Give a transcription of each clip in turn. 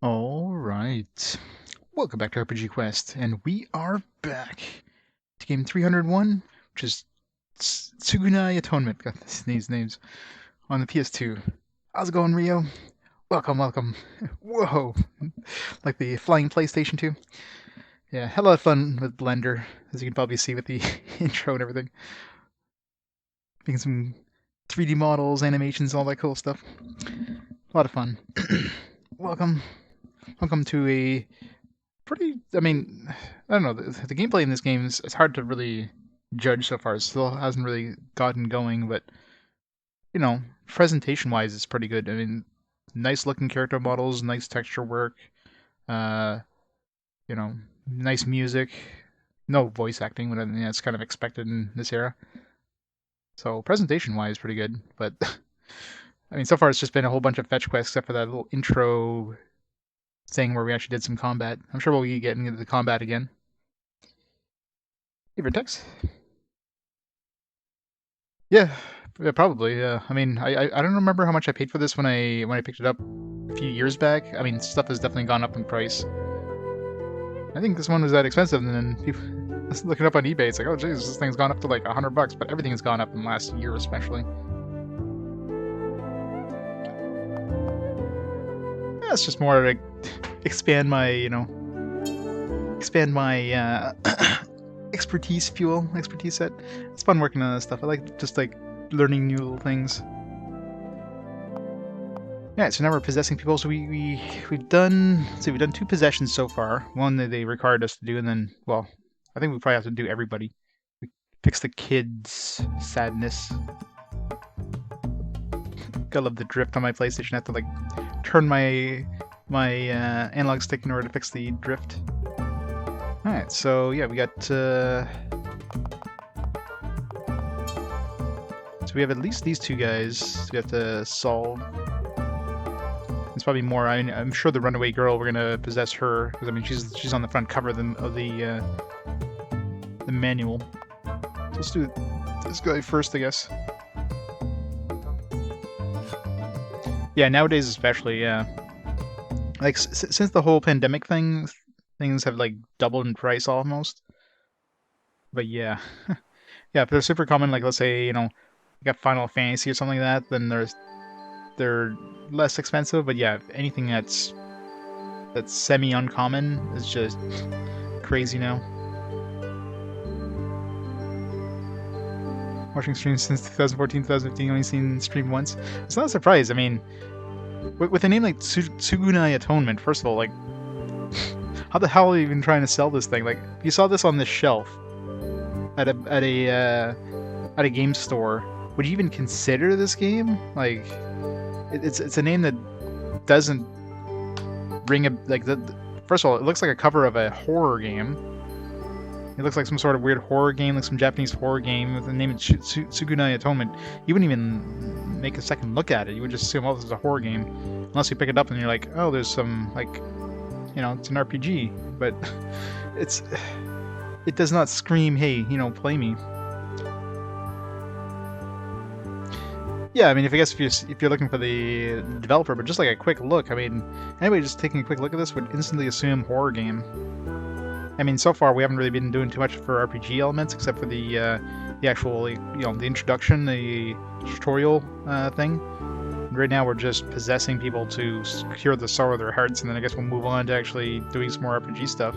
Alright. Welcome back to RPG Quest, and we are back to game 301, which is Tsugunai Atonement. Got these names on the PS2. How's it going, Rio? Welcome, welcome. Whoa! Like the flying PlayStation 2. Yeah, had a lot of fun with Blender, as you can probably see with the intro and everything. Making some 3D models, animations, all that cool stuff. A lot of fun. Welcome. Welcome to a pretty, I don't know, the gameplay in this game is it's hard to really judge so far. It still hasn't really gotten going, but, presentation-wise, it's pretty good. I mean, nice-looking character models, nice texture work, uh, nice music, no voice acting, but it's kind of expected in this era. So, presentation-wise, pretty good, but, so far it's just been a whole bunch of fetch quests, except for that little intro thing where we actually did some combat. I'm sure we'll be getting into the combat again. Hey, Vertex? Yeah, probably. Yeah. I don't remember how much I paid for this when I picked it up a few years back. Stuff has definitely gone up in price. I think this one was that expensive, and then people looking up on eBay, it's like, oh jeez, this thing's gone up to like $100, but everything has gone up in the last year, especially. Yeah, it's just more to expand my, expertise set. It's fun working on this stuff. I like just learning new little things. Yeah, so now we're possessing people. So we've done 2 possessions so far. One that they required us to do, and then, well, I think we probably have to do everybody. We fix the kids' sadness. Gotta love the drift on my PlayStation. I have to turn my analog stick in order to fix the drift. Alright, so yeah, we got so we have at least these 2 guys we have to solve. There's probably more. I'm sure the runaway girl, we're gonna possess her, because she's on the front cover of the manual. So let's do this guy first, I guess. Yeah, nowadays especially, yeah. Since the whole pandemic thing, things have doubled in price almost. But yeah. Yeah, if they're super common, let's say, you got Final Fantasy or something like that, then they're less expensive. But yeah, anything that's semi-uncommon is just crazy now. Watching streams since 2014, 2015, only seen stream once. It's not a surprise. With a name like Tsugunai Atonement, first of all, how the hell are you even trying to sell this thing? You saw this on the shelf at a game store. Would you even consider this game? It's a name that doesn't ring a first of all, it looks like a cover of a horror game. It looks like some sort of weird horror game, like some Japanese horror game with the name of Tsugunai Atonement. You wouldn't even make a second look at it. You would just assume, oh, this is a horror game. Unless you pick it up and you're like, oh, there's some, it's an RPG. But it does not scream, hey, play me. Yeah, if you're looking for the developer, but just a quick look, anybody just taking a quick look at this would instantly assume horror game. So far we haven't really been doing too much for RPG elements, except for the actual, the introduction, the tutorial thing. And right now we're just possessing people to cure the sorrow of their hearts, and then I guess we'll move on to actually doing some more RPG stuff.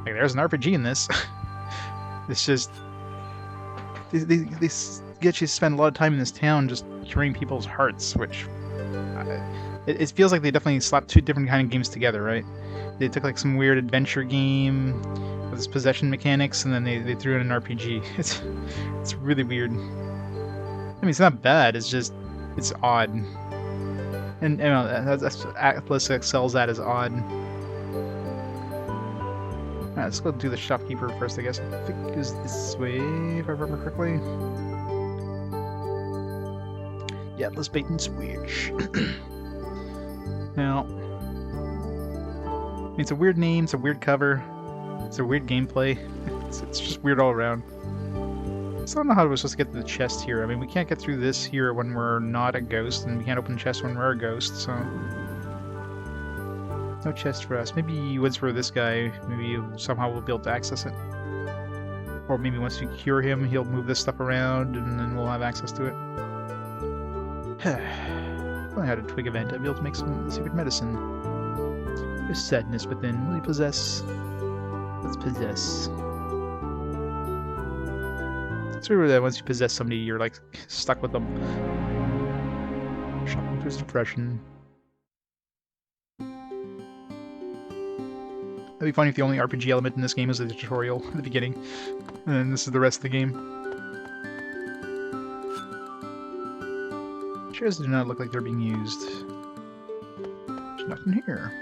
There's an RPG in this. It's just they get you to spend a lot of time in this town just curing people's hearts, which it feels like they definitely slapped 2 different kind of games together, right? They took some weird adventure game with its possession mechanics, and then they threw in an RPG. It's really weird. It's not bad. It's just it's odd, and that's Atlas excels at is odd. Alright, let's go do the shopkeeper first, I guess. I think it is this way, if I remember correctly. Yeah, let's bait and switch. Now, it's a weird name, it's a weird cover, it's a weird gameplay. It's just weird all around. So I don't know how we're supposed to get to the chest here. We can't get through this here when we're not a ghost, and we can't open the chest when we're a ghost, so... No chest for us. Maybe once for this guy, maybe somehow we'll be able to access it. Or maybe once we cure him, he'll move this stuff around and then we'll have access to it. If I had a twig event, I'd be able to make some secret medicine. There's sadness within. Will you possess? Let's possess. It's weird that once you possess somebody, you're like stuck with them. Shopping for depression. It'd be funny if the only RPG element in this game is the tutorial at the beginning, and then this is the rest of the game. Chairs do not look like they're being used. There's nothing here.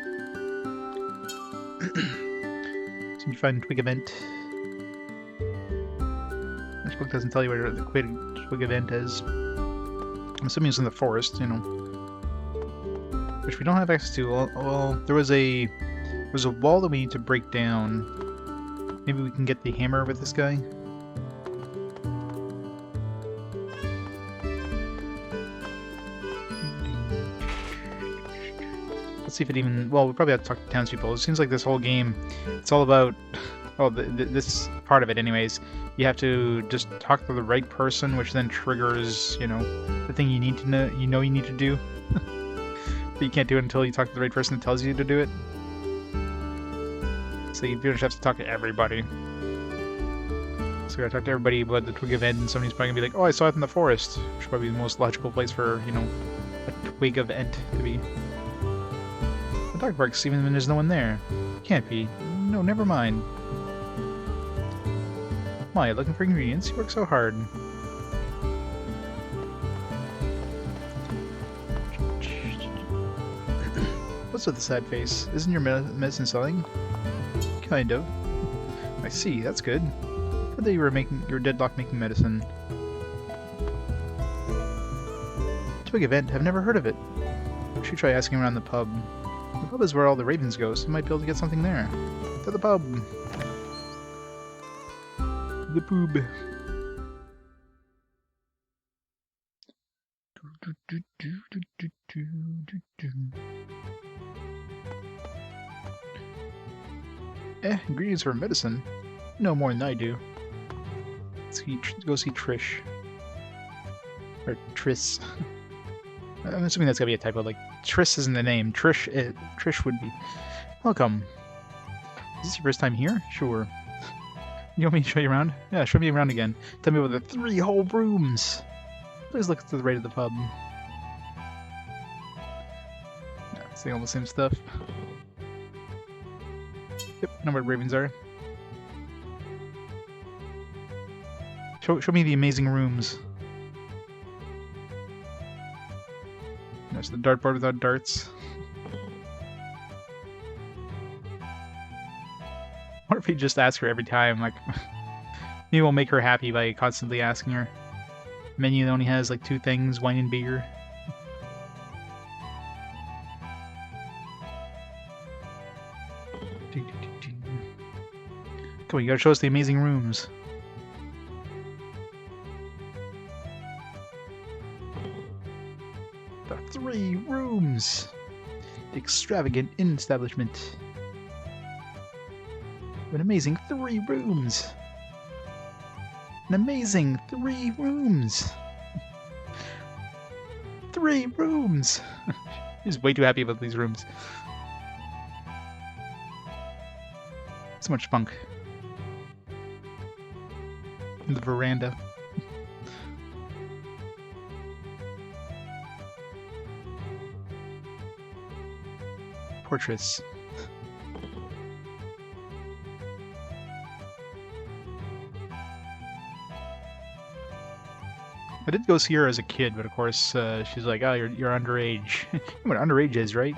So you find twig event. This book doesn't tell you where the twig event is. I'm assuming it's in the forest, you know. Which we don't have access to. Well, there's a wall that we need to break down. Maybe we can get the hammer with this guy. Let's see if it even... Well, we probably have to talk to townspeople. It seems like this whole game, it's all about... Oh, this part of it anyways. You have to just talk to the right person, which then triggers, you know, the thing you need to know, you need to do. But you can't do it until you talk to the right person that tells you to do it. So you pretty much have to talk to everybody. So you gotta talk to everybody about the twig event, and somebody's probably gonna be like, oh, I saw it in the forest. Which would probably be the most logical place for, you know, a twig event to be. The dog barks even when there's no one there. Can't be. No, never mind. Maya, looking for ingredients? You work so hard. What's with the sad face? Isn't your medicine selling? Kind of. I see, that's good. I thought you were deadlocked making medicine. Twig event, I've never heard of it. We should try asking around the pub. The pub is where all the ravens go, so we might be able to get something there. To the pub! The poob. Ingredients for medicine? No more than I do. Let's go see Trish. Or Triss. I'm assuming that's gotta be a typo, like, Triss isn't the name. Trish would be. Welcome. Is this your first time here? Sure. You want me to show you around? Yeah, show me around again. Tell me about the 3 whole rooms. Please look to the right of the pub. Yeah, saying all the same stuff. Yep, I know where ravens are. Show me the amazing rooms. There's the dartboard without darts. What if we just ask her every time? Like, maybe we'll make her happy by constantly asking her. The menu only has like 2 things: wine and beer. Come on, you gotta show us the amazing rooms. The 3 rooms! The extravagant inn establishment. An amazing 3 rooms! An amazing 3 rooms! 3 rooms! He's way too happy about these rooms. So much spunk. In the veranda. Portraits. I did go see her as a kid, but of course she's like, "Oh, you're underage." You know what underage is, right?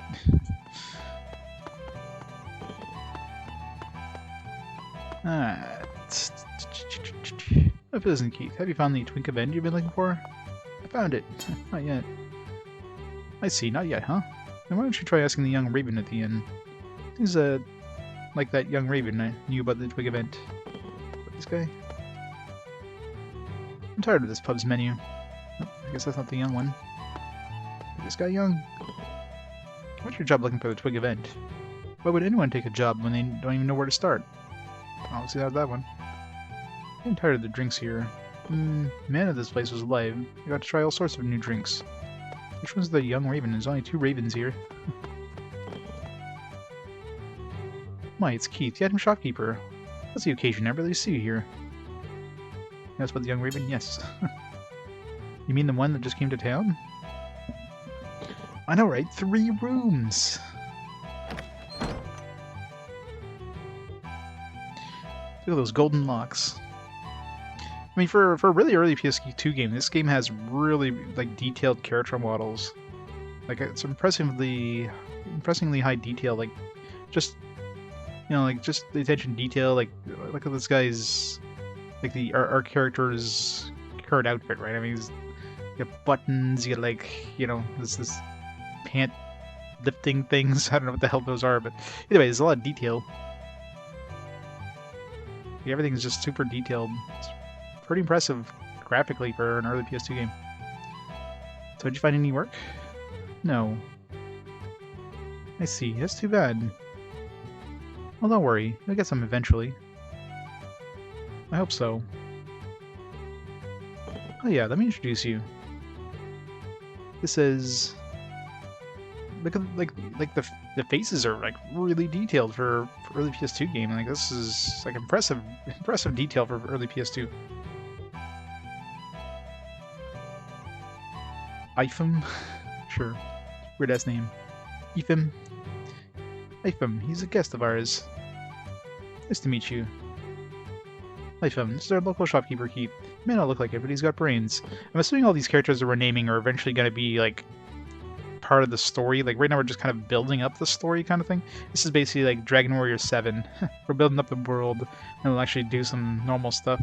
If it isn't Keith, have you found the twink event you've been looking for? I found it. Not yet. I see, not yet, huh? Then why don't you try asking the young raven at the inn? He's like that young raven I knew about the twig event. This guy? I'm tired of this pub's menu. Oh, I guess that's not the young one. Is this guy young? What's your job looking for the twig event? Why would anyone take a job when they don't even know where to start? Oh, see that one. I'm getting tired of the drinks here. Man, if this place was alive, I got to try all sorts of new drinks. Which one's the young raven? There's only 2 ravens here. My, it's Keith, the item shopkeeper. What's the occasion? I rarely see you here. That's about the young raven? Yes. You mean the one that just came to town? I know, right? 3 rooms! Look at those golden locks. I mean, for a really early PS2 game, this game has really like detailed character models. Like it's impressively high detail. Like just like just the attention to detail. Like look at this guy's like our character's current outfit, right? I mean, you got buttons. You got like this pant lifting things. I don't know what the hell those are, but anyway, there's a lot of detail. Everything's just super detailed. It's pretty impressive graphically for an early PS2 game. So did you find any work? No. I see. That's too bad. Well, don't worry. You'll get some eventually. I hope so. Oh yeah, let me introduce you. This is... Look at the faces are like really detailed for early PS2 game. Like this is like impressive detail for early PS2. Ifem? Sure. Weird ass name. Ifem. Ifem, he's a guest of ours. Nice to meet you. Ifem, this is our local shopkeeper, Keith. He may not look like it, but he's got brains. I'm assuming all these characters that we're naming are eventually going to be like part of the story. Like right now we're just kind of building up the story kind of thing. This is basically like Dragon Warrior 7. We're building up the world and we'll actually do some normal stuff.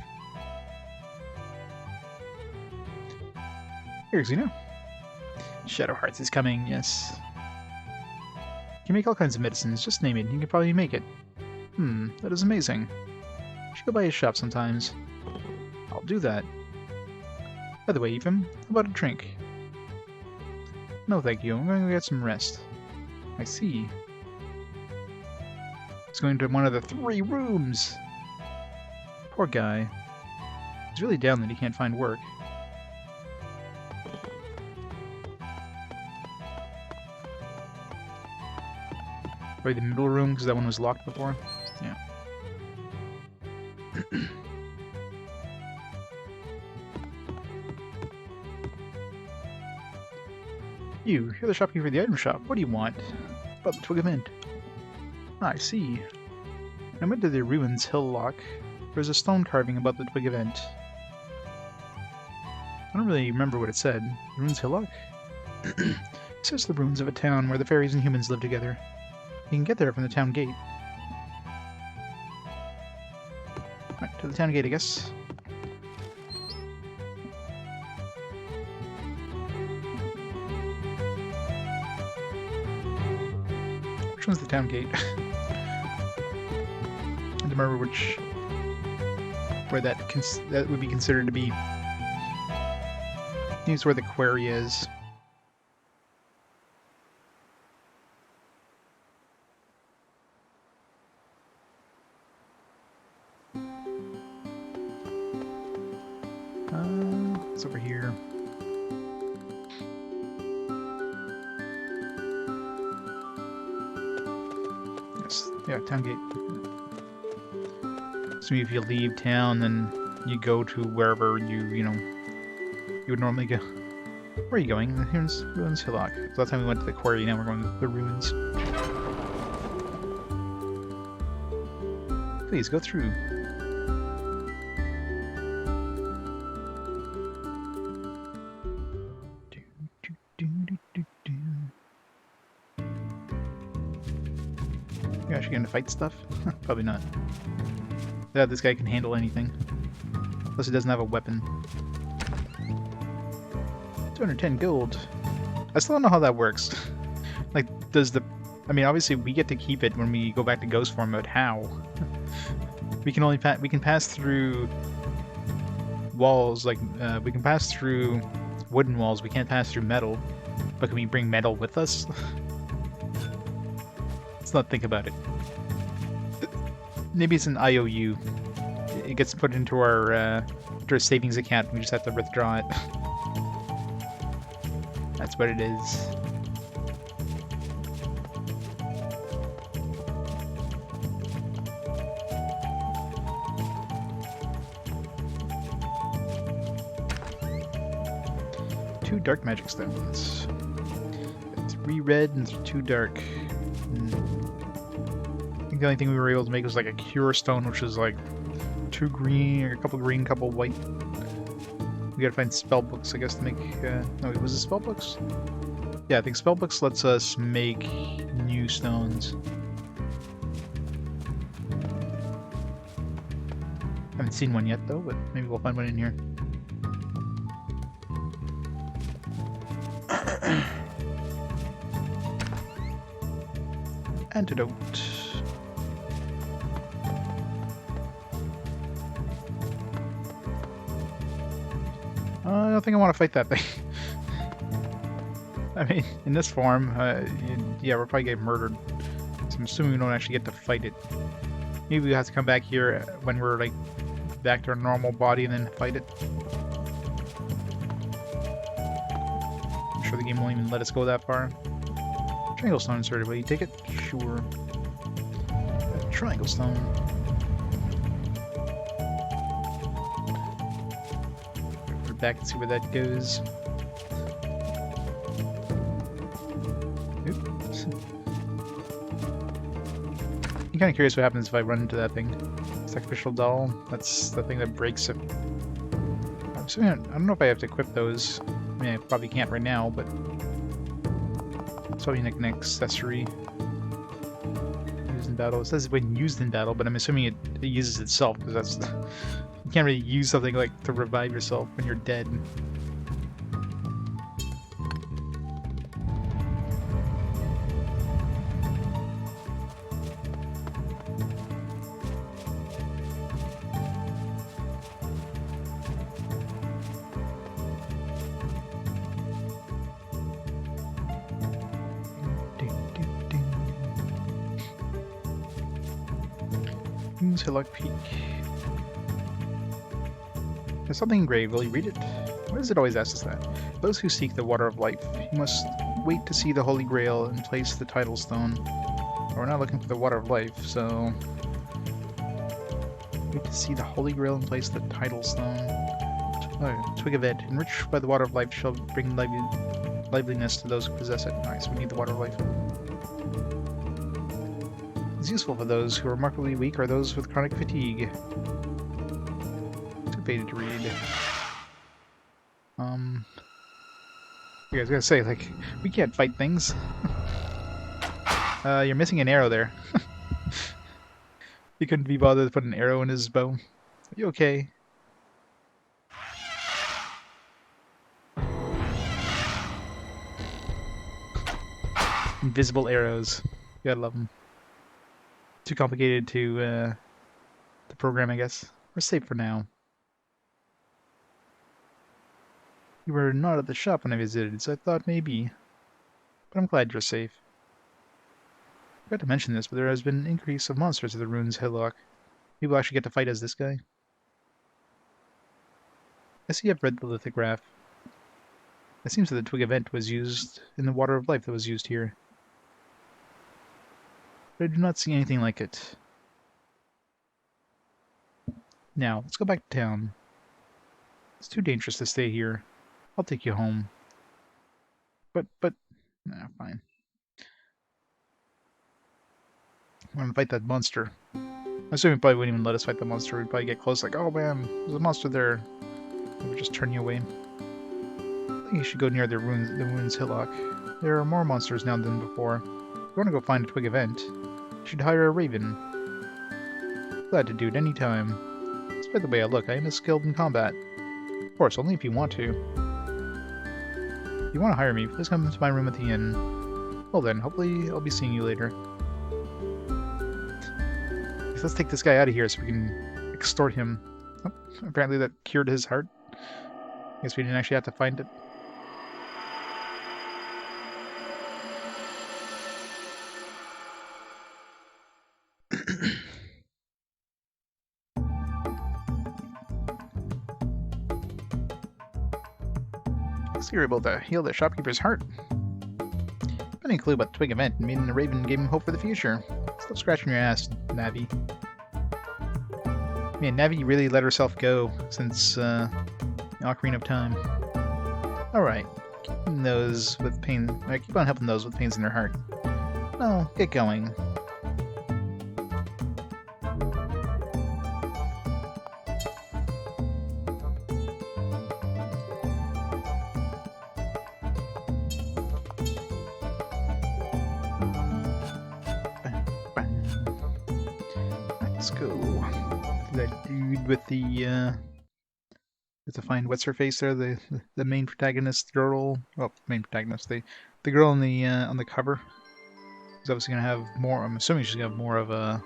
Here's Shadow Hearts is coming, yes. You can make all kinds of medicines, just name it, you can probably make it. That is amazing. You should go by his shop sometimes. I'll do that. By the way, Ethan, how about a drink? No thank you, I'm going to get some rest. I see. He's going to one of the 3 rooms! Poor guy. He's really down that he can't find work. Probably the middle room, because that one was locked before. Yeah. You're the shopkeeper for the item shop. What do you want? About the twig event. I see. When I went to the ruins Hillock, there was a stone carving about the twig event. I don't really remember what it said. Ruins Hillock? It says the ruins of a town where the fairies and humans live together. You can get there from the town gate. Right, to the town gate, I guess. Which one's the town gate? I don't remember where that would be considered to be. I think it's where the quarry is. It's over here. Yes, yeah, town gate. So if you leave town, then you go to wherever you would normally go. Where are you going? Here's Ruins Hillock. So last time we went to the quarry, now we're going to the ruins. Please, go through. You're actually going to fight stuff? Probably not. Yeah, this guy can handle anything. Plus he doesn't have a weapon. 210 gold. I still don't know how that works. Like, I mean, obviously we get to keep it when we go back to ghost form, but how? We can only we can pass through walls, like, we can pass through wooden walls, we can't pass through metal. But can we bring metal with us? Let's not think about it. Maybe it's an IOU. It gets put into our savings account. We just have to withdraw it. That's what it is. Two dark magic stones. 3 red and 2 dark. I think the only thing we were able to make was like a cure stone, which is like 2 green, or a couple green, couple white. We gotta find spell books, I guess, to make. No, was it spell books? Yeah, I think spell books lets us make new stones. Haven't seen one yet though, but maybe we'll find one in here. Antidote. I don't think I want to fight that thing. I mean, in this form, yeah, we'll probably get murdered. So I'm assuming we don't actually get to fight it. Maybe we have to come back here when we're like back to our normal body and then fight it. I'm sure the game won't even let us go that far. Triangle stone inserted. Will you take it? Sure. A triangle stone. We're back and see where that goes. Oops. I'm kind of curious what happens if I run into that thing. Sacrificial doll. That's the thing that breaks it. I'm assuming, I don't know if I have to equip those. I mean, I probably can't right now, but it's probably like an accessory. Used in battle. It says when used in battle, but I'm assuming it uses itself, because that's you can't really use something like to revive yourself when you're dead. Hillock Peak. There's something engraved. Will you read it? Why does it always ask us that? Those who seek the water of life, you must wait to see the Holy Grail and place the title stone. We're not looking for the water of life, so wait to see the Holy Grail and place the title stone. Twig of it. Enriched by the water of life shall bring liveliness to those who possess it. Nice, we need the water of life. It's useful for those who are remarkably weak or those with chronic fatigue. Too faded to read. I was gonna say, like, we can't fight things. You're missing an arrow there. He couldn't be bothered to put an arrow in his bow. Are you okay? Invisible arrows. You gotta love them. Too complicated to program, I guess. We're safe for now. You were not at the shop when I visited, so I thought maybe. But I'm glad you're safe. I forgot to mention this, but there has been an increase of monsters at the ruins Hillock. Maybe we'll actually get to fight as this guy. I see I've read the lithograph. It seems that the twig event was used in the water of life that was used here. But I do not see anything like it. Now, let's go back to town. It's too dangerous to stay here. I'll take you home. But, nah, fine. I'm gonna fight that monster. I assume he probably wouldn't even let us fight the monster. We'd probably get close like, oh man, there's a monster there. It would just turn you away. I think you should go near the ruins Hillock. There are more monsters now than before. If you want to go find a twig event, you should hire a raven. Glad to do it any time. Despite the way I look, I am skilled in combat. Of course, only if you want to. If you want to hire me, please come to my room at the inn. Well then, hopefully I'll be seeing you later. Let's take this guy out of here so we can extort him. Oh, apparently that cured his heart. Guess we didn't actually have to find it. So you're able to heal the shopkeeper's heart. Any clue about the Twig event and meeting the Raven gave him hope for the future. Stop scratching your ass, Navi. Man, Navi really let herself go since Ocarina of Time. Alright, keeping those with pain. Keep on helping those with pains in their heart. No, get going. Let's go. That dude with the to find what's her face there, the main protagonist girl. Well, main protagonist, the girl on the cover. She's obviously gonna have more. I'm assuming she's gonna have more of a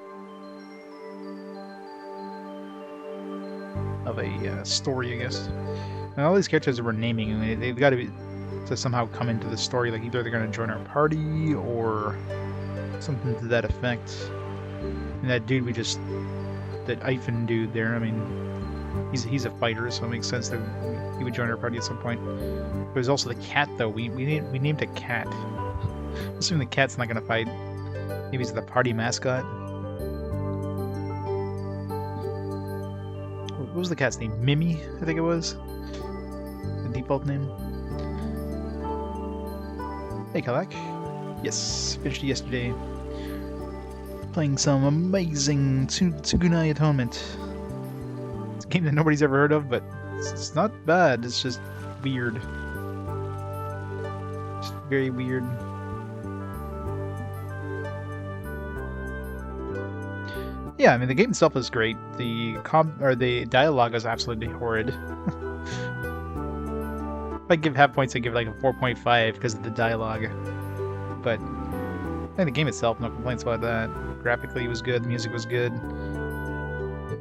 story, I guess. And all these characters that we're naming, I mean, they've got to somehow come into the story. Like either they're gonna join our party or something to that effect. And that dude that Ivan dude there, I mean, he's a fighter, so it makes sense that he would join our party at some point. There's also the cat, though. We named a cat. I'm assuming the cat's not gonna fight. Maybe he's the party mascot. What was the cat's name? Mimi, I think it was. The default name. Hey, Kalak. Yes, finished it yesterday. Playing some amazing Tsugunai Atonement. It's a game that nobody's ever heard of, but it's not bad. It's just weird. Just very weird. Yeah, I mean the game itself is great. The dialogue is absolutely horrid. If I give half points, I give like a 4.5 because of the dialogue. But I think the game itself, no complaints about that. Graphically, it was good. The music was good.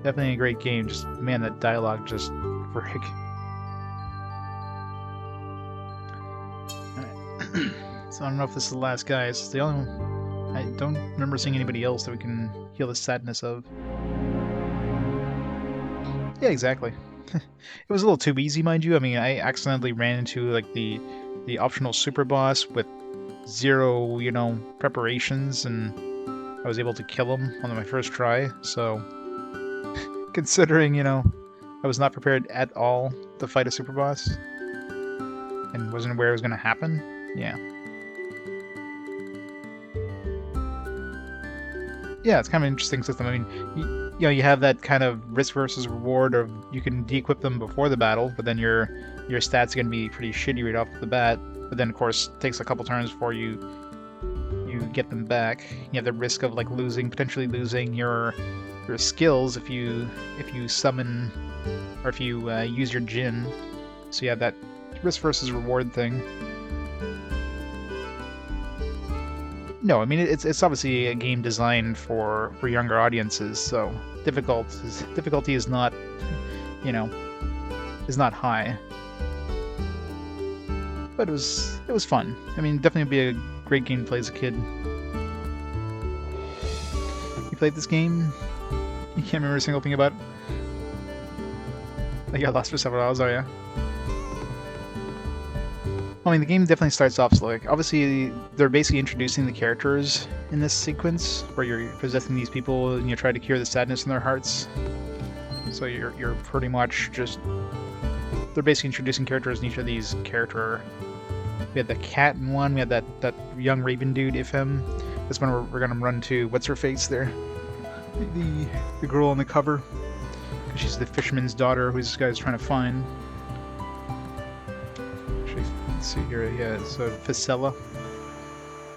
Definitely a great game. Just, man, that dialogue just frick. Alright. So I don't know if this is the last guy. It's the only one. I don't remember seeing anybody else that we can heal the sadness of. Yeah, exactly. It was a little too easy, mind you. I mean, I accidentally ran into like the optional super boss with zero, preparations, and I was able to kill him on my first try. So, considering, I was not prepared at all to fight a super boss and wasn't aware it was going to happen, yeah. Yeah, it's kind of an interesting system. I mean, you have that kind of risk versus reward, or you can de-equip them before the battle, but then your stats are going to be pretty shitty right off the bat. But then, of course, it takes a couple turns before you get them back. You have the risk of like potentially losing your skills if you summon or if you use your Jin. So you have that risk versus reward thing. No, I mean it's obviously a game designed for younger audiences, so difficulty is not, is not high. But it was fun. I mean, definitely be a great game to play as a kid. You played this game? You can't remember a single thing about it? I got lost for several hours, oh yeah? I mean, the game definitely starts off slow. Like, obviously, they're basically introducing the characters in this sequence, where you're possessing these people and you try to cure the sadness in their hearts. So you're pretty much just... They're basically introducing characters in each of these character... We had the cat in one, we had that young Raven dude, Ifhem. This one we're gonna run to, what's her face there? The girl on the cover. She's the fisherman's daughter who this guy's trying to find. Actually, let's see here, yeah, so Facella.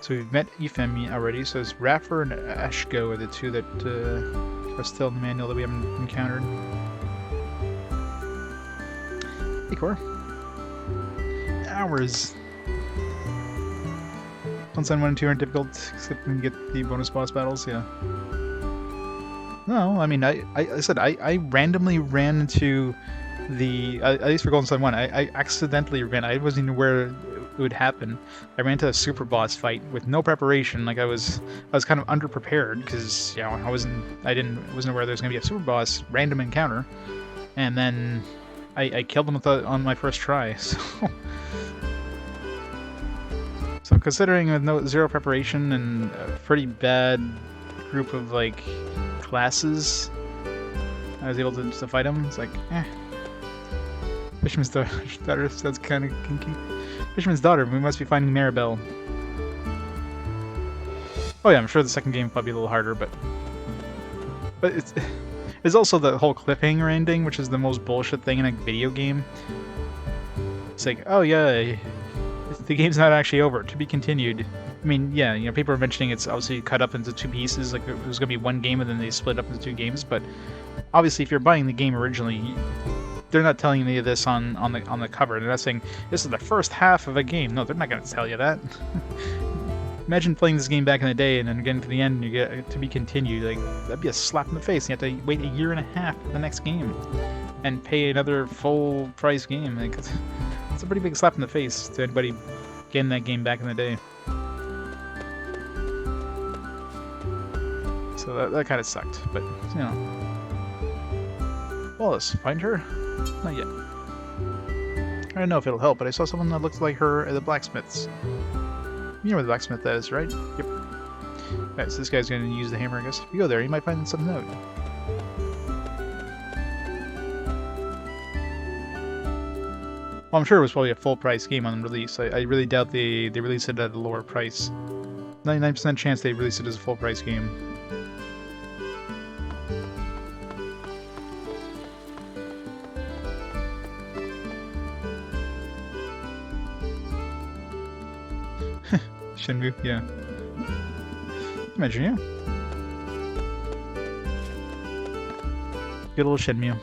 So we've met Ifhem already, so it's Raffer and Ashko are the two that are still in the manual that we haven't encountered. Hey, Cor. Hours. Sunshine 1 and 2 aren't difficult, except when you get the bonus boss battles, yeah. No, I mean, I said I randomly ran into the... at least for Golden Sun 1, I accidentally ran. I wasn't even aware would happen. I ran into a super boss fight with no preparation. Like I was kind of underprepared because you know I wasn't aware there was gonna be a super boss random encounter, and then I killed him on my first try. So considering with zero preparation and a pretty bad group of like classes, I was able to fight him. It's like, eh. Fisherman's daughter, that's kind of kinky. Fisherman's daughter, we must be finding Maribel. Oh yeah, I'm sure the second game will probably be a little harder, but it's also the whole cliffhanger ending, which is the most bullshit thing in a video game. It's like, oh yeah, the game's not actually over, to be continued. I mean, yeah, you know, people are mentioning it's obviously cut up into 2 pieces, like it was gonna be 1 game and then they split up into 2 games, but obviously if you're buying the game originally, they're not telling you any of this on the cover. They're not saying this is the first half of a game. No, they're not going to tell you that. Imagine playing this game back in the day and then getting to the end and you get to be continued. Like that'd be a slap in the face. You have to wait 1.5 years for the next game and pay another full price game. Like it's a pretty big slap in the face to anybody getting that game back in the day. So that kind of sucked, but you know. Wallace, find her? Not yet. I don't know if it'll help, but I saw someone that looked like her at the blacksmith's. You know where the blacksmith is, right? Yep. Alright, so this guy's gonna use the hammer, I guess. If you go there, you might find something out. Well, I'm sure it was probably a full price game on release. I really doubt they released it at a lower price. 99% chance they released it as a full price game. Shenmue, yeah. Imagine, yeah. Get a little Shenmue.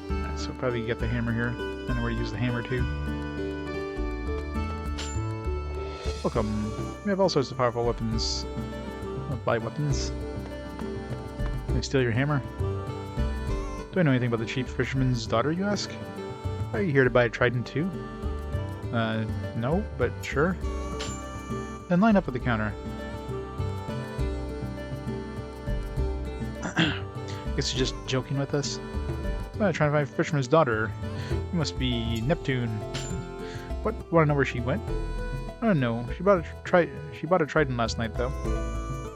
Right, so probably get the hammer here. I know where to use the hammer too. Welcome. We have all sorts of powerful weapons. I'll buy weapons. Can I steal your hammer? Do I know anything about the chief fisherman's daughter, you ask? Are you here to buy a trident too? No, but sure. Then line up at the counter. Guess you're just joking with us? Trying to find fisherman's daughter. You must be Neptune. What? Want to know where she went? I don't know. She bought a trident last night, though.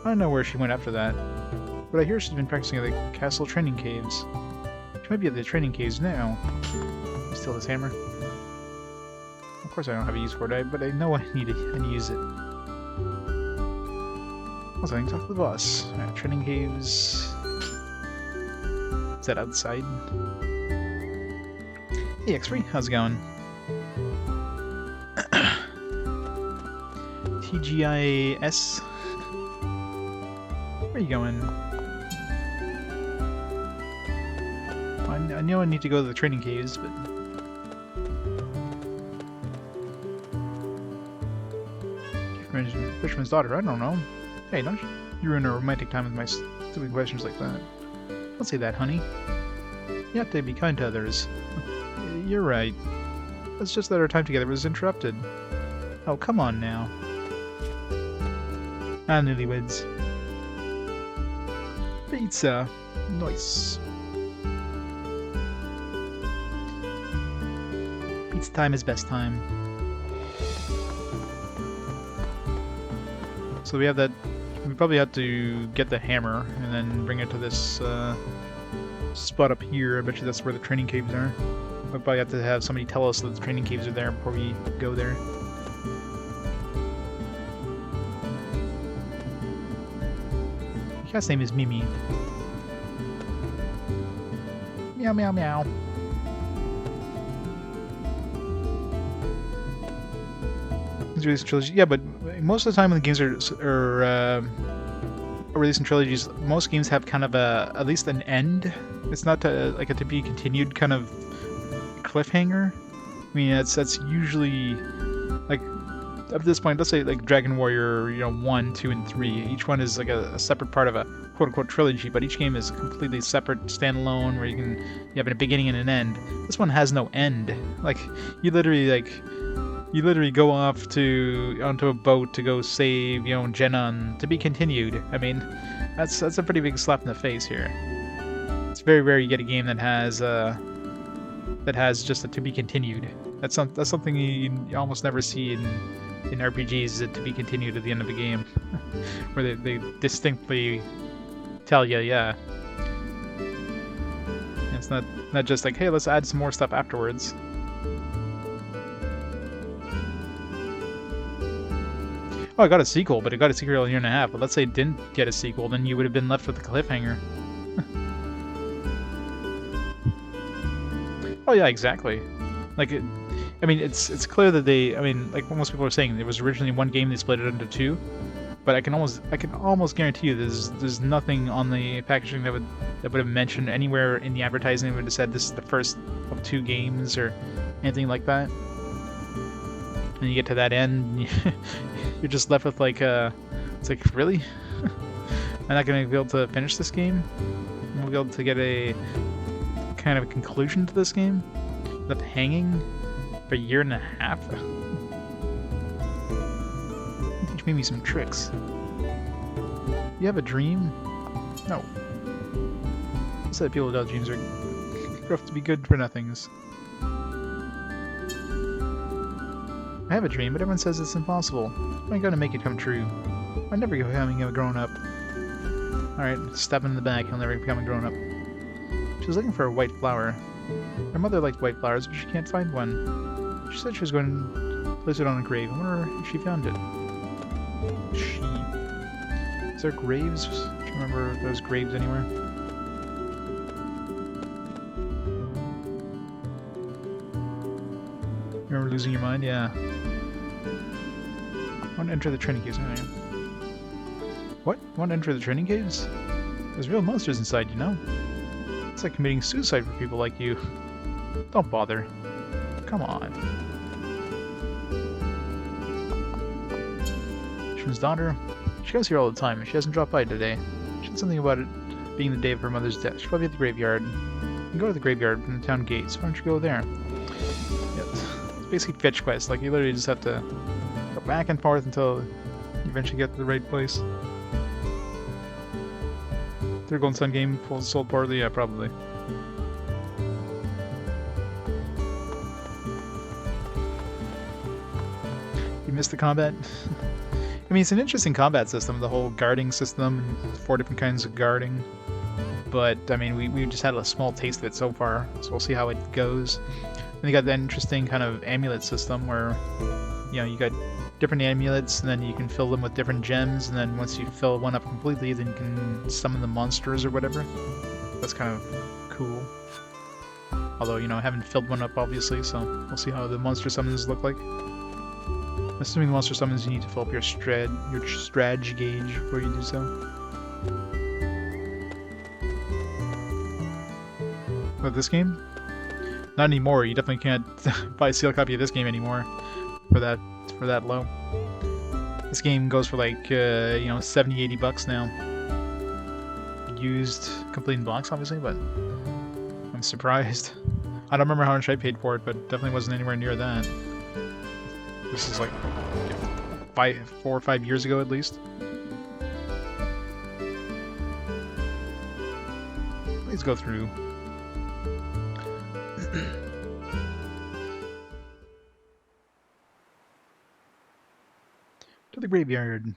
I don't know where she went after that. But I hear she's been practicing at the castle training caves. She might be at the training caves now. Steal this hammer. Of course I don't have a use for it, but I know I need to use it. Also, I can talk to the boss. Alright, training caves. Is that outside? Hey X-Ray, how's it going? TGIS? Where are you going? I know I need to go to the training caves, but... Fisherman's daughter, I don't know. Hey, don't you ruin a romantic time with my stupid questions like that. Don't say that, honey. You have to be kind to others. You're right. It's just that our time together was interrupted. Oh, come on now. Ah, newlyweds. Pizza. Nice. Pizza time is best time. So we have that. We probably have to get the hammer and then bring it to this spot up here. I bet you that's where the training caves are. We'll probably have to have somebody tell us that the training caves are there before we go there. The cat's name is Mimi. Meow meow meow. Released trilogy, yeah, but most of the time when the games are released in trilogies, most games have kind of at least an end. It's not like a to be continued kind of cliffhanger. I mean, that's usually like up to this point. Let's say like Dragon Warrior, 1, 2, and 3. Each one is like a separate part of a quote-unquote trilogy, but each game is completely separate, standalone, where you have a beginning and an end. This one has no end. Like you literally like. You literally go off onto a boat to go save, Genon, to be continued. I mean, that's a pretty big slap in the face here. It's very rare you get a game that has just a to be continued. That's something you almost never see in RPGs, is it to be continued at the end of the game, where they distinctly tell you, yeah. It's not just like, hey, let's add some more stuff afterwards. Oh, I got a sequel, but it got a sequel a year and a half. But let's say it didn't get a sequel, then you would have been left with a cliffhanger. Oh yeah, exactly. Like, I mean, it's clear that like what most people are saying, there was originally one game, they split it into two. But I can almost guarantee you there's nothing on the packaging that would have mentioned anywhere in the advertising that would have said this is the first of two games or anything like that. And you get to that end, and you're just left with like it's like, really? I'm not gonna be able to finish this game? I'm gonna be able to get a kind of a conclusion to this game? Left hanging for a year and a half? Teach me some tricks. You have a dream? No. I said people without dreams are rough to be good for nothings. I have a dream, but everyone says it's impossible. I'm gonna make it come true. I'm never becoming a grown-up. Alright, stab him in the back, he'll never become a grown-up. She was looking for a white flower. Her mother liked white flowers, but she can't find one. She said she was going to place it on a grave. I wonder if she found it. Is there graves? Do you remember if there's graves anywhere? You remember losing your mind? Yeah. I want to enter the training caves. What? Want to enter the training caves? There's real monsters inside, you know? It's like committing suicide for people like you. Don't bother. Come on. Shun's daughter. She comes here all the time, and she hasn't dropped by today. She said something about it being the day of her mother's death. She's probably at the graveyard. You can go to the graveyard from the town gates. Why don't you go there? Yeah, it's basically fetch quest. Like, you literally just have to go back and forth until you eventually get to the right place. Third Golden Sun game sold poorly? Yeah, probably. You missed the combat? I mean, it's an interesting combat system, the whole guarding system, 4 different kinds of guarding. But, I mean, we just had a small taste of it so far, so we'll see how it goes. And you got that interesting kind of amulet system where, you got different amulets, and then you can fill them with different gems, and then once you fill one up completely, then you can summon the monsters or whatever. That's kind of cool. Although, I haven't filled one up, obviously, so we'll see how the monster summons look like. Assuming the monster summons, you need to fill up your strage gauge before you do so. But this game? Not anymore. You definitely can't buy a sealed copy of this game anymore for that low. This game goes for like 70, 80 bucks now. Used, complete in box, obviously, but I'm surprised. I don't remember how much I paid for it, but definitely wasn't anywhere near that. This is like 4 or 5 years ago at least. Please go through. To the graveyard.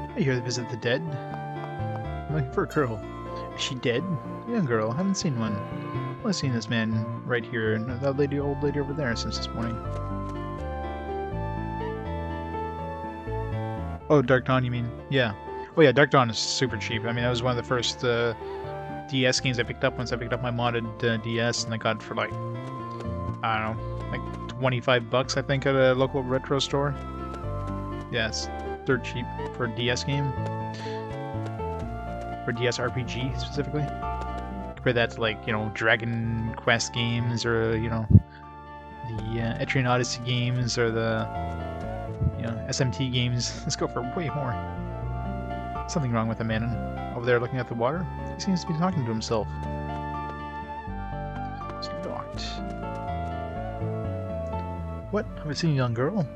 Are you here to visit the dead? I'm looking for a girl. Is she dead? A young girl. Haven't seen one. I've seen this man right here and that old lady over there since this morning. Oh, Dark Dawn, you mean? Yeah. Oh yeah, Dark Dawn is super cheap. I mean, that was one of the first DS games I picked up once I picked up my modded DS, and I got it for like, I don't know, like 25 bucks I think at a local retro store. Yeah, it's dirt cheap for a DS game. For DS RPG specifically. Compare that to like, Dragon Quest games or, the Etrian Odyssey games or the, SMT games. Let's go for way more. Something wrong with the man over there looking at the water. He seems to be talking to himself. What? Have I seen a young girl?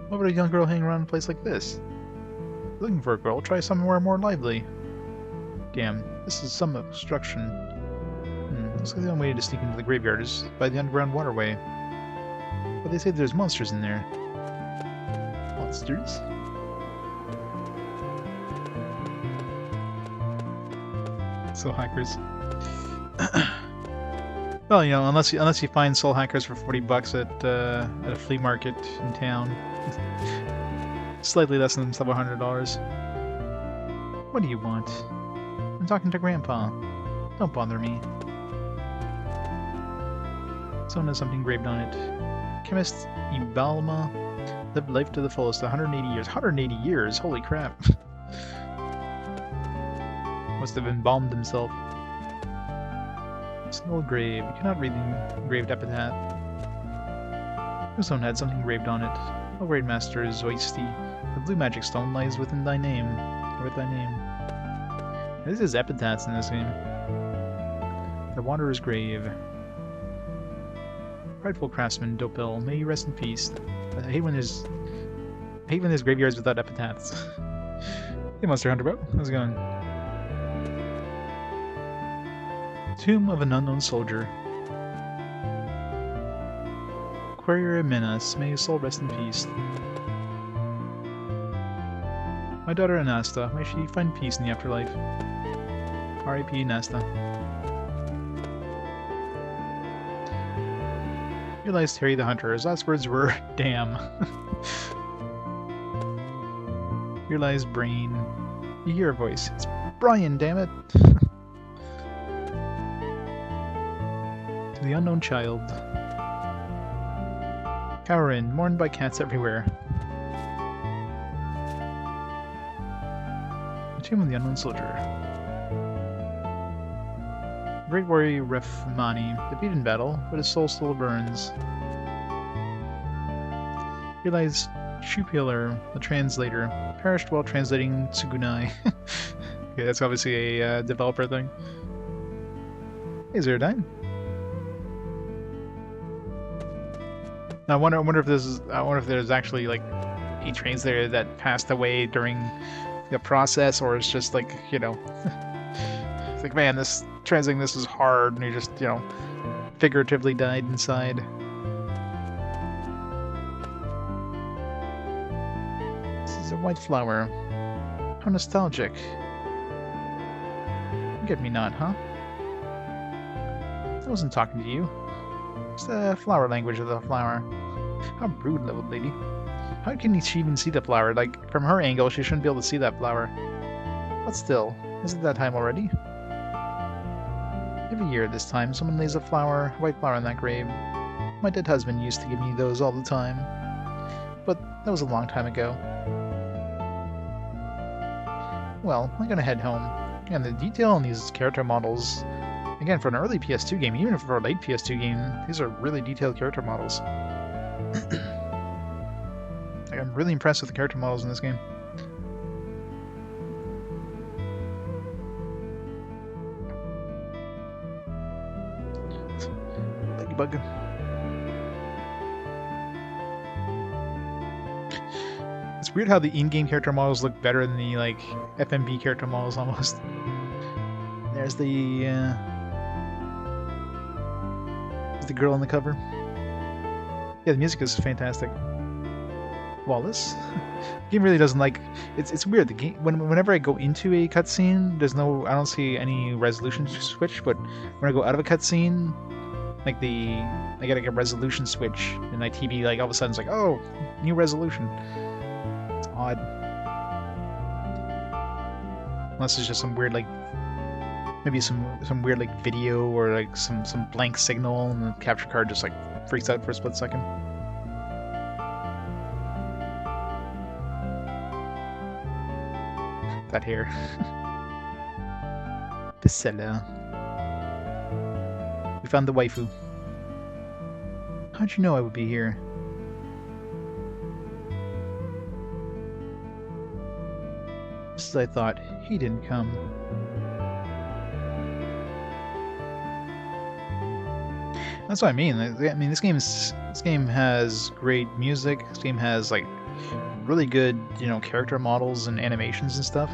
Why would a young girl hang around a place like this? Looking for a girl, try somewhere more lively. Damn, this is some obstruction. Looks like the only way to sneak into the graveyard is by the underground waterway. But they say there's monsters in there. Monsters? Soul hackers. Well, you know, unless you find soul hackers for $40 at a flea market in town, slightly less than $700. What do you want? I'm talking to Grandpa. Don't bother me. Someone has something engraved on it. Chemist Ibalma lived life to the fullest. 180 years. 180 years? Holy crap! Must have embalmed himself. It's an old grave. You cannot read the engraved epitaph. Someone had something engraved on it. O great master Zoisti, the blue magic stone lies within thy name. With thy name. This is epitaphs in this game. The Wanderer's Grave. Prideful craftsman Dopel, may you rest in peace. I hate when there's graveyards without epitaphs. Hey, Monster Hunter Bro, how's it going? Tomb of an Unknown Soldier. Queria Minas, may his soul rest in peace. My daughter Anasta, may she find peace in the afterlife. R.I.P. Anasta. Realized Harry the Hunter. His last words were, damn. Realized Brain. You hear a voice. It's Brian, damn it! To the unknown child. Cowerin, mourned by cats everywhere. The Tomb of the Unknown Soldier. Great warrior Refmani, defeated in battle, but his soul still burns. Realized Shoepiller, the translator, perished while translating Tsugunai. Okay, that's obviously a developer thing. Hey, Zerodine. Now, I wonder if this is. I wonder if there's actually like a translator that passed away during the process, or it's just like, you know, it's like, man, this translating this is hard, and he just, you know, figuratively died inside. This is a white flower. How nostalgic. You get me not, huh? I wasn't talking to you. It's the flower language of the flower. How rude, little lady. How can she even see the flower? Like, from her angle, she shouldn't be able to see that flower. But still, is it that time already? Every year at this time, someone lays a white flower in that grave. My dead husband used to give me those all the time. But that was a long time ago. Well, I'm gonna head home. And the detail on these character models, again, for an early PS2 game, even for a late PS2 game, these are really detailed character models. Like, I'm really impressed with the character models in this game. Ladybug. It's weird how the in-game character models look better than the, like, FMV character models almost. There's the girl on the cover. Yeah, the music is fantastic. Wallace? The game really doesn't like... It's weird. The game, whenever I go into a cutscene, I don't see any resolution switch, but when I go out of a cutscene, like I get like a resolution switch, and my TV, like, all of a sudden it's like, oh, new resolution. It's odd. Unless it's just some weird, like, maybe some weird, like, video or like some blank signal, and the capture card just like freaks out for a split second. That hair. Pisella. We found the waifu. How'd you know I would be here? Just as I thought, he didn't come. That's what I mean. I mean, this game has great music. This game has like really good, character models and animations and stuff.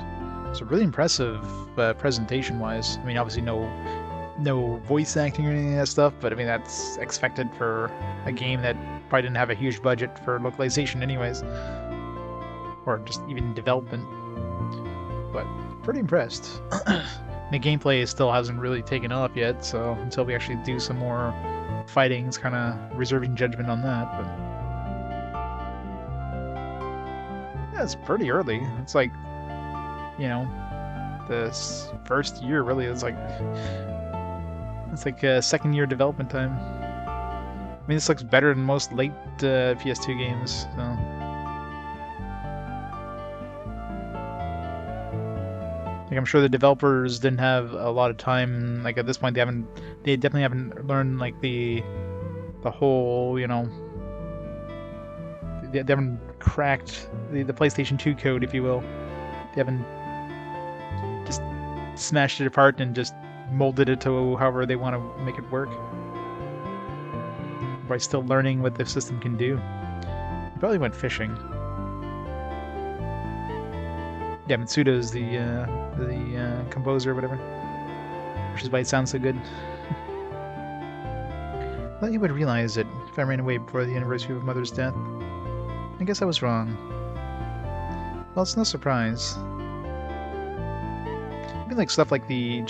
So really impressive presentation-wise. I mean, obviously no voice acting or any of that stuff, but I mean that's expected for a game that probably didn't have a huge budget for localization, anyways, or just even development. But pretty impressed. The gameplay still hasn't really taken off yet, so until we actually do some more fighting, it's kind of reserving judgment on that. But yeah, it's pretty early. It's like, this first year really is like a second year development time. I mean, this looks better than most late PS2 games. So. Like, I'm sure the developers didn't have a lot of time. Like, at this point, they definitely haven't learned like the whole, they haven't cracked the PlayStation 2 code, if you will. They haven't just smashed it apart and just molded it to however they want to make it work. By still learning what the system can do. They probably went fishing. Yeah, Mitsuda is the composer or whatever, which is why it sounds so good. I thought you would realize it if I ran away before the anniversary of Mother's death. I guess I was wrong. Well, it's no surprise. I mean, like stuff like the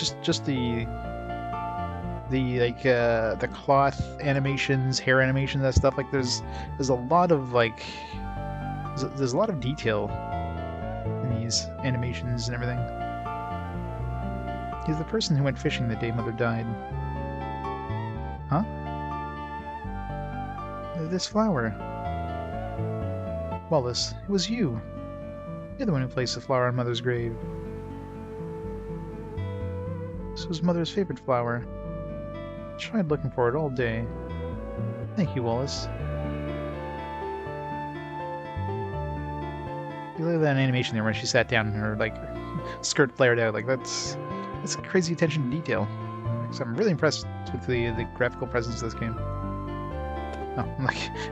cloth animations, hair animations, that stuff. Like there's a lot of there's a lot of detail in these animations and everything. He's the person who went fishing the day Mother died. Huh? This flower. Wallace, it was you. You're the one who placed the flower on Mother's grave. This was Mother's favorite flower. I tried looking for it all day. Thank you, Wallace. You look at that animation there when she sat down and her skirt flared out. Like that's crazy attention to detail. So I'm really impressed with the graphical presence of this game. Oh,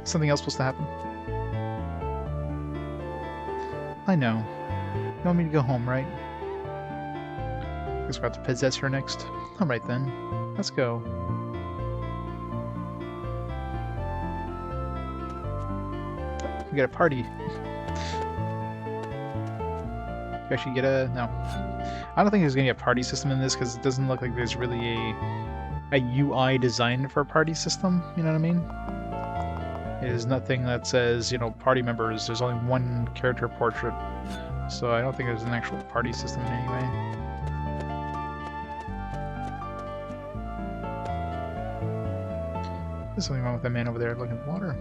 something else supposed to happen? I know. You want me to go home, right? Guess we'll have to possess her next. Alright then. Let's go. We got a party. You actually get a... No. I don't think there's going to be a party system in this because it doesn't look like there's really a UI designed for a party system. You know what I mean? It is nothing that says, party members. There's only one character portrait. So I don't think there's an actual party system in any way. There's something wrong with that man over there looking at water.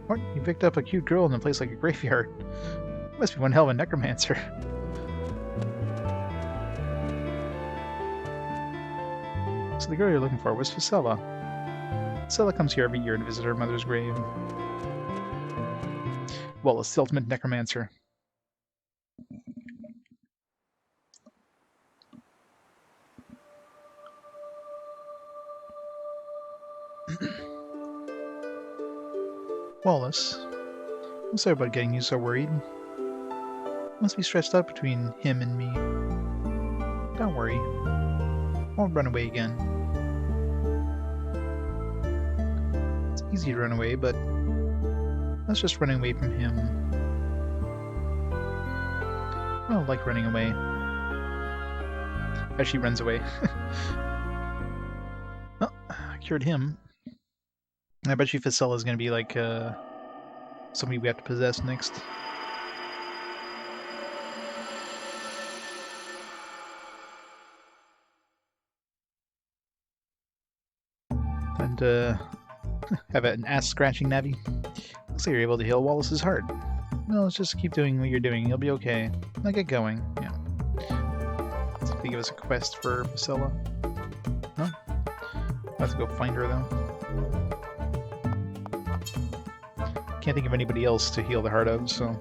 What? You picked up a cute girl in a place like a graveyard. You must be one hell of a necromancer. So the girl you're looking for was Facella. Facella comes here every year to visit her mother's grave. Wallace, the ultimate necromancer. Wallace, I'm sorry about getting you so worried. Must be stressed out between him and me. Don't worry. I won't run away again. It's easy to run away, but that's just running away from him. I don't like running away. As she runs away. Well, I cured him. I bet you Facella is going to be like somebody we have to possess next. And have an ass-scratching Navi. Looks like you're able to heal Wallace's heart. Well, let's just keep doing what you're doing. You'll be okay. Now get going. Yeah. Let's see if they give us a quest for Facella. No? I'll have to go find her, though. Can't think of anybody else to heal the heart of, so...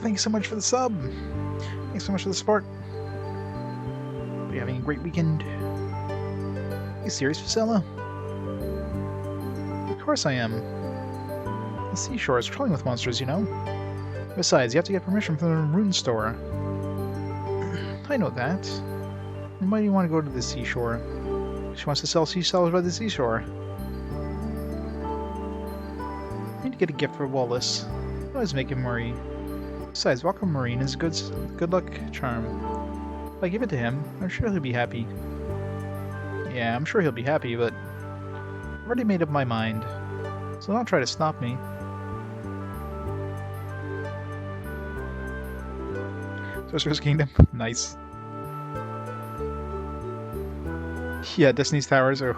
thank you so much for the sub. Thanks so much for the support. Are you having a great weekend? Are you serious, Vasella? Of course I am. The seashore is crawling with monsters, you know. Besides, you have to get permission from the rune store. I know that. And why do you want to go to the seashore? She wants to sell seashells by the seashore. I need to get a gift for Wallace. I always make him worry. Besides, Welcome Marine is a good luck charm. If I give it to him, I'm sure he'll be happy. Yeah, I'm sure he'll be happy, but I've already made up my mind. So don't try to stop me. Sorcerer's Kingdom? Nice. Yeah, Destiny's Towers are...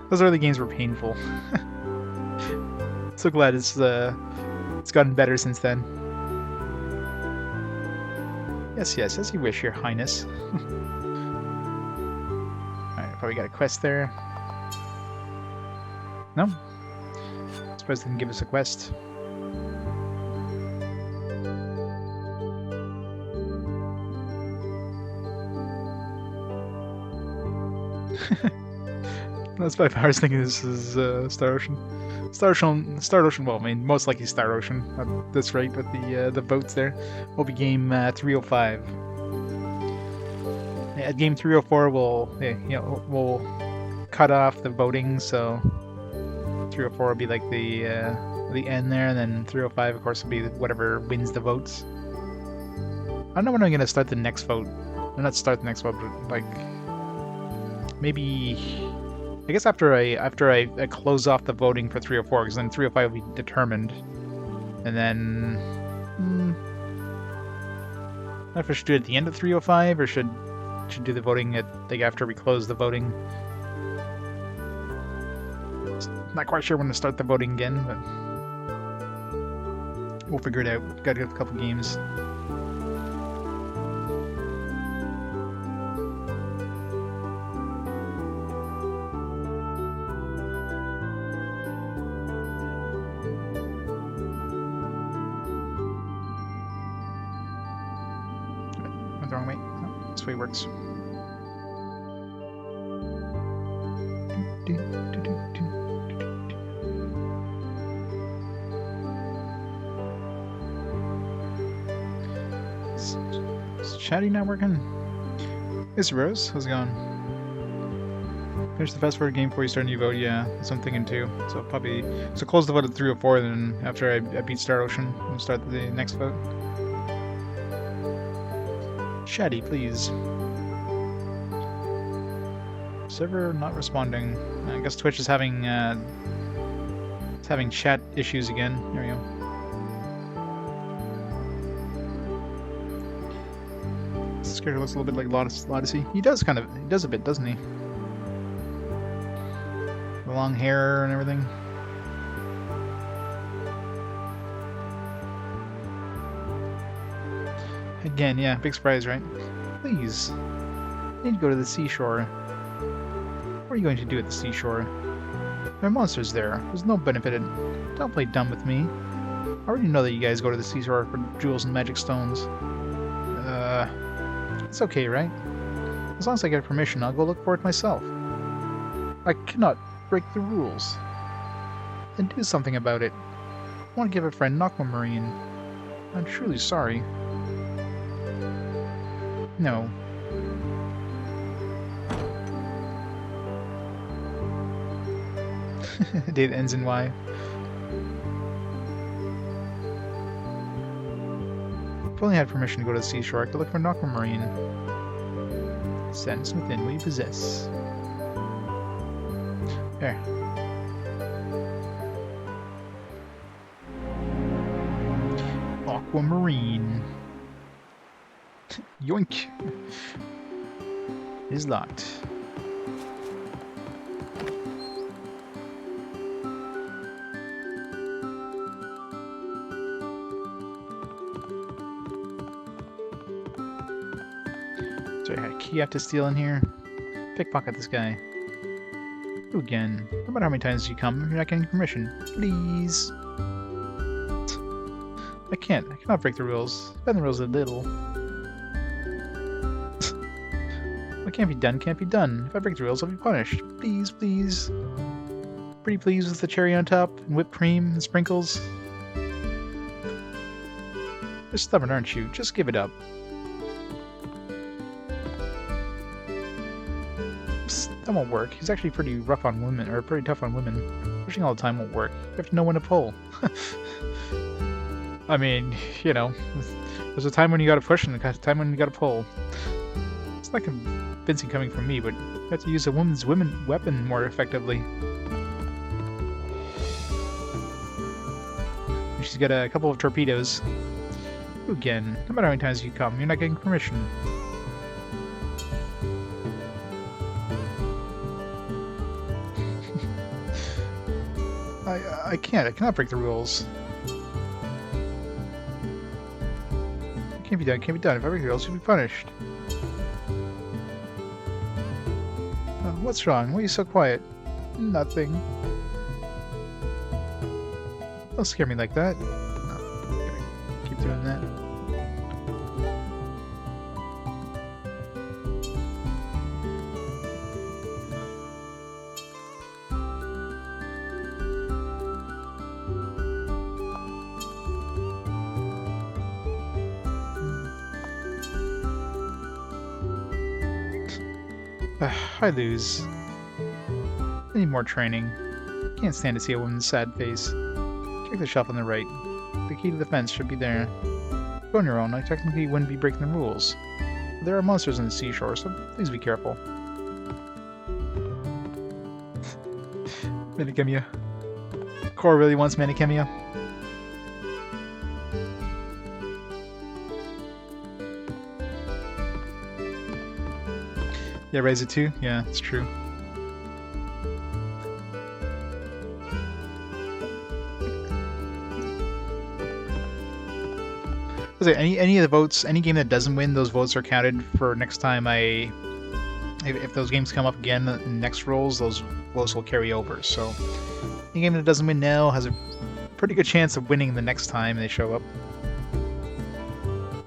Those early games were painful. So glad it's gotten better since then. Yes, yes, as you wish, Your Highness. Alright, probably got a quest there. No? Suppose they didn't give us a quest. That's 5 hours thinking this is Star Ocean. Star Ocean, well, I mean, most likely Star Ocean at this rate, but the votes there will be game 305. At game 304, we'll cut off the voting, so 304 will be like the end there, and then 305, of course, will be whatever wins the votes. I don't know when I'm gonna start the next vote. Or not start the next vote, but like maybe. I guess after I close off the voting for 304, because then 305 will be determined, and then I don't know if I should do it at the end of 305 or should do the voting at like after we close the voting. Not quite sure when to start the voting again, but we'll figure it out. Got a couple games. The wrong way. No, this way works. Is Chatty not working? Hey, Rose, how's it going? Finish the fast forward game before you start a new vote. Yeah, that's what I'm thinking too. So probably close the vote at 304, then after I beat Star Ocean, we'll start the next vote. Chatty, please. Server not responding. I guess Twitch is having chat issues again. There we go. This character looks a little bit like Lodyssey. He does a bit, doesn't he? The long hair and everything. Again, yeah, big surprise, right? Please. I need to go to the seashore. What are you going to do at the seashore? There are monsters there. There's no benefit in... Don't play dumb with me. I already know that you guys go to the seashore for jewels and magic stones. It's okay, right? As long as I get permission, I'll go look for it myself. I cannot break the rules. Then do something about it. I want to give a friend an aquamarine. I'm truly sorry. No. Date ends in Y. If only I had permission to go to the seashore, I could look for an aquamarine. Sadness within, what you possess. There. Aquamarine. Yoink! Is locked. Sorry, I had a key I have to steal in here. Pickpocket this guy. You again. No matter how many times you come, you're not getting permission. Please. I can't. I cannot break the rules. Bend the rules a little. What can't be done can't be done. If I break the rules, I'll be punished. Please, please. Pretty pleased with the cherry on top and whipped cream and sprinkles. You're stubborn, aren't you? Just give it up. Psst, that won't work. He's actually pretty rough on women, or pretty tough on women. Pushing all the time won't work. You have to know when to pull. I mean, you know, there's a time when you gotta push and a time when you gotta pull. It's not convincing coming from me, but you have to use a woman's weapon more effectively. She's got a couple of torpedoes. Again, no matter how many times you come, you're not getting permission. I can't. I cannot break the rules. It can't be done. It can't be done. If I break the rules, you'll be punished. What's wrong? Why are you so quiet? Nothing. Don't scare me like that. No, keep doing that. I lose. I need more training. Can't stand to see a woman's sad face. Check the shelf on the right. The key to the fence should be there. Go on your own. I technically wouldn't be breaking the rules. But there are monsters on the seashore, so please be careful. Manikemia. Cora really wants Manikemia. Yeah, raise it too? Yeah, it's true. Any of the votes, any game that doesn't win, those votes are counted for next time if those games come up again in next rolls, those votes will carry over. So any game that doesn't win now has a pretty good chance of winning the next time they show up.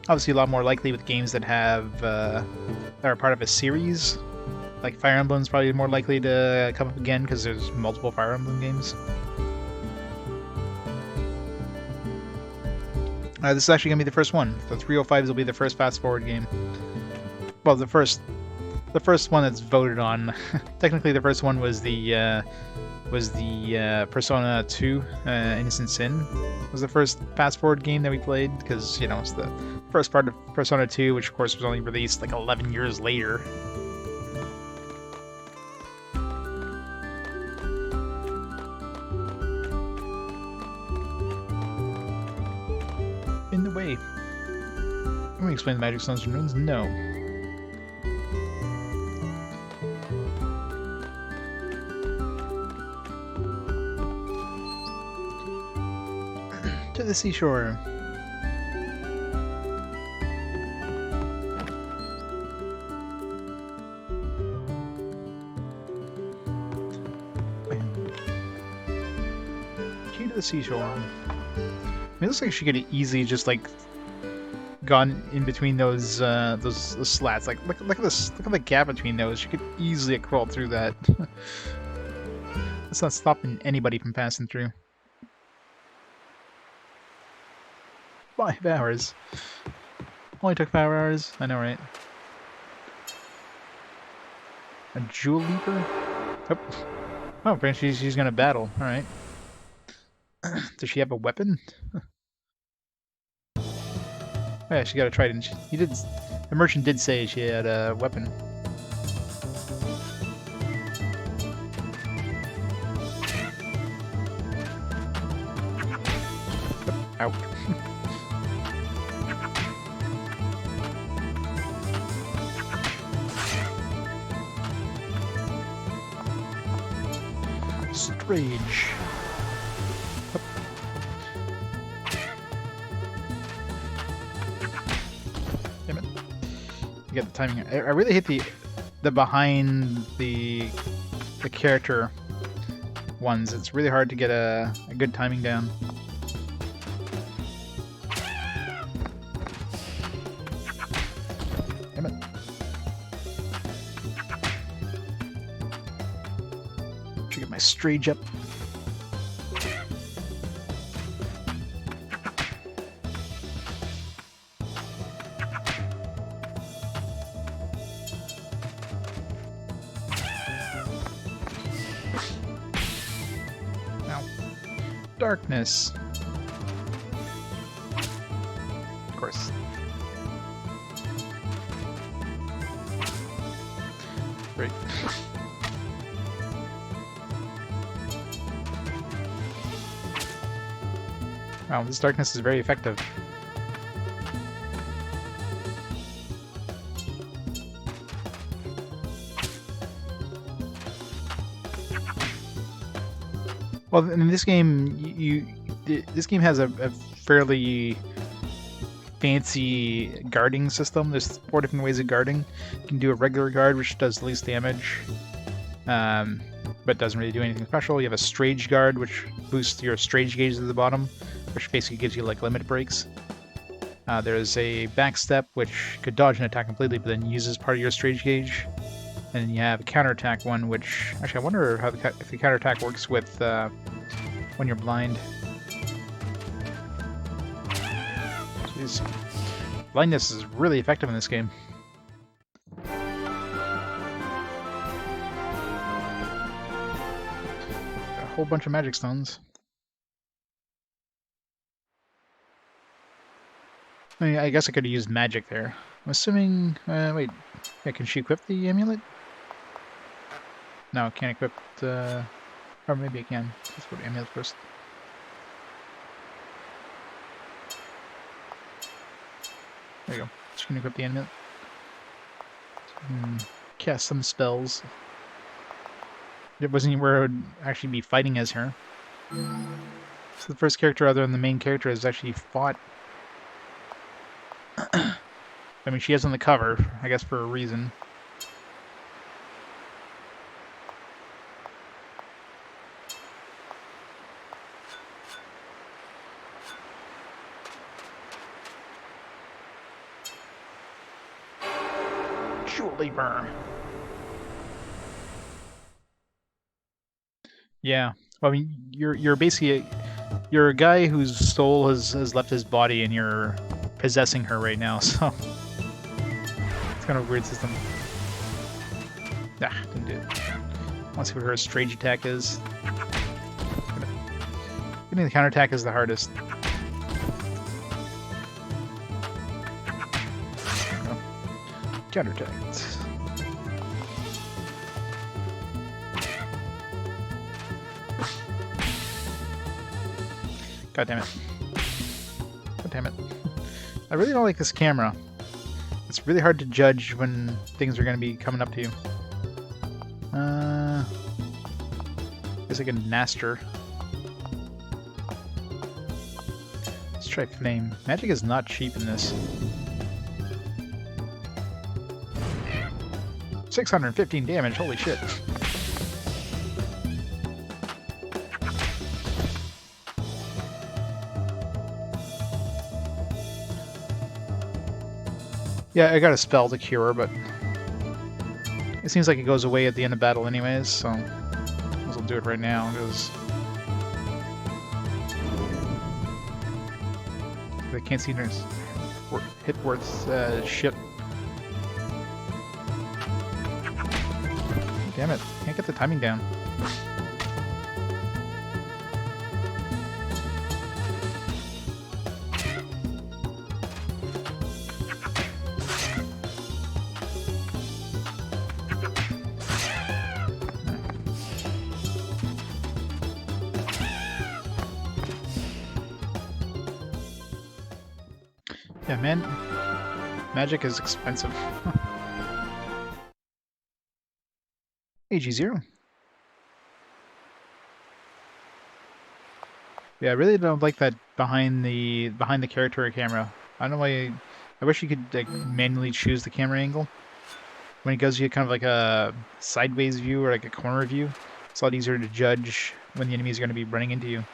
Obviously a lot more likely with games that have that are part of a series. Like Fire Emblem's probably more likely to come up again because there's multiple Fire Emblem games. This is actually going to be the first one. The 305s will be the first fast-forward game. Well, the first one that's voted on. Technically, the first one was the Persona 2 Innocent Sin. Was the first fast-forward game that we played because you know it's the first part of Persona 2, which of course was only released like 11 years later. In the way. Can we explain the magic stones and runes? No. To the seashore. Key to the seashore. It looks like she could have easily just like gone in between those slats. Like look at this, look at the gap between those. She could easily have crawled through that. That's not stopping anybody from passing through. 5 hours. Only took 5 hours. I know, right? A jewel leaper? Oh, apparently she's gonna battle. All right. Does she have a weapon? Oh, yeah, she got a trident. He did. The merchant did say she had a weapon. Out. Strange. Damn it. You get the timing. I really hit the behind the character ones. It's really hard to get a good timing down. Strage up. Darkness. Of course. Great. Wow, this darkness is very effective. Well, in this game, this game has a fairly fancy guarding system. There's 4 different ways of guarding. You can do a regular guard, which does the least damage, but doesn't really do anything special. You have a Strage guard, which boosts your Strage gauge at the bottom, which basically gives you like limit breaks. There's a backstep, which could dodge an attack completely, but then uses part of your Strage gauge. And you have a counterattack one, which actually I wonder how if the counterattack works with when you're blind. Jeez, blindness is really effective in this game. A whole bunch of magic stones. I mean, I guess I could have used magic there. I'm assuming. Wait, yeah, can she equip the amulet? No, can't equip the... Or maybe I can. Let's go to amulet first. There you go. Just gonna equip the amulet. Cast some spells. It wasn't anywhere I would actually be fighting as her. So the first character other than the main character has actually fought. I mean, she is on the cover, I guess for a reason. Burn. Yeah, well, I mean, you're basically you're a guy whose soul has left his body, and you're possessing her right now. So it's kind of a weird system. Nah, didn't do it. I want to see what her Strage attack is. Getting the counterattack is the hardest. Counterattack. God damn it. God damn it. I really don't like this camera. It's really hard to judge when things are going to be coming up to you. I guess I can Naster. Let's try Flame. Magic is not cheap in this. 615 damage, holy shit. Yeah, I got a spell to cure, but it seems like it goes away at the end of battle anyways, so I'll do it right now, because I can't see there's hit worth shit. Damn it, can't get the timing down. Yeah, man, magic is expensive. AG0. Yeah, I really don't like that behind the character camera. I don't know why. I wish you could like manually choose the camera angle. When it gives you kind of like a sideways view or like a corner view, it's a lot easier to judge when the enemies are going to be running into you.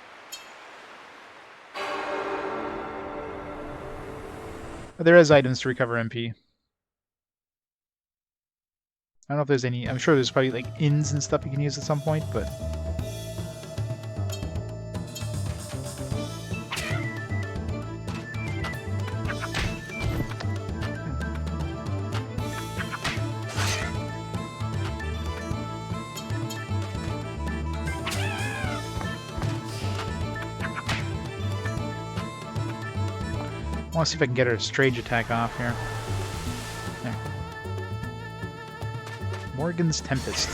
But there is items to recover MP. I don't know if there's any. I'm sure there's probably like inns and stuff you can use at some point, but I want to see if I can get her Strage attack off here. There. Morgan's Tempest.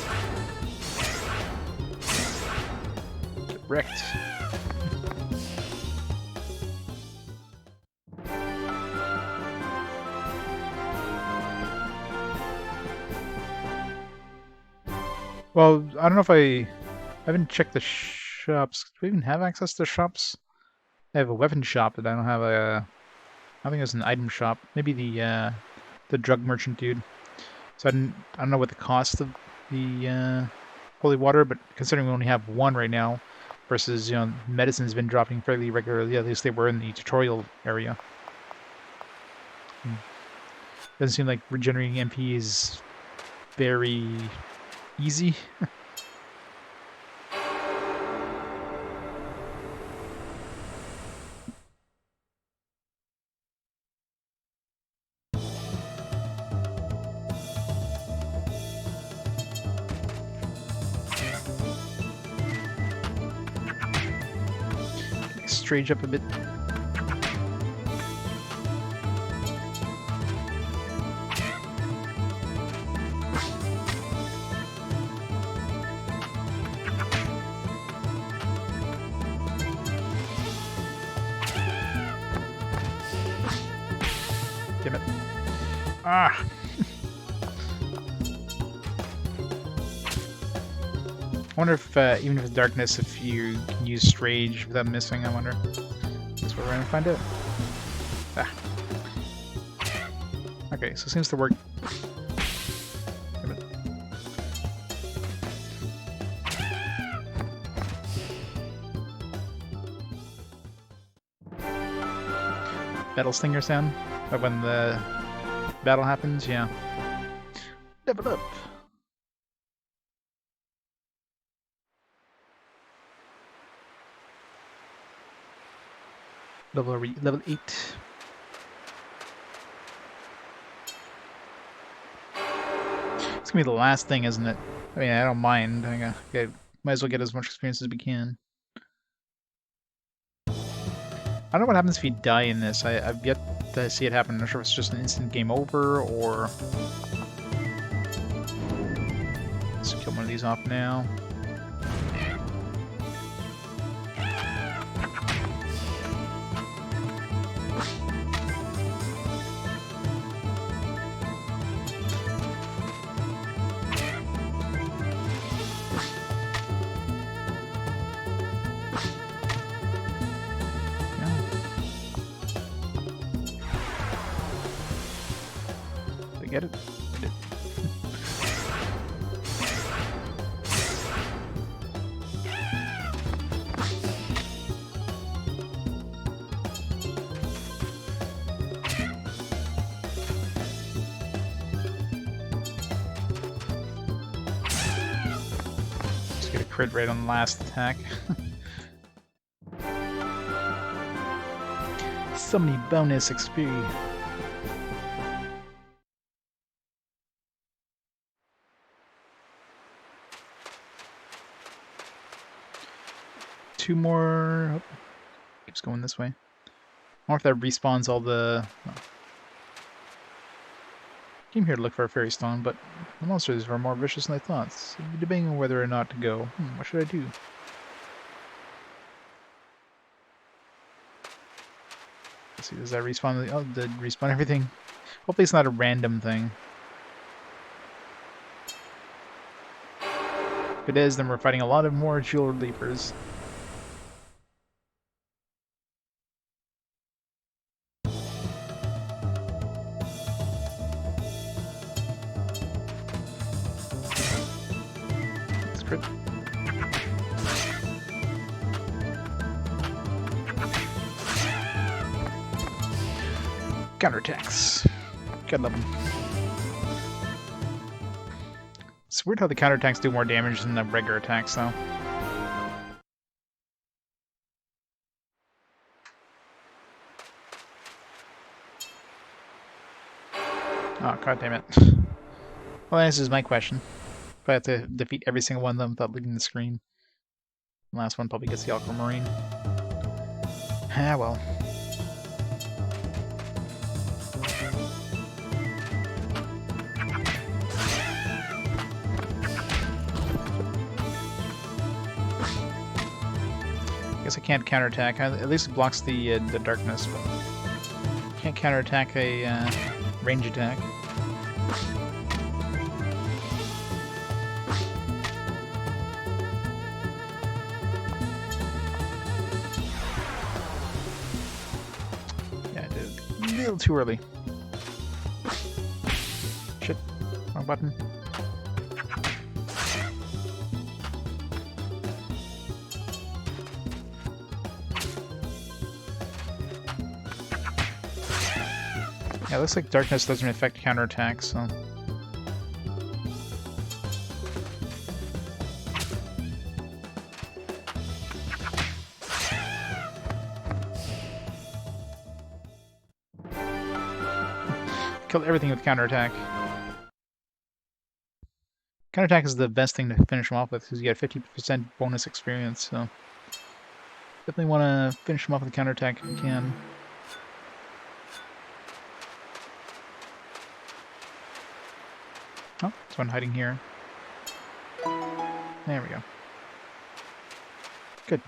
Get wrecked. Well, I don't know if I haven't checked the shops. Do we even have access to shops? I have a weapon shop, but I don't have a. I think there's an item shop. Maybe the drug merchant dude. So I don't know what the cost of the holy water, but considering we only have one right now, versus medicine's been dropping fairly regularly. At least they were in the tutorial area. Doesn't seem like regenerating MP is very easy. Strage up a bit. Damn it. Ah! I wonder if, even with darkness, if you can use Strage without missing, I wonder. That's what we're gonna find out. Ah. Okay, so it seems to work. Battle Stinger sound? But when the battle happens, yeah. Level up! Level 8. It's gonna be the last thing, isn't it? I mean, I don't mind. I might as well get as much experience as we can. I don't know what happens if you die in this. I've yet to see it happen. I'm not sure if it's just an instant game over, or... Let's kill one of these off now. Get it? I did. Just get a crit right on the last attack. So many bonus XP. Two more. Oh, keeps going this way. I wonder if that respawns all the. Oh. Came here to look for a fairy stone, but the monsters were more vicious than I thought. So I'm debating on whether or not to go. What should I do? Let's see. Does that respawn? Oh, did respawn everything? Hopefully, it's not a random thing. If it is, then we're fighting a lot of more Jewel Leapers. Crit. Counterattacks. Gotta love them. It's weird how the counterattacks do more damage than the regular attacks, though. Oh, god damn it. Well, this is my question. If I have to defeat every single one of them without leaving the screen. The last one probably gets the Aquamarine. Ah, well. guess I can't counterattack. At least it blocks the darkness, but can't counterattack a range attack. Yeah, I did it a little too early. Shit, wrong button. Yeah, looks like darkness doesn't affect counterattacks, so... Killed everything with counterattack. Counterattack is the best thing to finish them off with, because you get 50% bonus experience, so... Definitely want to finish them off with counterattack if you can. Oh, there's one hiding here. There we go. Good.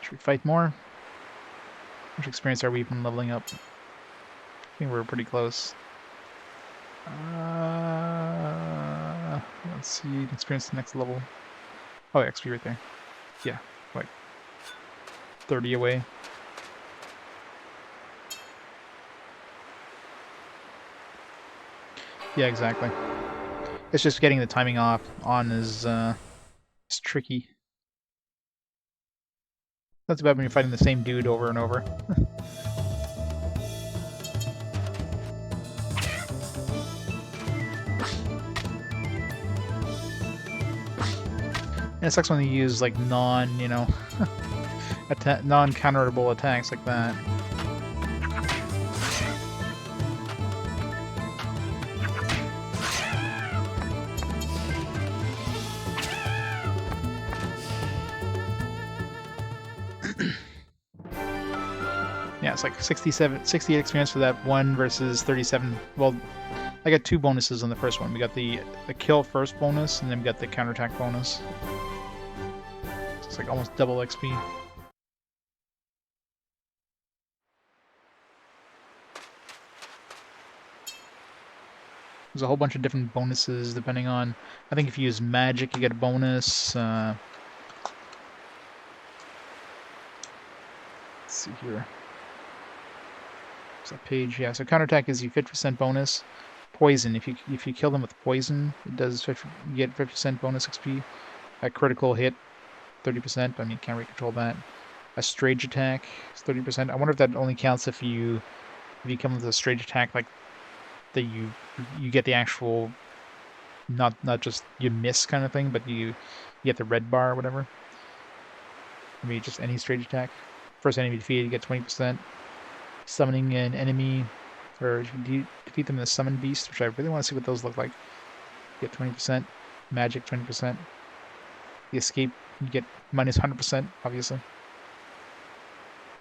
Should we fight more? How much experience are we from leveling up? I think we're pretty close. Let's see, experience the next level. Oh, XP right there. Yeah, like 30 away. Yeah, exactly. It's just getting the timing on is tricky. That's about when you're fighting the same dude over and over. And it sucks when you use like non-counterable attacks like that. Yeah, it's like 68 experience for that one versus 37. Well, I got 2 bonuses on the first one. We got the kill first bonus, and then we got the counterattack bonus. So it's like almost double XP. There's a whole bunch of different bonuses depending on... I think if you use magic, you get a bonus. Let's see here. That page, yeah. So counterattack gives you 50% bonus. Poison, if you kill them with poison, it does you get 50% bonus XP. A critical hit, 30%. I mean, you can't really control that. A strage attack is 30%. I wonder if that only counts if you come with a strage attack, like that you get the actual not just you miss kind of thing, but you get the red bar or whatever. Maybe just any strage attack. First enemy defeated, you get 20%. Summoning an enemy, or if you defeat them in a summon beast, which I really want to see what those look like. You get 20%. Magic, 20%. The escape, you get minus 100%, obviously.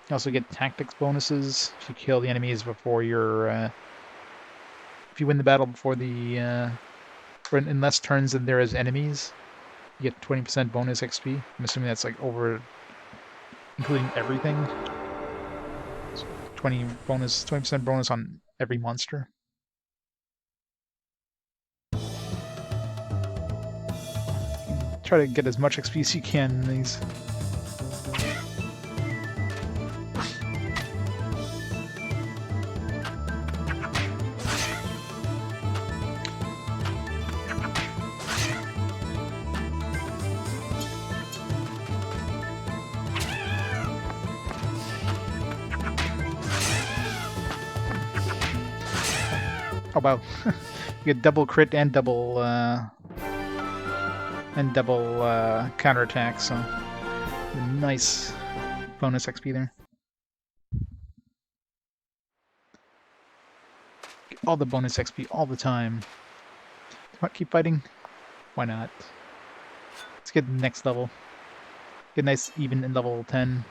You also get tactics bonuses if you kill the enemies before your... if you win the battle before the... or in less turns than there is enemies, you get 20% bonus XP. I'm assuming that's like over... including everything. 20% bonus on every monster. Try to get as much XP as you can in these. Oh wow, you get double crit and double counterattack, so nice bonus XP there. Get all the bonus XP all the time. Keep fighting? Why not? Let's get the next level. Get nice even in level 10.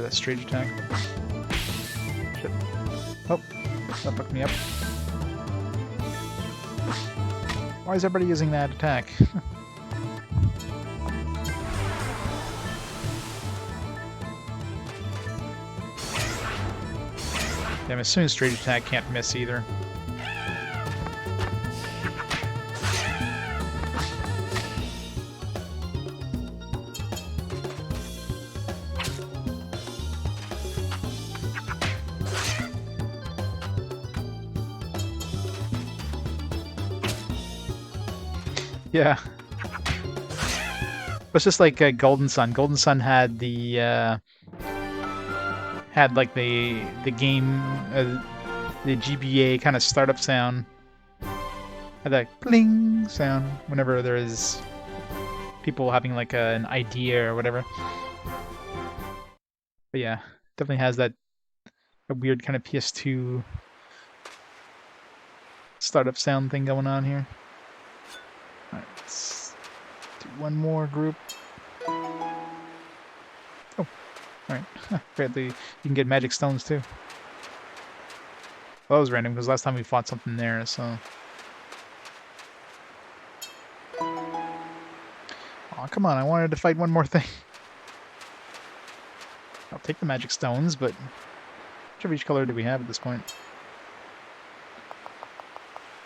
that strange attack. Shit. Oh, that fucked me up. Why is everybody using that attack? Yeah, I'm assuming straight attack can't miss either. Yeah. It's just like Golden Sun. Golden Sun had the had like the game the GBA kind of startup sound. Had that bling sound whenever there is people having like an idea or whatever. But yeah, definitely has that a weird kind of PS2 startup sound thing going on here. Alright, let's do one more group. Oh, alright. Apparently you can get magic stones too. Well, that was random because last time we fought something there, so. Oh, come on, I wanted to fight one more thing. I'll take the magic stones, but which of each color do we have at this point?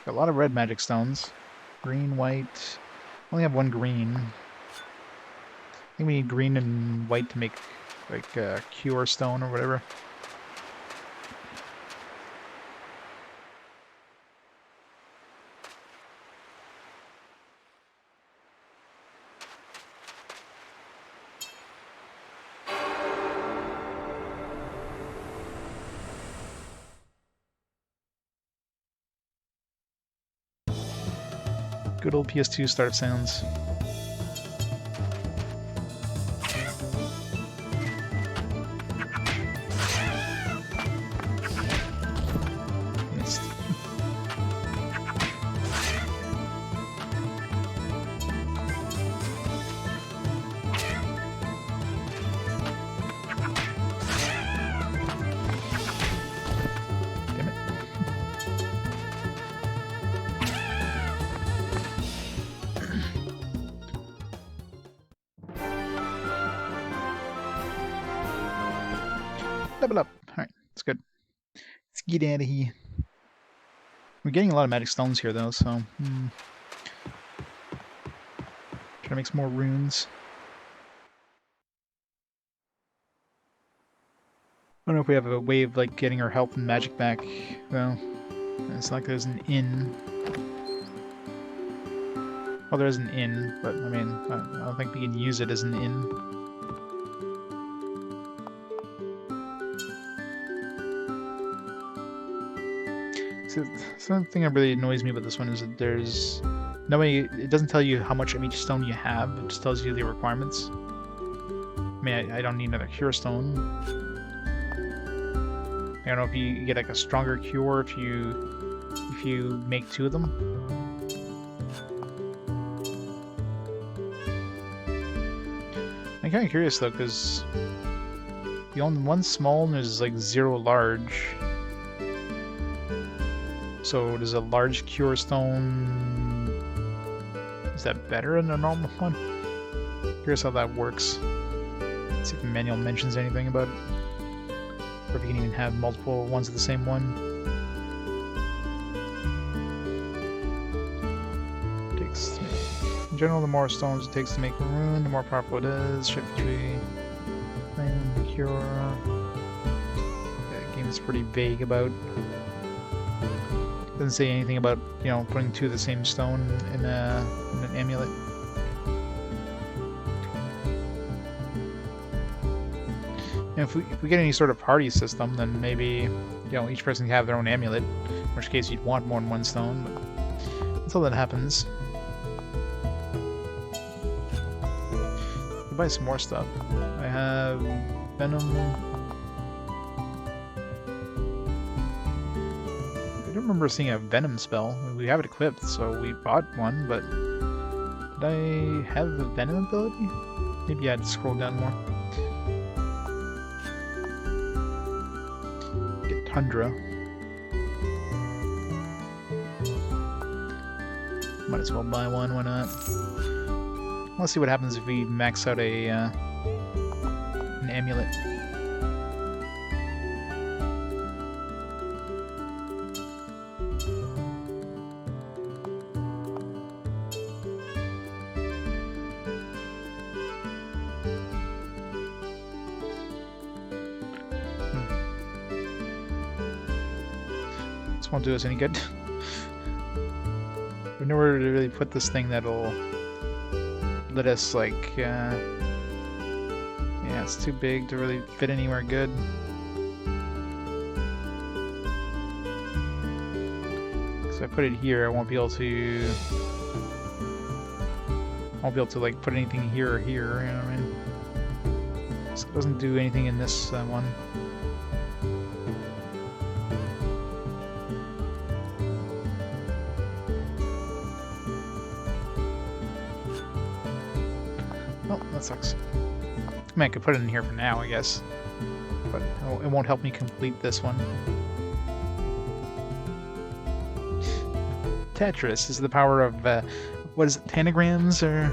Got a lot of red magic stones. Green, white. Only have one green. I think we need green and white to make like a cure stone or whatever. Good old PS2 startup sounds. Missed. Damn it. Level up. Alright, that's good. Let's get out of here. We're getting a lot of magic stones here, though, so... Try to make some more runes. I don't know if we have a way of, like, getting our health and magic back, though. It's like there's an inn. Well, there is an inn, but, I mean, I don't think we can use it as an inn. So, something that really annoys me about this one is that there's no way, it doesn't tell you how much of each stone you have, it just tells you the requirements. I mean, I don't need another cure stone. I don't know if you get like a stronger cure if you make 2 of them. I'm kind of curious though, because you own 1 small and there's like 0 large. So does a large cure stone, is that better than a normal one? Curious how that works. Let's see if the manual mentions anything about it. Or if you can even have multiple ones of the same one. In general, the more stones it takes to make a rune, the more powerful it is. Shift to be cure. That game is pretty vague about. Doesn't say anything about, you know, putting 2 of the same stone in an amulet. And if we get any sort of party system, then maybe, you know, each person can have their own amulet. In which case you'd want more than 1 stone, but until that happens. I'll buy some more stuff. I have Venom. I don't remember seeing a Venom spell. I mean, we have it equipped, so we bought one, but did I have the Venom ability? Maybe I had to scroll down more. tundra. Might as well buy one, why not? Let's see what happens if we max out an amulet. This won't do us any good. We know where to really put this thing that'll let us, like, yeah, it's too big to really fit anywhere good. So I put it here, I won't be able to like put anything here or here, you know what I mean? So it doesn't do anything in this one. Oh, that sucks. I mean, I could put it in here for now, I guess. But it won't help me complete this one. Tetris is the power of, what is it, tanagrams, or...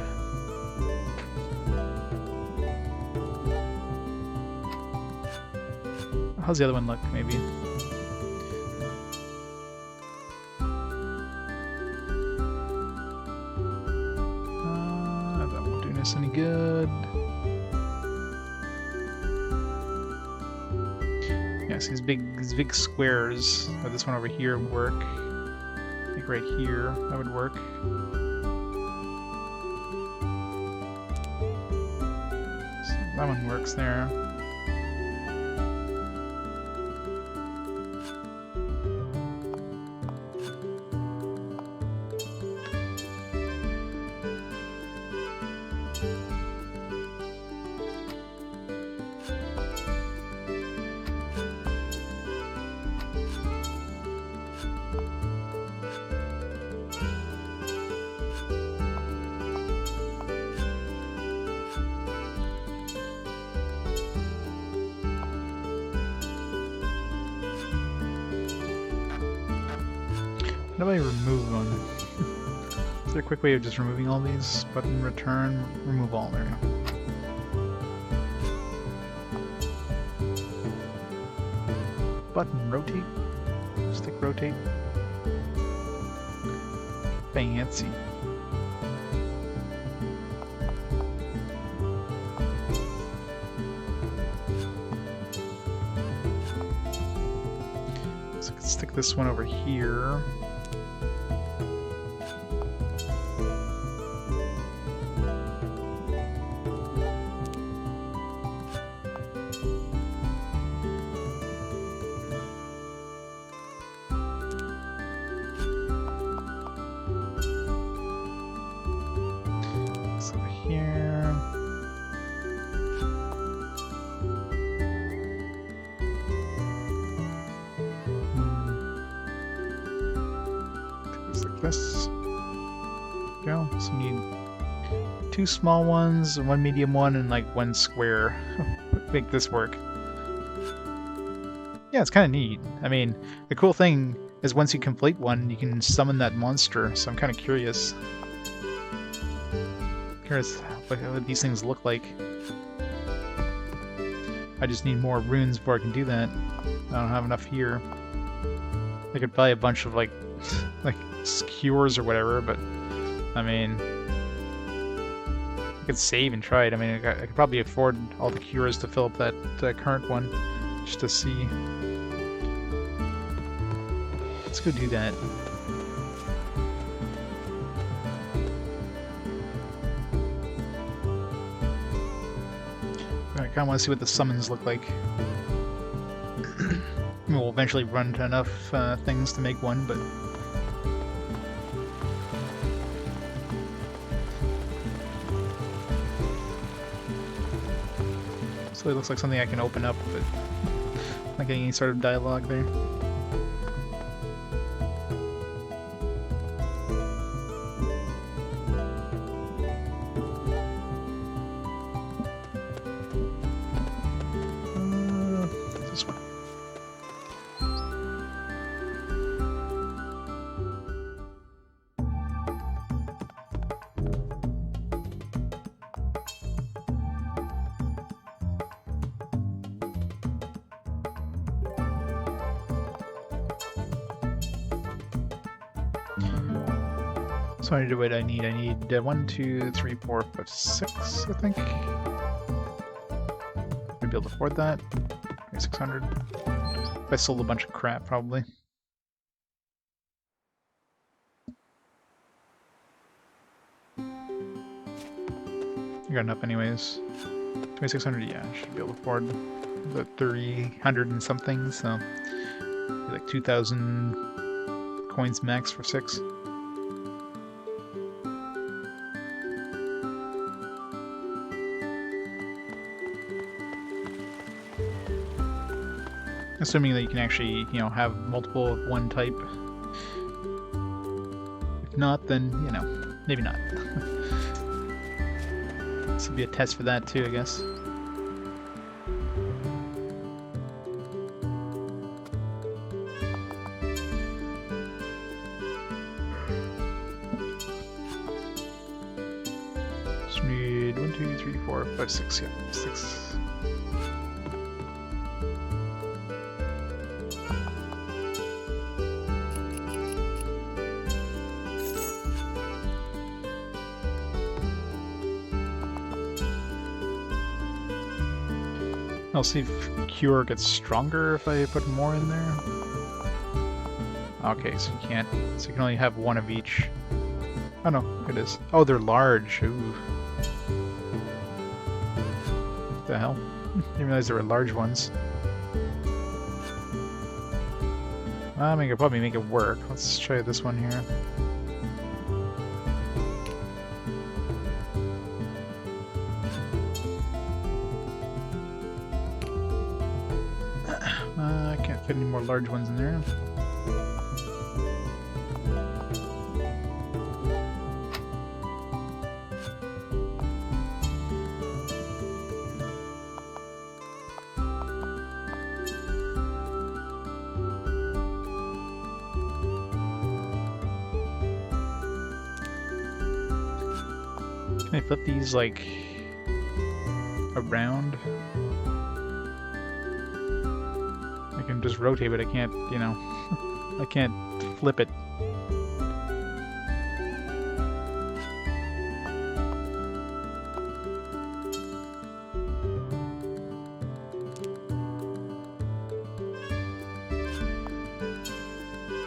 How's the other one look, maybe? That won't do us any good. Yes, these big squares, or this one over here would work. I think right here, that would work. So that one works there. How do I remove one? Is there a quick way of just removing all these? Button, return, remove all. There we go. Button, rotate. Stick, rotate. Fancy. So I can stick this one over here. This. Go. So you need 2 small ones, 1 medium one, and like 1 square. Make this work. Yeah, it's kind of neat. I mean, the cool thing is once you complete one, you can summon that monster. So I'm kind of curious. Curious what these things look like. I just need more runes before I can do that. I don't have enough here. I could buy a bunch of like cures or whatever, but I mean, I could save and try it. I mean, I could probably afford all the cures to fill up that current one, just to see. Let's go do that. I kind of want to see what the summons look like. We'll eventually run to enough things to make one, but so it looks like something I can open up, but not getting any sort of dialogue there. This one. So I need to wait. I need 1, 2, 3, 4, 5, 6. I think. Maybe able to afford that. Maybe 600. If I sold a bunch of crap, probably. I got enough anyways. 2600, yeah, I should be able to afford the 300 and something, so like 2,000 coins max for 6. Assuming that you can actually, you know, have multiple of one type. If not, then, you know, maybe not. This will be a test for that too, I guess. Just need 1, 2, 3, 4, 5, 6, yeah, 6. I'll see if Cure gets stronger if I put more in there. Okay, so you can't. So you can only have one of each. Oh no, it is. Oh, they're large. Ooh. What the hell? Didn't realize there were large ones. I mean, I could probably make it work. Let's try this one here. I can't fit any more large ones in there. Can I flip these, like, around? I can just rotate, but I can't, you know, I can't flip it.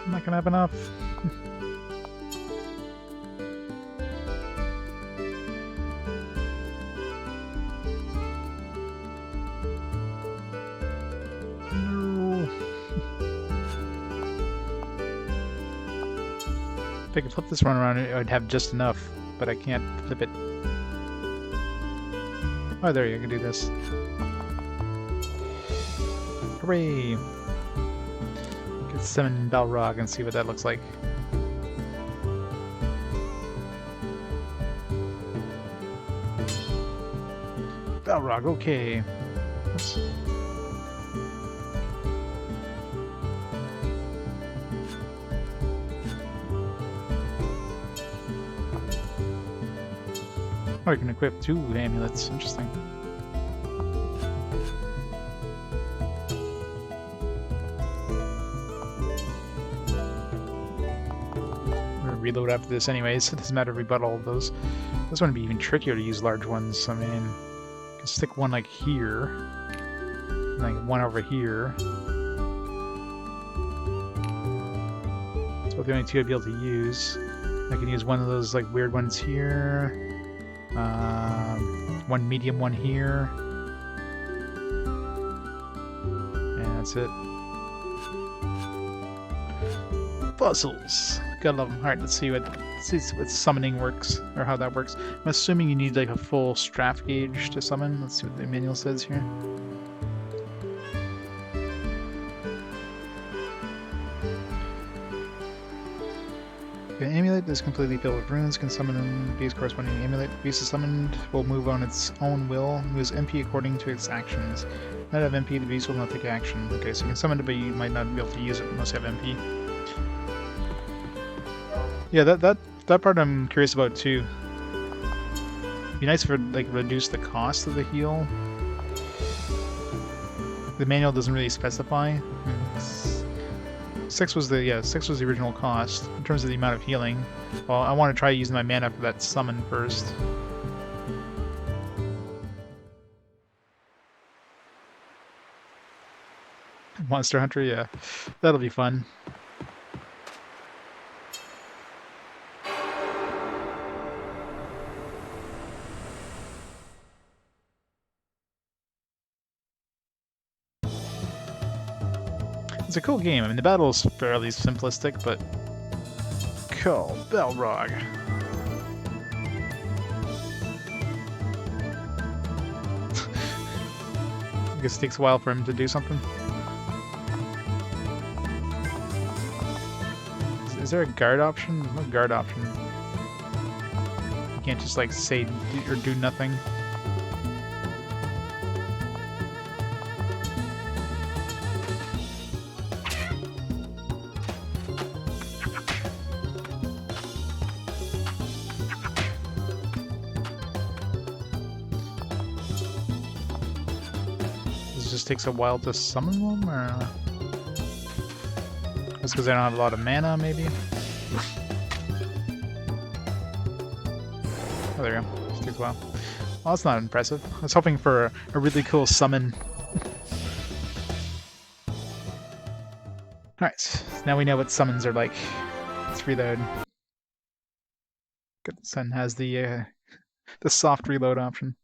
I'm not gonna have enough. If I could flip this one around, I'd have just enough, but I can't flip it. Oh, there you go, I can do this. Hooray! Get summon Balrog and see what that looks like. Balrog, okay. Oops. Oh, I can equip 2 amulets. Interesting. I'm gonna reload after this anyways. It doesn't matter if we bought all of those. This one would be even trickier to use large ones. I mean, I can stick one like here, and like one over here. So the only 2 I'd be able to use. I can use one of those like weird ones here. One medium one here. And that's it. Puzzles. Gotta love them. Alright, let's see what summoning works, or how that works. I'm assuming you need like a full straff gauge to summon. Let's see what the manual says here. The amulet is completely filled with runes, can summon an beast corresponding to the amulet. The beast is summoned will move on its own will, moves MP according to its actions. Not have MP, the beast will not take action. Okay, so you can summon it, but you might not be able to use it unless you have MP. Yeah, that part I'm curious about too. It'd be nice if it like reduce the cost of the heal. The manual doesn't really specify. 6 was the 6 was the original cost in terms of the amount of healing. Well, I want to try using my mana for that summon first. Monster Hunter, yeah, that'll be fun. It's a cool game. I mean, the battle's fairly simplistic, but cool. Balrog. I guess it takes a while for him to do something. Is there a guard option? There's no guard option. You can't just like say or do nothing. Takes a while to summon them, or that's because I don't have a lot of mana, maybe. Oh, there we go. Just takes a while. Well, that's not impressive. I was hoping for a really cool summon. Alright, so now we know what summons are like. Let's reload. Good, Sun has the soft reload option.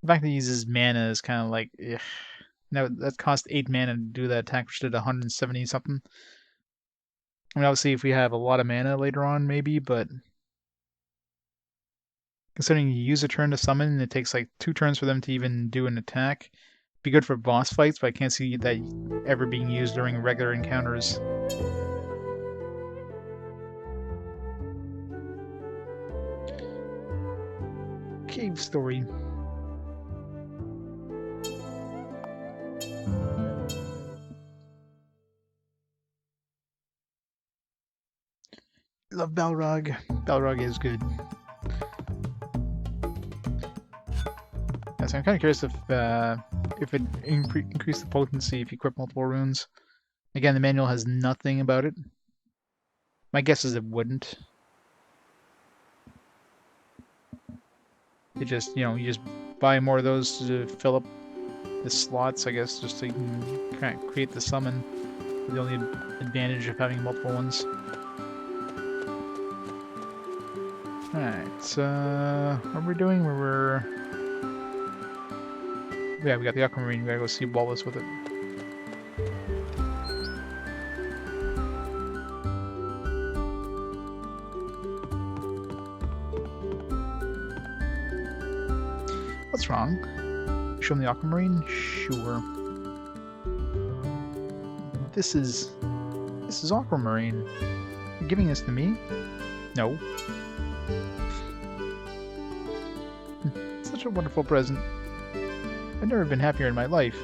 The fact that he uses mana is kind of like, ugh. No, that cost 8 mana to do that attack, which did 170 something. I mean, obviously, if we have a lot of mana later on, maybe, but considering you use a turn to summon, and it takes like 2 turns for them to even do an attack, be good for boss fights, but I can't see that ever being used during regular encounters. Cave story. Love Balrog. Balrog is good. Yeah, so I'm kind of curious if it increased the potency if you equip multiple runes. Again, the manual has nothing about it. My guess is it wouldn't. It just, you just buy more of those to fill up the slots, I guess, just so you can kind of create the summon. The only advantage of having multiple ones. Alright, so what are we doing? Yeah, we got the Aquamarine, we gotta go see Wallace with it. What's wrong? Show him the Aquamarine? Sure. This is Aquamarine. You're giving this to me? No. Such a wonderful present. I've never been happier in my life.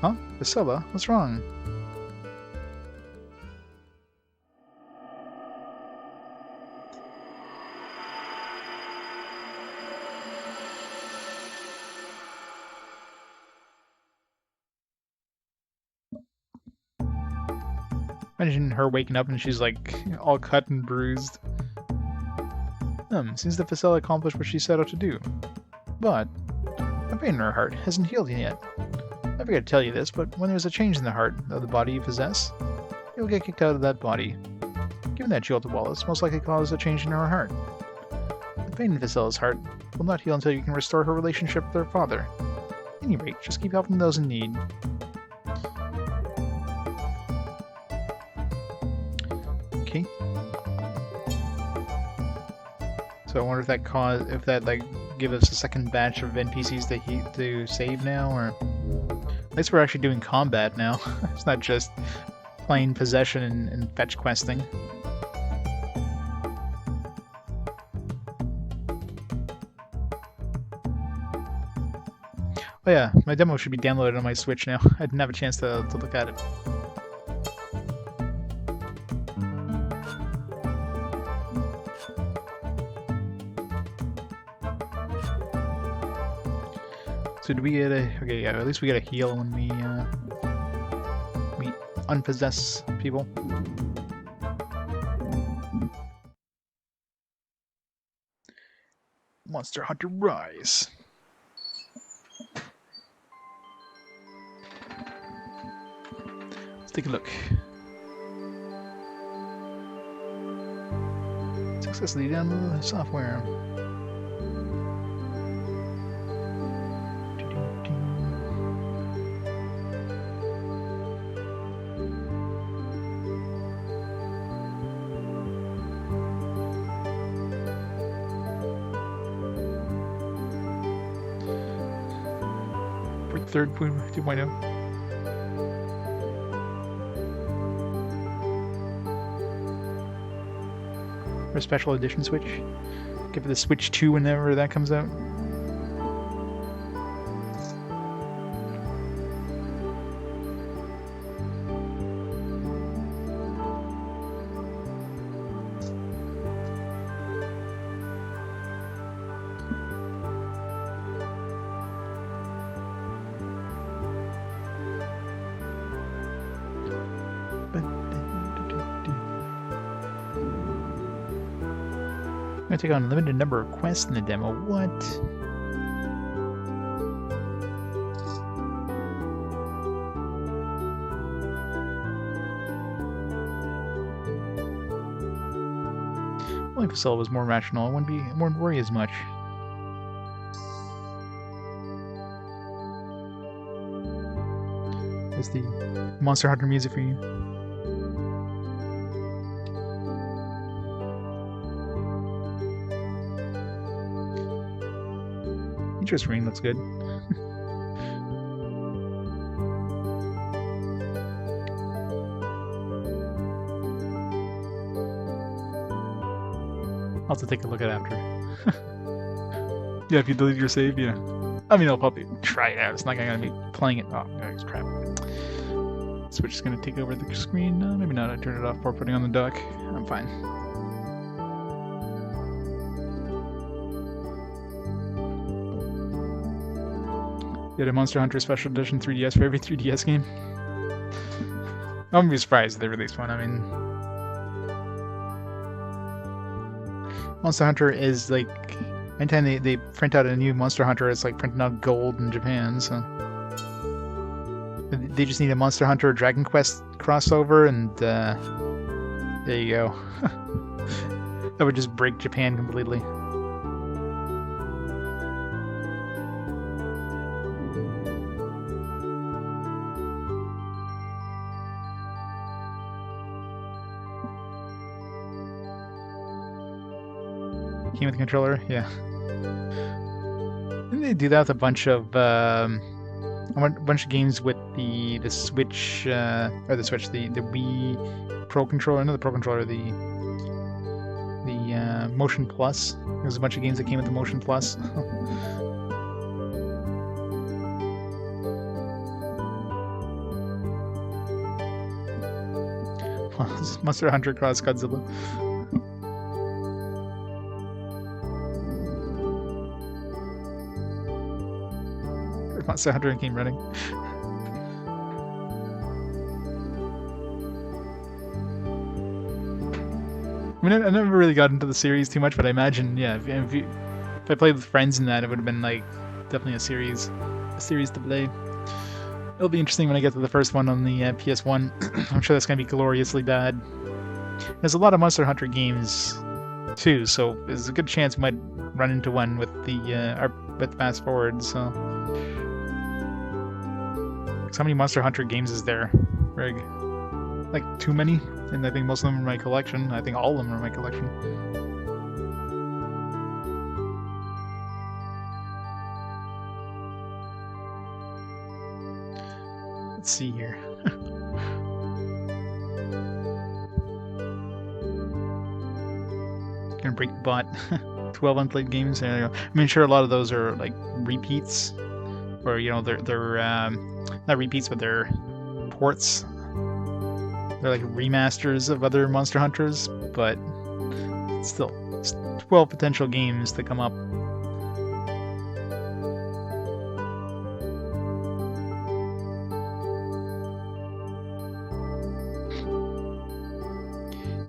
Huh? Priscilla? What's wrong? Imagine her waking up and she's like all cut and bruised. Seems that Priscilla accomplished what she set out to do. But the pain in her heart hasn't healed yet. I forgot to tell you this, but when there's a change in the heart of the body you possess, you'll get kicked out of that body. Giving that jewel to Wallace most likely caused a change in her heart. The pain in Priscilla's heart will not heal until you can restore her relationship with her father. At any rate, just keep helping those in need. Okay. So I wonder if that like give us a second batch of NPCs to save now, or at least we're actually doing combat now. It's not just plain possession and fetch questing. Oh yeah, my demo should be downloaded on my Switch now. I didn't have a chance to look at it. So do we get a... Okay, yeah, at least we get a heal when we unpossess people. Monster Hunter Rise. Let's take a look. Successfully download the software. Third 2.0. Or a special edition Switch. Give it the Switch 2 whenever that comes out. I'm gonna take on a limited number of quests in the demo. What? Well, if Priscilla was more rational, I wouldn't worry as much. There's the Monster Hunter music for you. Interest ring looks good. I'll have to take a look at it after. Yeah, if you delete your save, yeah. I mean, I'll probably try it out. It's not gonna be playing it. Oh, it's crap. Switch is gonna take over the screen. No, maybe not. I turned it off before putting on the dock. I'm fine. Get a Monster Hunter Special Edition 3DS for every 3DS game. I wouldn't be surprised if they release one. I mean, Monster Hunter is like, anytime they print out a new Monster Hunter, it's like printing out gold in Japan, so. They just need a Monster Hunter Dragon Quest crossover, and there you go. That would just break Japan completely. Came with the controller, yeah. Didn't they do that with a bunch of games with the Switch or the Switch, the Wii Pro Controller, not the Pro Controller, the Motion Plus. There was a bunch of games that came with the Motion Plus. Monster Hunter Cross Godzilla. Monster Hunter came running. I mean, I never really got into the series too much, but I imagine, yeah, if I played with friends in that, it would have been like definitely a series to play. It'll be interesting when I get to the first one on the PS1. I'm sure that's gonna be gloriously bad. There's a lot of Monster Hunter games too, so there's a good chance we might run into one with the with fast forward. So. How many Monster Hunter games is there, Rig? Like, too many? And I think most of them are in my collection. I think all of them are in my collection. Let's see here. Gonna break the bot. 12 unplayed games. There you go. I mean, sure, a lot of those are like repeats. Or, you know, they're not repeats, but they're ports. They're like remasters of other Monster Hunters, but still, it's 12 potential games to come up.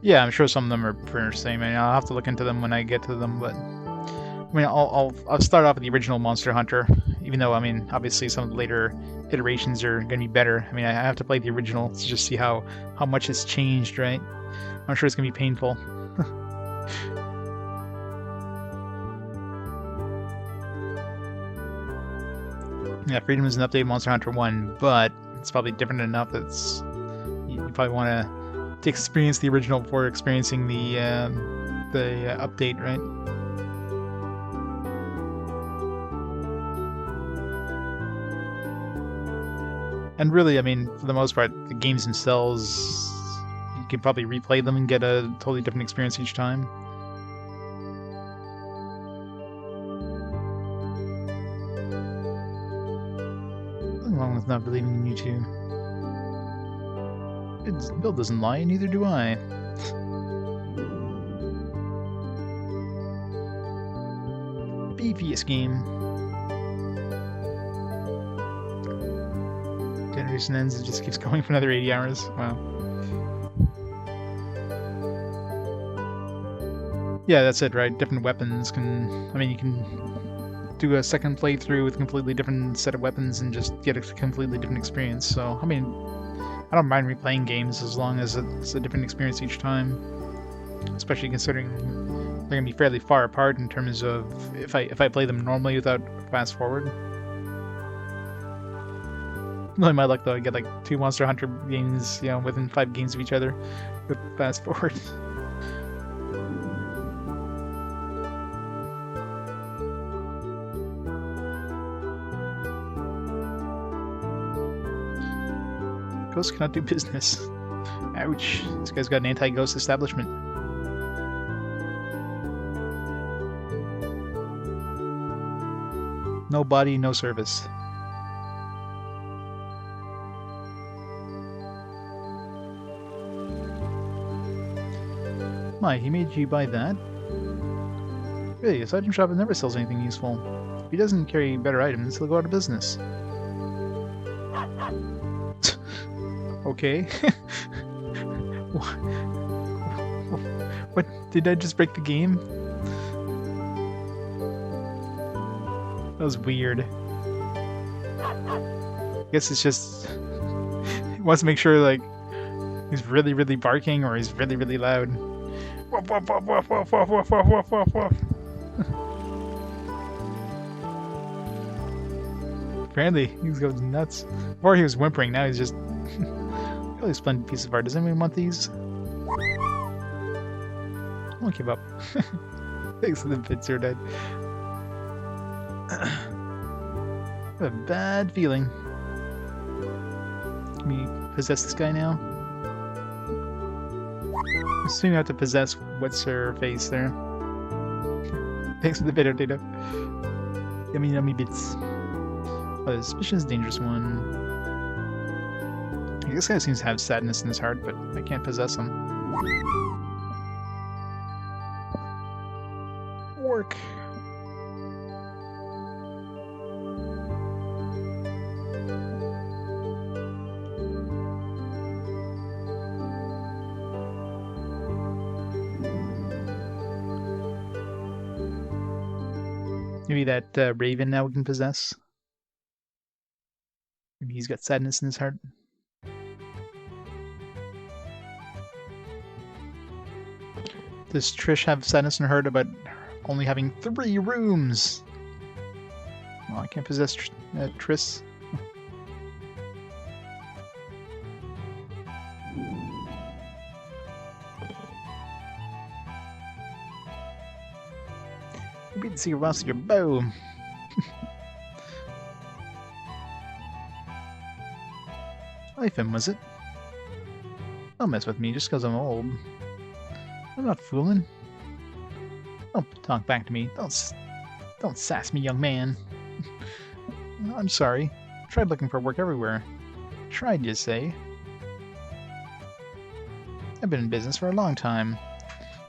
Yeah, I'm sure some of them are pretty interesting. I mean, I'll have to look into them when I get to them, but I mean, I'll start off with the original Monster Hunter, even though I mean, obviously some of the later iterations are going to be better. I mean, I have to play the original to just see how much has changed, right? I'm sure it's going to be painful. Yeah, Freedom is an update Monster Hunter 1, but it's probably different enough that you probably want to experience the original before experiencing the update, right? And really, I mean, for the most part, the games themselves, you can probably replay them and get a totally different experience each time. Nothing wrong with not believing in you two. Bill doesn't lie, and neither do I. Beefiest game. Generation ends, it just keeps going for another 80 hours. Wow. Yeah, that's it, right? Different weapons can... I mean, you can do a second playthrough with a completely different set of weapons and just get a completely different experience. So, I mean, I don't mind replaying games as long as it's a different experience each time. Especially considering they're going to be fairly far apart in terms of if I play them normally without fast forward. Really my luck though, I get like 2 Monster Hunter games, you know, within 5 games of each other with fast forward. Ghosts cannot do business. Ouch. This guy's got an anti-ghost establishment. No body, no service. My, he made you buy that? Really, his item shop never sells anything useful. If he doesn't carry better items, he'll go out of business. Okay. What? Did I just break the game? That was weird. I guess it's just... he wants to make sure, like, he's really, really barking or he's really, really loud. Woof, woof, woof, woof, woof, woof, woof, woof, woof, woof. Apparently, he goes nuts. Before he was whimpering, now he's just... really splendid piece of art. Does anyone want these? I won't give up. Thanks to the bits are dead. I have a bad feeling. Can we possess this guy now? I'm assuming I have to possess what's her face there. Thanks for the bit, data. Yummy, yummy bits. Oh, the suspicious dangerous one. This guy seems to have sadness in his heart, but I can't possess him. Work. Maybe that raven now we can possess. Maybe he's got sadness in his heart. Does Trish have sadness in her heart about only having 3 rooms? Well, I can't possess Triss. You beat the secret boss with your bow. Life him, was it? Don't mess with me just because I'm old. I'm not fooling. Don't talk back to me. Don't sass me, young man. I'm sorry. Tried looking for work everywhere. Tried, you say? I've been in business for a long time.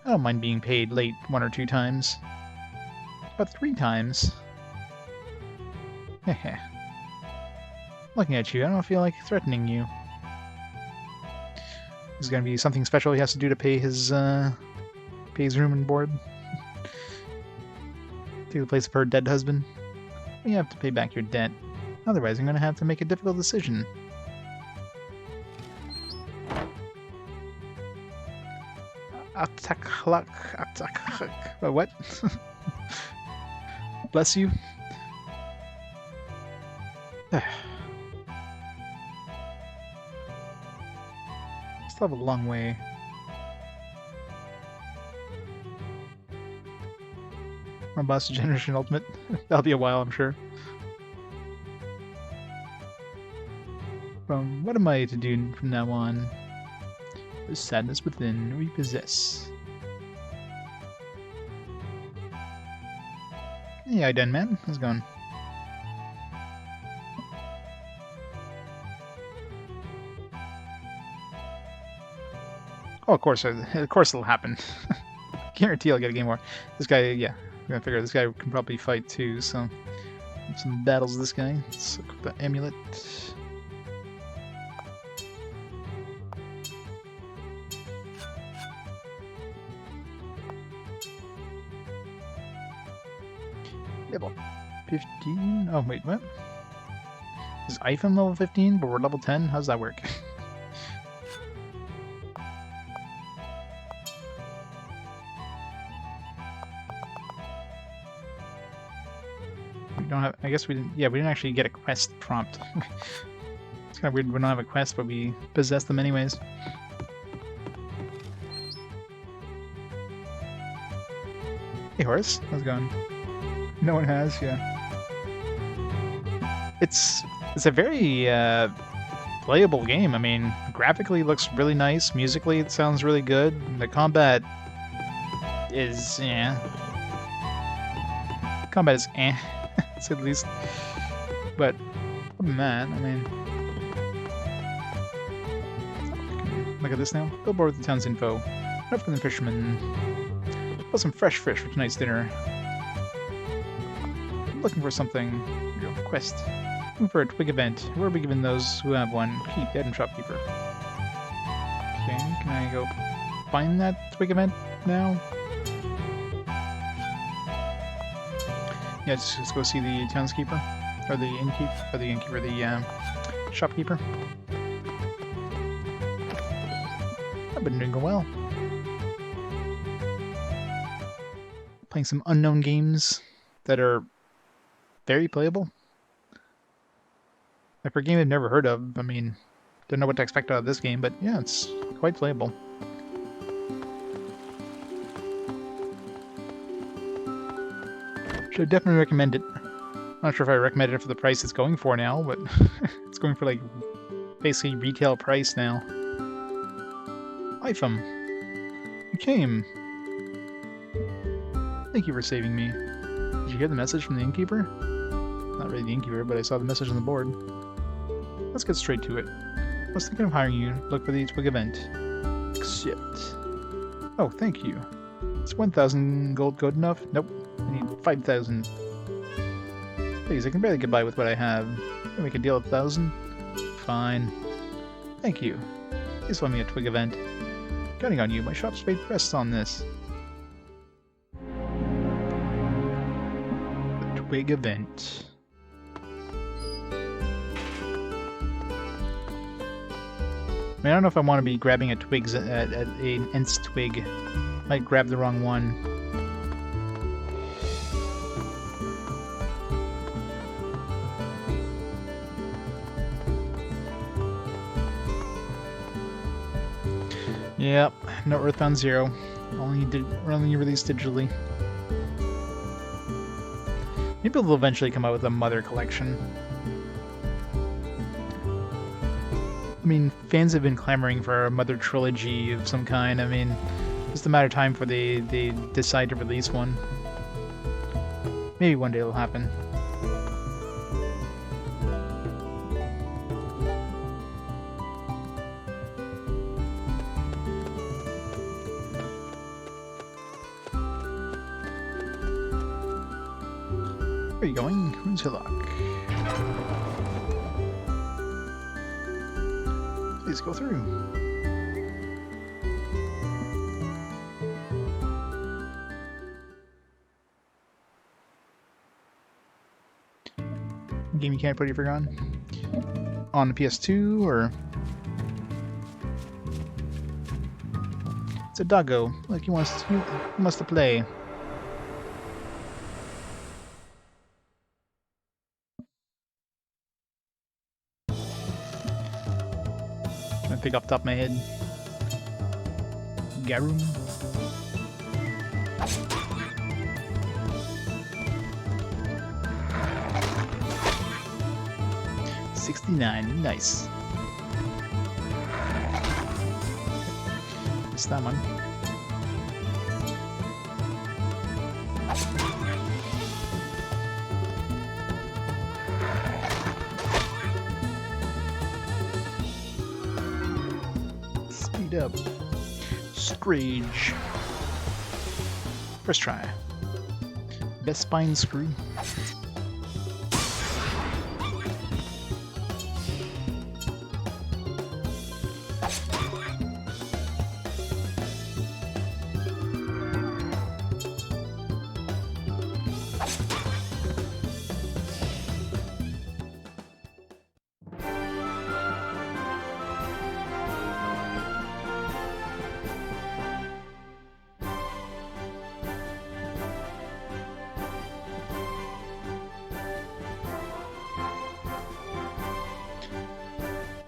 I don't mind being paid late 1 or 2 times. But 3 times? Heh. Looking at you, I don't feel like threatening you. There's gonna be something special he has to do to pay his room and board. Take the place of her dead husband. You have to pay back your debt. Otherwise, I'm gonna have to make a difficult decision. What? Bless you. Still have a long way. Our boss generation ultimate. That'll be a while, I'm sure. What am I to do from now on? The sadness within repossess. Hey, I done, man. How's it going? Oh, of course it'll happen. Guarantee I'll get a game more. This guy, yeah, I'm gonna figure this guy can probably fight too. So, some battles with this guy. Let's look at the amulet. Level 15. Oh wait, what? Is Ifam level 15, but we're level 10? How's that work? We don't have. I guess we didn't. Yeah, we didn't actually get a quest prompt. It's kind of weird. We don't have a quest, but we possess them anyways. Hey, Horace, how's it going? No one has, yeah. It's a very playable game. I mean, graphically it looks really nice. Musically it sounds really good. The combat is combat is to at least. But other than that, I mean, look at this now. Billboard with the town's info. Up from the fisherman. Got some fresh fish for tonight's dinner. Looking for something. Your quest. Looking for a twig event. Where are we giving those who have one? Keep dead and shopkeeper. Okay, can I go find that twig event now? Yeah, just go see the townskeeper. Or the innkeeper, the shopkeeper. I've been doing well. Playing some unknown games that are very playable. Like for a game I've never heard of, I mean, don't know what to expect out of this game, but yeah, it's quite playable. Should definitely recommend it. Not sure if I recommend it for the price it's going for now, but it's going for like basically retail price now. Ifam, you came. Thank you for saving me. Did you hear the message from the innkeeper? Not really the innkeeper, but I saw the message on the board. Let's get straight to it. I was thinking of hiring you to look for the twig event. Accept. Oh, thank you. Is 1,000 gold good enough? Nope. I need 5,000. Please, I can barely get by with what I have. Can we make a deal of 1,000? Fine. Thank you. Please let me a twig event. Counting on you, my shop's fate rests on this. The twig event. I mean, I don't know if I want to be grabbing a twigs at an Ents twig. Might grab the wrong one. Yep, no Earthbound 0. Only released digitally. Maybe they'll eventually come out with a Mother collection. I mean, fans have been clamoring for a Mother trilogy of some kind. I mean, just a matter of time before they decide to release one. Maybe one day it'll happen. Where are you going? Who's Hillock? Please go through. game you can't put your on? On the PS2 or? It's a doggo. Look, he wants to play. Trying to pick off the top of my head. Garum. $69, nice. It's that one. Speed up. Strange. First try. Best spine screw.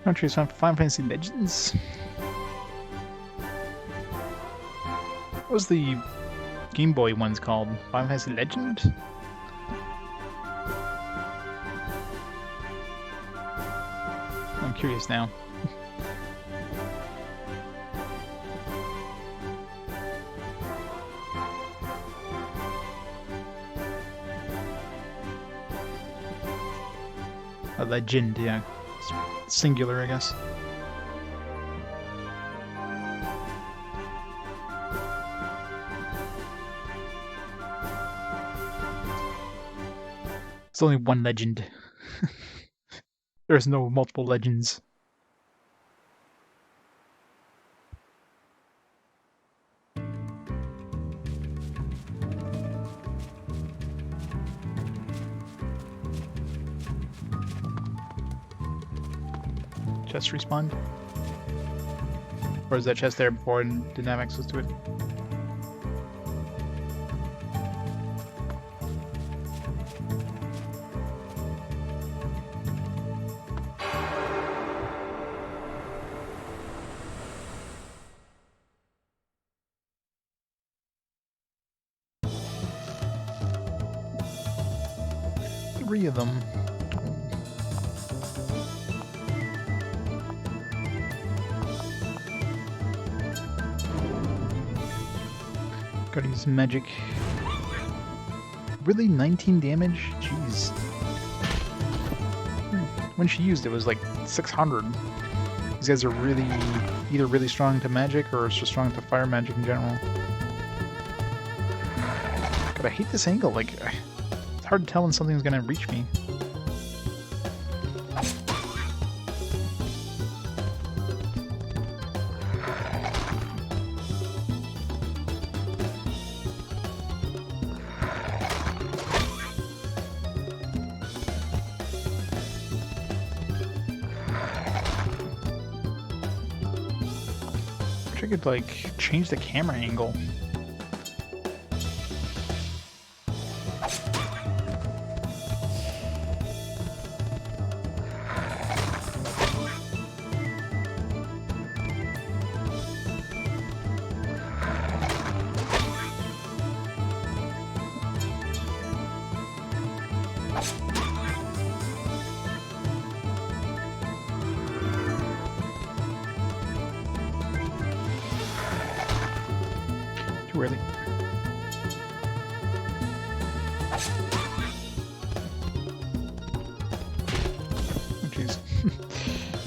Countries from Final Fantasy Legends. What was the Game Boy ones called? Final Fantasy Legend? I'm curious now. A legend, yeah. Singular, I guess. It's only one legend. There's no multiple legends. Chest respawned? Or is that chest there before and didn't have access to it? Three of them. Gotta use magic. Really? 19 damage? Jeez. When she used it was like 600. These guys are really either really strong to magic or just strong to fire magic in general. God, I hate this angle. Like, it's hard to tell when something's gonna reach me. I could like change the camera angle. Too early. Oh jeez.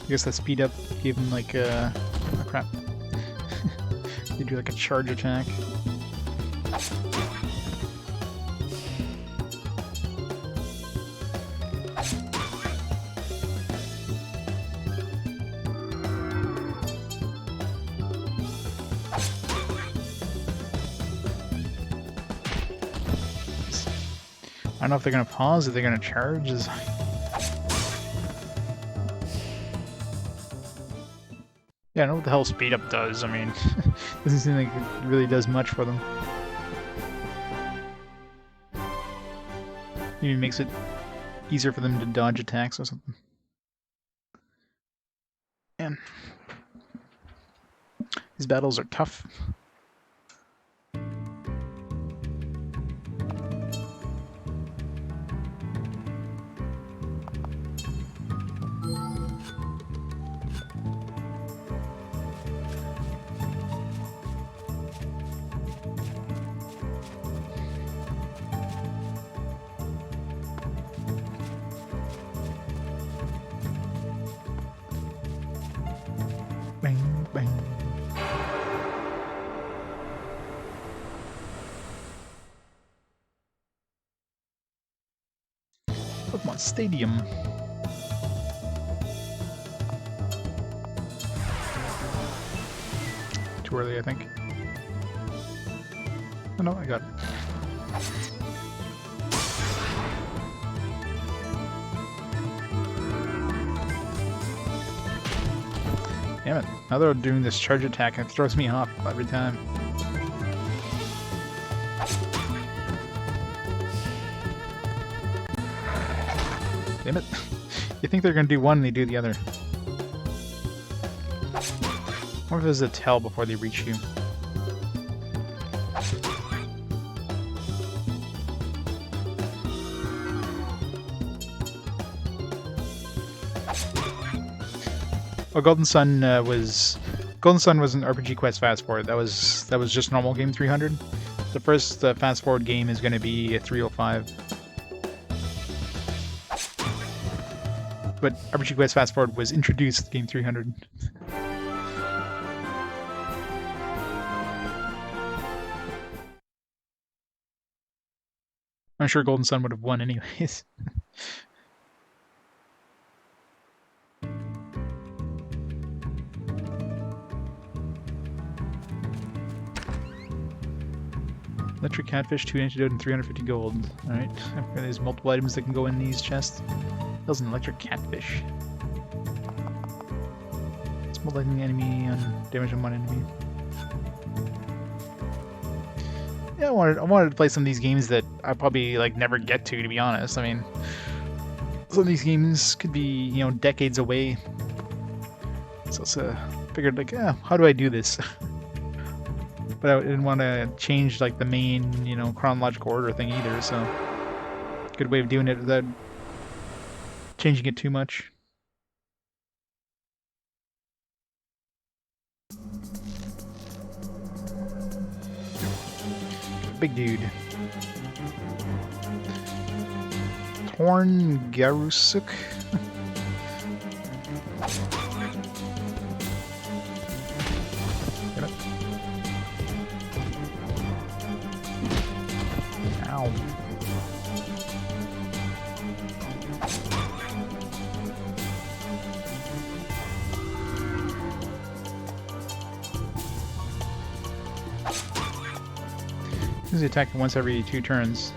I guess that speed up gave him like oh crap. They do like a charge attack. I don't know if they're gonna pause, if they're gonna charge. Yeah, I don't know what the hell speed up does. I mean, doesn't seem like it really does much for them. Maybe makes it easier for them to dodge attacks or something. Man, these battles are tough. Bang, bang. Pokemon Stadium. Too early, I think. Oh no, I got it. Damn it. Now they're doing this charge attack and it throws me off every time. Damn it. You think they're gonna do one and they do the other. Or if there's a tell before they reach you. Oh, Golden Sun was an RPG Quest fast forward. That was just normal game 300. The first fast forward game is going to be 305. But RPG Quest fast forward was introduced game 300. I'm sure Golden Sun would have won anyways. Electric Catfish, 2 antidote, and 350 gold. Alright, there's multiple items that can go in these chests. That was an Electric Catfish. Small lightning enemy on damage on one enemy. Yeah, I wanted to play some of these games that I probably like never get to be honest. I mean, some of these games could be, you know, decades away. So I figured like, yeah, how do I do this? But I didn't want to change like the main, you know, chronological order thing either, so good way of doing it without changing it too much. Big dude. Torn Garusuk. Get it. Ow. He's attacking once every 2 turns.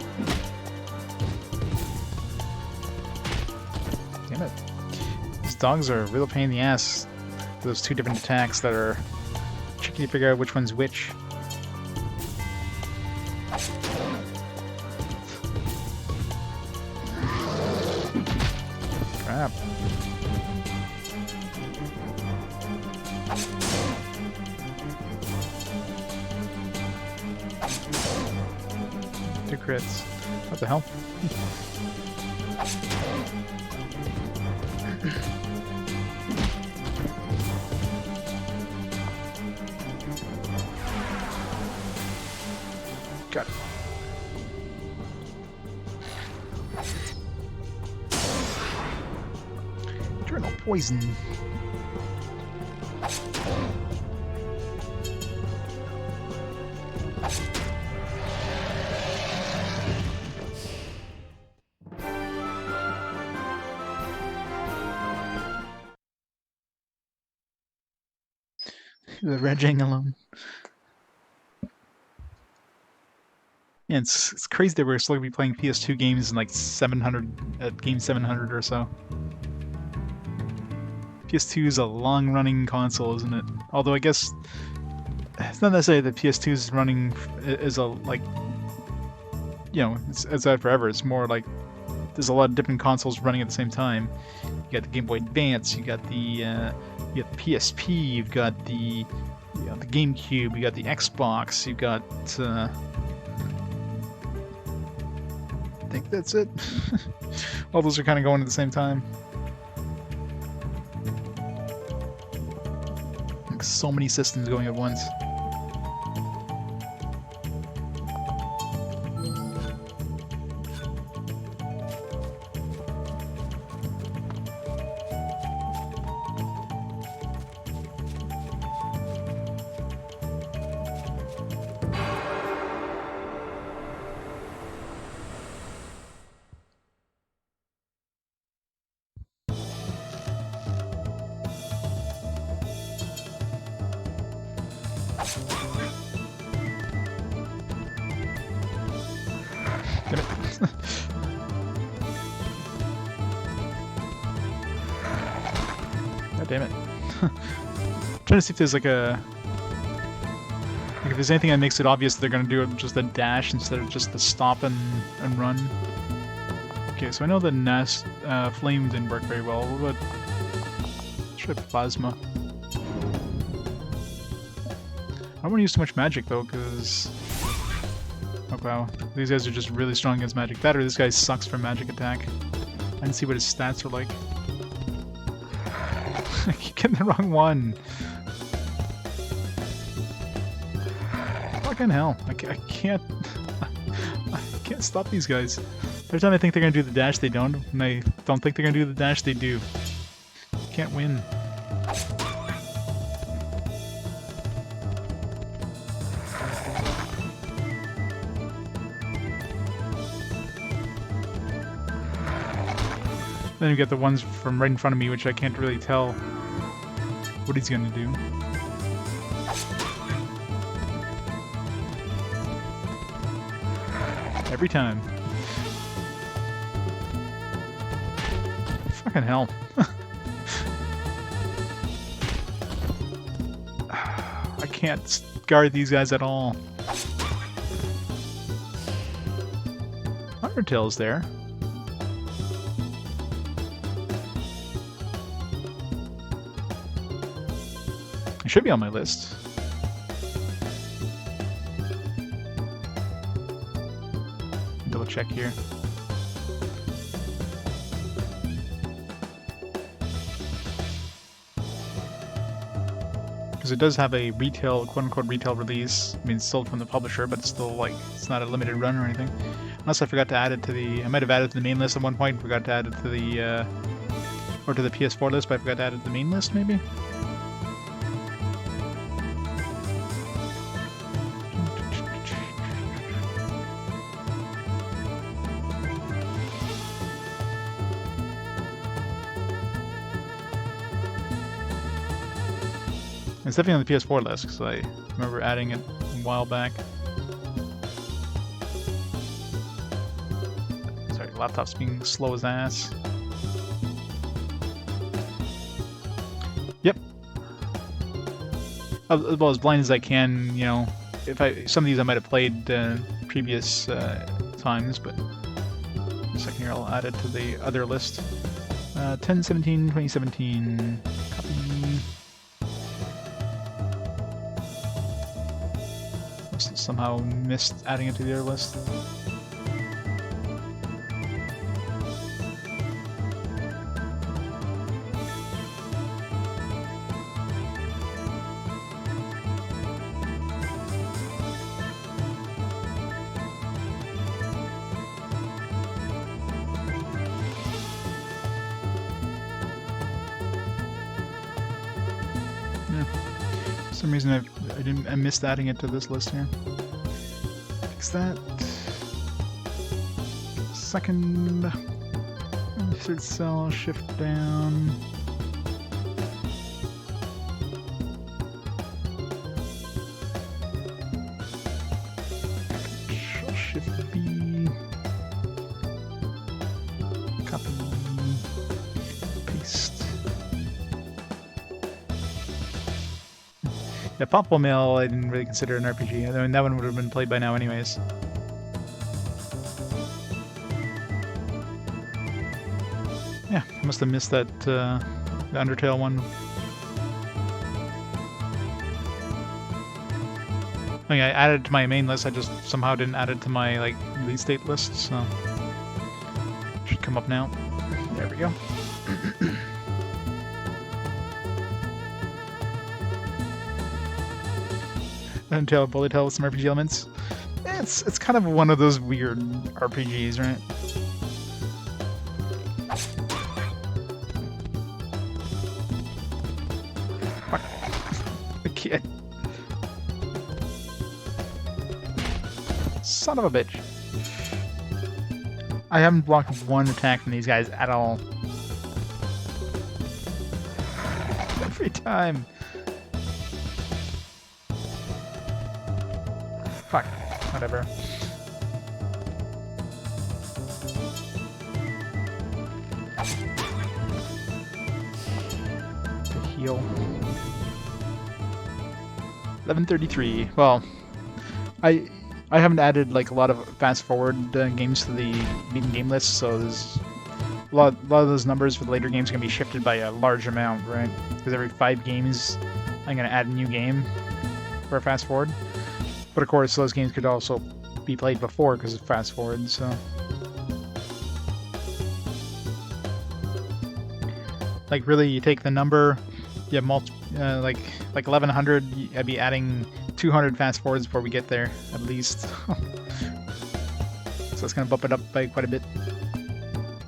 Damn it. These dogs are a real pain in the ass. Those 2 different attacks that are tricky to figure out which one's which. Crap. Two crits. What the hell? Got it. Eternal poison. The Reging alone. Yeah, it's crazy that we're slowly playing PS2 games in like 700 at game 700 or so. PS2 is a long-running console, isn't it? Although I guess it's not necessarily that PS2 is running as a like, you know, it's out forever. It's more like there's a lot of different consoles running at the same time. You got the Game Boy Advance, you got the PSP, you've got the GameCube, you got the Xbox, you got. I think that's it. All those are kind of going at the same time. Like so many systems going at once. Damn it. God damn it. Trying to see if there's like a... Like if there's anything that makes it obvious that they're going to do just a dash instead of just the stop and run. Okay, so I know the nest flame didn't work very well. What about... Try plasma. I don't want to use too much magic though, because... Oh wow, these guys are just really strong against magic. That or this guy sucks for magic attack. I didn't see what his stats are like. I keep getting the wrong one. Fucking hell, I can't... I can't stop these guys. Every time I think they're gonna do the dash, they don't. When I don't think they're gonna do the dash, they do. Can't win. Then you get the ones from right in front of me, which I can't really tell what he's gonna do. Every time. Fucking hell. I can't guard these guys at all. Undertale's there. It should be on my list. Double check here. Because it does have a retail, quote-unquote retail release. I mean, it's sold from the publisher, but it's still like, it's not a limited run or anything. Unless I forgot to add it to the, I might have added it to the main list at one point, forgot to add it to the, or to the PS4 list, but I forgot to add it to the main list, maybe? It's definitely on the PS4 list, because I remember adding it a while back. Sorry, laptop's being slow as ass. Yep. Well, as blind as I can, you know. Some of these I might have played previous times, but in a second here I'll add it to the other list. 10/17, 2017. Copy. Somehow missed adding it to the other list. Yeah. For some reason I missed adding it to this list here. Fix that. Second. Insert cell, shift down. Shift B. Copy. Paste. Yeah, Popple Mill I didn't really consider an RPG. I mean, that one would have been played by now anyways. Yeah, I must have missed that, the Undertale one. I mean, I added it to my main list, I just somehow didn't add it to my, like, release date list, so... Should come up now. There we go. Undertale, Bullet Hell with some RPG elements. It's kind of one of those weird RPGs, right? Fuck. I can't. Son of a bitch. I haven't blocked one attack from these guys at all. Every time. Fuck. Whatever. To heal. 11:33. Well, I haven't added like a lot of fast forward games to the beaten game list, so there's a lot of those numbers for the later games are gonna be shifted by a large amount, right? Because every 5 games, I'm gonna add a new game for a fast forward. But of course, those games could also be played before because of fast forward. So, like, really, you take the number, you have like 1100. I'd be adding 200 fast forwards before we get there, at least. So it's gonna bump it up by quite a bit.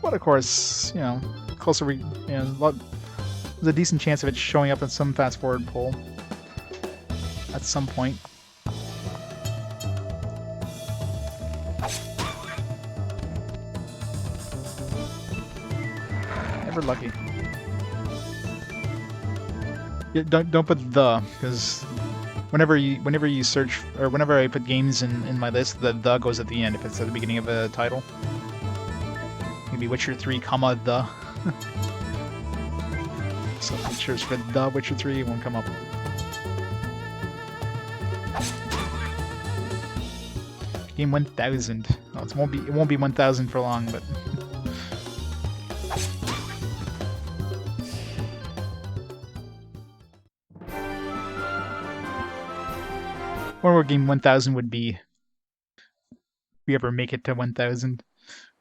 But of course, you know, closer we, you know, there's a decent chance of it showing up in some fast forward poll at some point. Never lucky. Yeah, don't put the, because whenever you search, or whenever I put games in my list, the goes at the end if it's at the beginning of a title. Maybe Witcher 3, comma the. So if it search for the Witcher 3, it won't come up. Game 1000. Oh, it won't be 1000 for long, but. I wonder what game 1000 would be if we ever make it to 1000.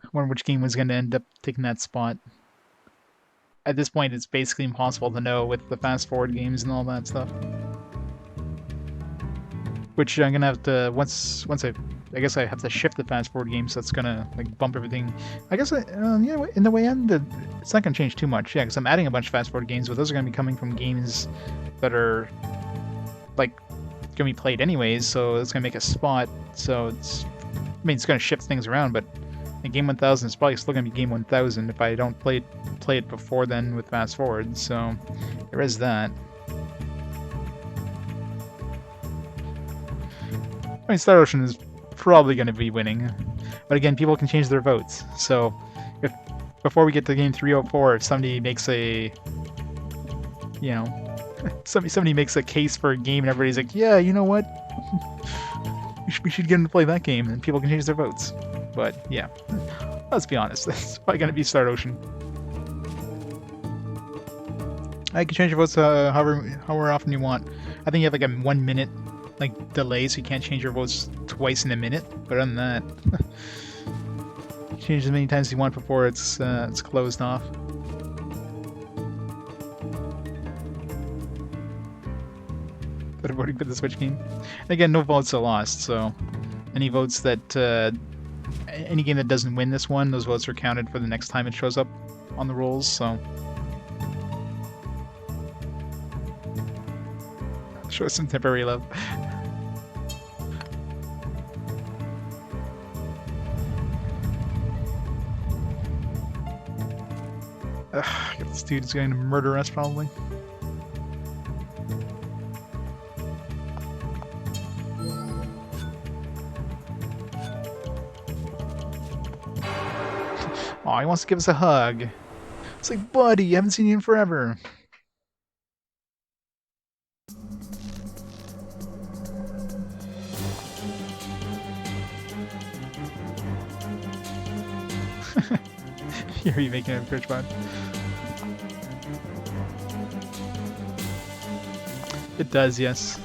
I wonder which game was going to end up taking that spot. At this point, it's basically impossible to know with the fast forward games and all that stuff. Which I'm gonna have to once I guess I have to shift the fast forward games. So that's gonna like bump everything. I guess yeah, in the way end, it's not gonna change too much. Yeah, because I'm adding a bunch of fast forward games, but those are gonna be coming from games that are like gonna be played anyways. So it's gonna make a spot. So it's, I mean, it's gonna shift things around, but in game 1000 is probably still gonna be game 1000 if I don't play it before then with fast forward. So there is that. I mean, Star Ocean is probably going to be winning, but again, people can change their votes. So, if before we get to game 304, if somebody makes a, you know, somebody makes a case for a game, and everybody's like, yeah, you know what, we should get them to play that game, and people can change their votes. But yeah, let's be honest, it's probably going to be Star Ocean. I can change your votes however often you want. I think you have like a 1 minute like delay, so you can't change your votes twice in a minute. But other than that, change as many times as you want before it's closed off. But voting for the Switch game. Again, no votes are lost. So any votes that any game that doesn't win this one, those votes are counted for the next time it shows up on the rolls. So show some temporary love. This dude is going to murder us, probably. Oh, he wants to give us a hug. It's like, buddy, I haven't seen you in forever. You're making a Twitch bot. It does, yes.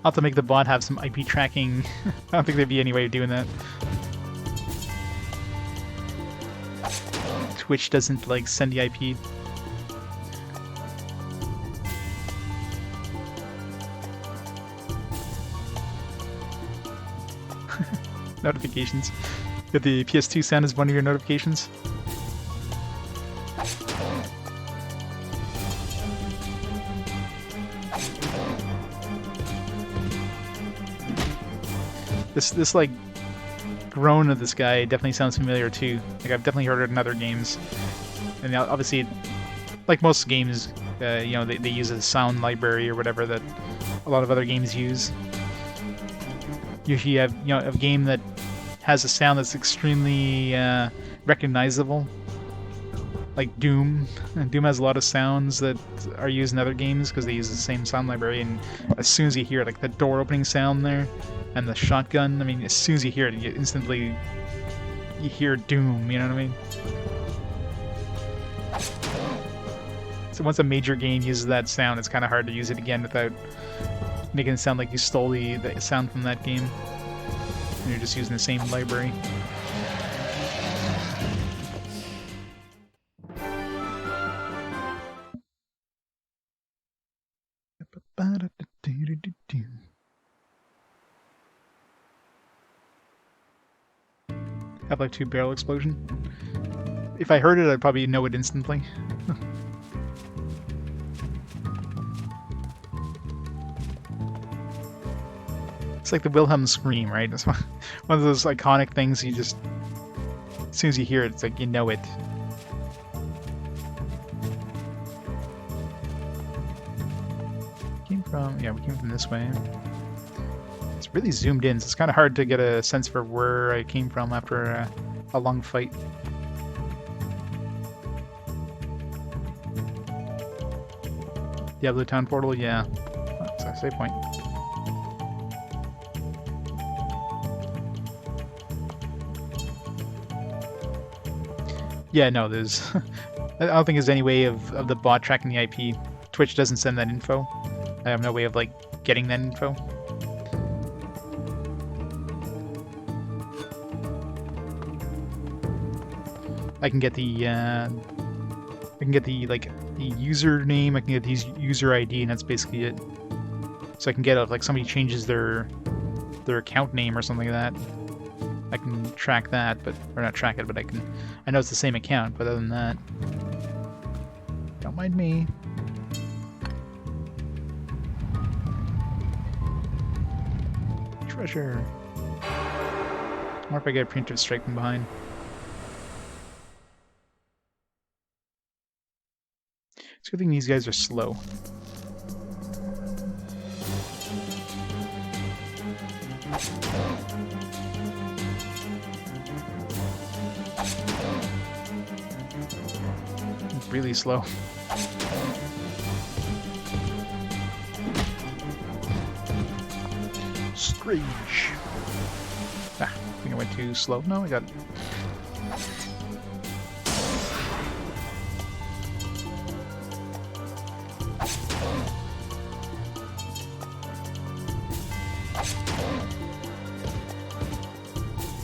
I'll have to make the bot have some IP tracking. I don't think there'd be any way of doing that. Twitch doesn't, like, send the IP. Notifications. Get the PS2 sound as one of your notifications. This like groan of this guy definitely sounds familiar too. Like I've definitely heard it in other games, and obviously, like most games, you know, they use a sound library or whatever that a lot of other games use. Usually, you have a game that has a sound that's extremely recognizable, like Doom. And Doom has a lot of sounds that are used in other games because they use the same sound library. And as soon as you hear it, like the door opening sound there, and the shotgun, I mean, as soon as you hear it, you instantly hear Doom. You know what I mean? So once a major game uses that sound, it's kind of hard to use it again without making it sound like you stole the sound from that game. And you're just using the same library. Half-Life 2 barrel explosion. If I heard it, I'd probably know it instantly. It's like the Wilhelm scream, right? It's one of those iconic things you just... As soon as you hear it, it's like you know it. Yeah, we came from this way. It's really zoomed in, so it's kind of hard to get a sense for where I came from after a long fight. Diablo Town portal, yeah. That's a save point. Yeah, no, there's... I don't think there's any way of the bot tracking the IP. Twitch doesn't send that info. I have no way of, like, getting that info. I can get the, like, the username, I can get the user ID, and that's basically it. So I can get, like, somebody changes their account name or something like that. I can track that, or not track it, but I know it's the same account, but other than that, don't mind me. Treasure. What if I get a preemptive strike from behind? It's a good thing these guys are slow. It's really slow. Strange. Ah, I think I went too slow. No, I got it.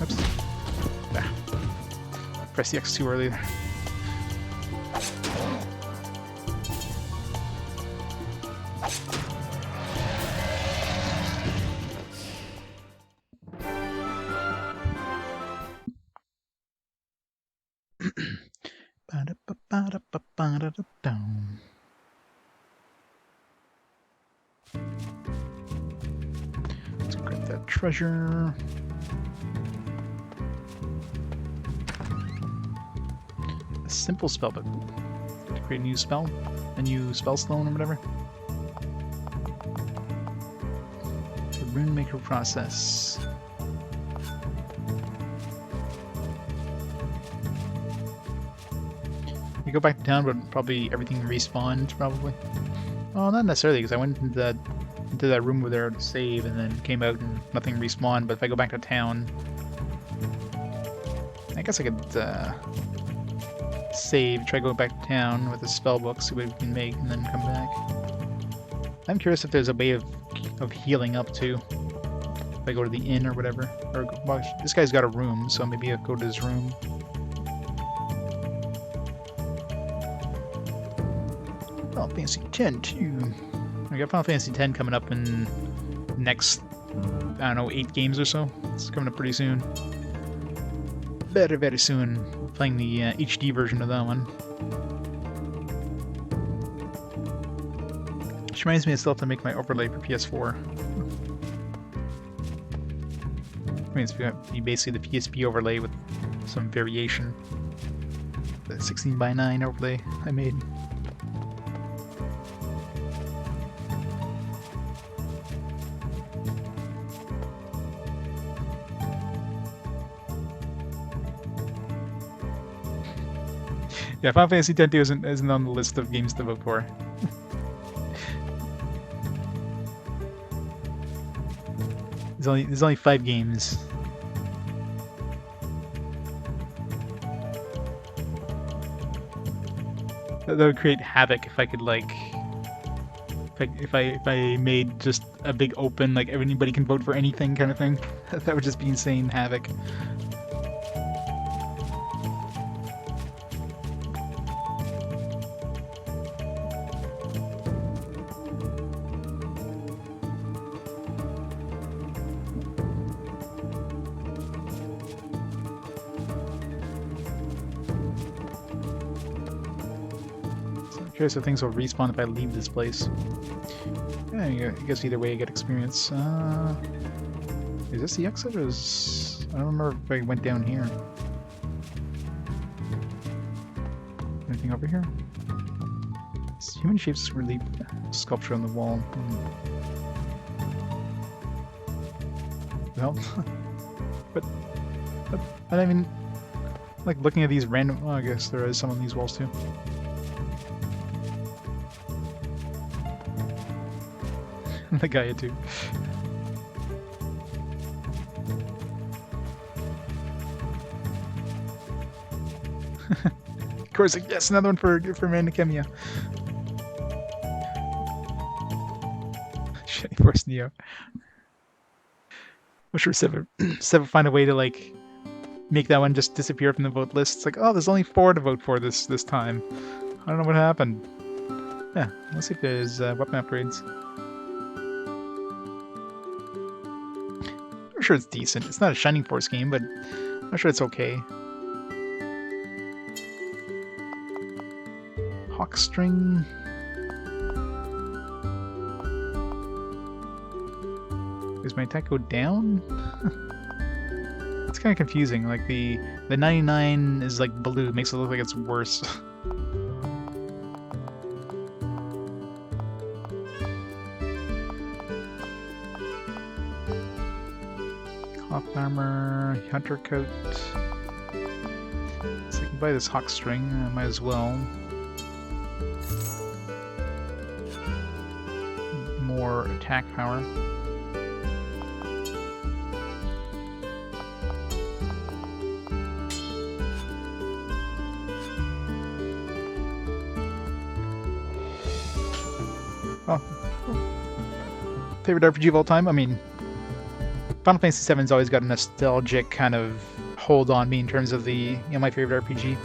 Oops. Ah. Press the X too early there. Let's grab that treasure. A simple spell, but to create a new spell, a new spell stone or whatever. The rune maker process. you go back to town, but probably everything respawned, probably. Well, not necessarily, because I went into that room over there to save, and then came out and nothing respawned. But if I go back to town, I guess I could save, try going back to town with a spell book, see what we can make, and then come back. I'm curious if there's a way of healing up too. If I go to the inn or whatever. Or well, this guy's got a room, so maybe I'll go to his room. Final Fantasy X too. I got Final Fantasy X coming up in next, I don't know, 8 games or so. It's coming up pretty soon. Very, very soon. Playing the HD version of that one. Which reminds me I still have to make my overlay for PS4. I mean, it's basically the PSP overlay with some variation. The 16:9 overlay I made. Yeah, Final Fantasy X isn't on the list of games to vote for. There's only 5 games. That would create havoc if I could like, if I made just a big open like anybody can vote for anything kind of thing. That would just be insane havoc. Curious if things will respawn if I leave this place. Yeah, I guess either way I get experience. Is this the exit or is... I don't remember if I went down here. Anything over here? It's human shapes relief sculpture on the wall. Well, but I mean, like looking at these random... Oh, I guess there is some on these walls too. The guy too. Of course, like, yes, another one for Amanda Kemia. Shiny Force Neo. I'm sure Sev find a way to like make that one just disappear from the vote list. It's like, oh, there's only 4 to vote for this time. I don't know what happened. Yeah, let's see if there's weapon upgrades. I'm sure it's decent. It's not a Shining Force game, but I'm sure it's okay. Hawkstring. Does my attack go down? It's kind of confusing. Like the 99 is like blue, makes it look like it's worse. Cloth armor, hunter coat. So I can buy this hawk string, I might as well. More attack power. Oh. Favorite RPG of all time? I mean, Final Fantasy VII's always got a nostalgic kind of hold on me in terms of the, my favorite RPG,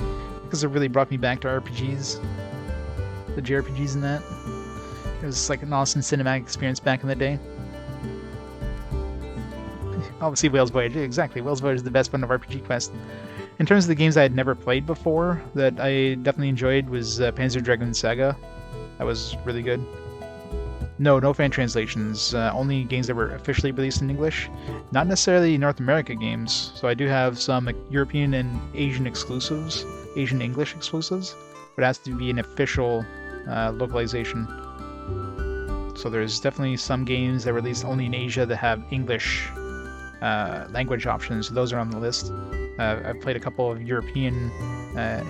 because it really brought me back to RPGs, the JRPGs and that. It was like an awesome cinematic experience back in the day. Obviously, Whale's Voyage. Exactly, Whale's Voyage is the best one of RPG Quest. In terms of the games I had never played before that I definitely enjoyed was Panzer Dragoon Saga. That was really good. No fan translations. Only games that were officially released in English. Not necessarily North America games. So I do have some European and Asian exclusives, Asian English exclusives, but it has to be an official localization. So there's definitely some games that are released only in Asia that have English language options. So those are on the list. I've played a couple of European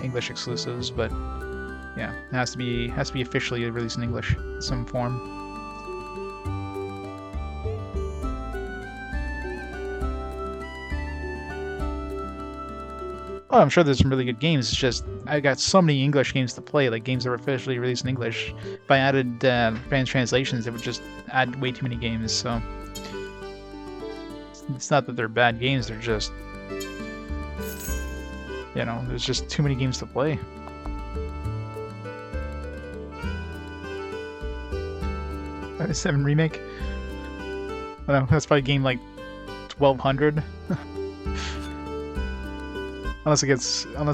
English exclusives, but Yeah, it has to be officially released in English in some form. Oh, I'm sure there's some really good games. It's just I got so many English games to play, like games that were officially released in English. If I added Spanish translations, it would just add way too many games. So it's not that they're bad games; they're just, you know, there's just too many games to play. '7 remake. I don't know, that's probably game like 1200. Unless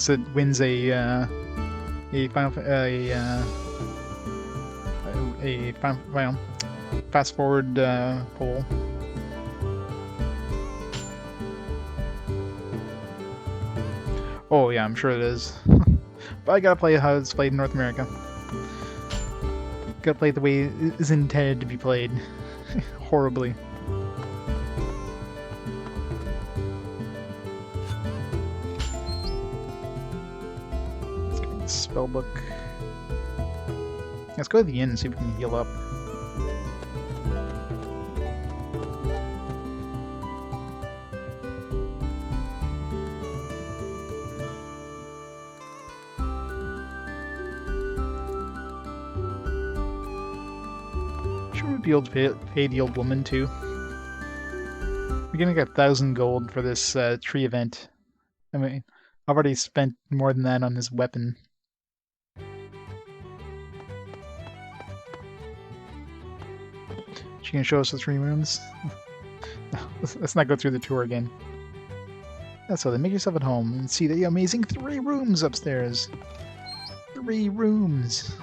it wins a fast forward poll. Oh yeah, I'm sure it is. But I gotta play how it's played in North America. Gotta play it the way it is intended to be played. Horribly. Spellbook. Let's go to the inn and see if we can heal up. Should we be able to pay the old woman too? We're gonna get 1,000 gold for this tree event. I mean, I've already spent more than that on this weapon. She can show us the 3 rooms. Let's not go through the tour again. That's all. Then make yourself at home and see the amazing 3 rooms upstairs. 3 rooms.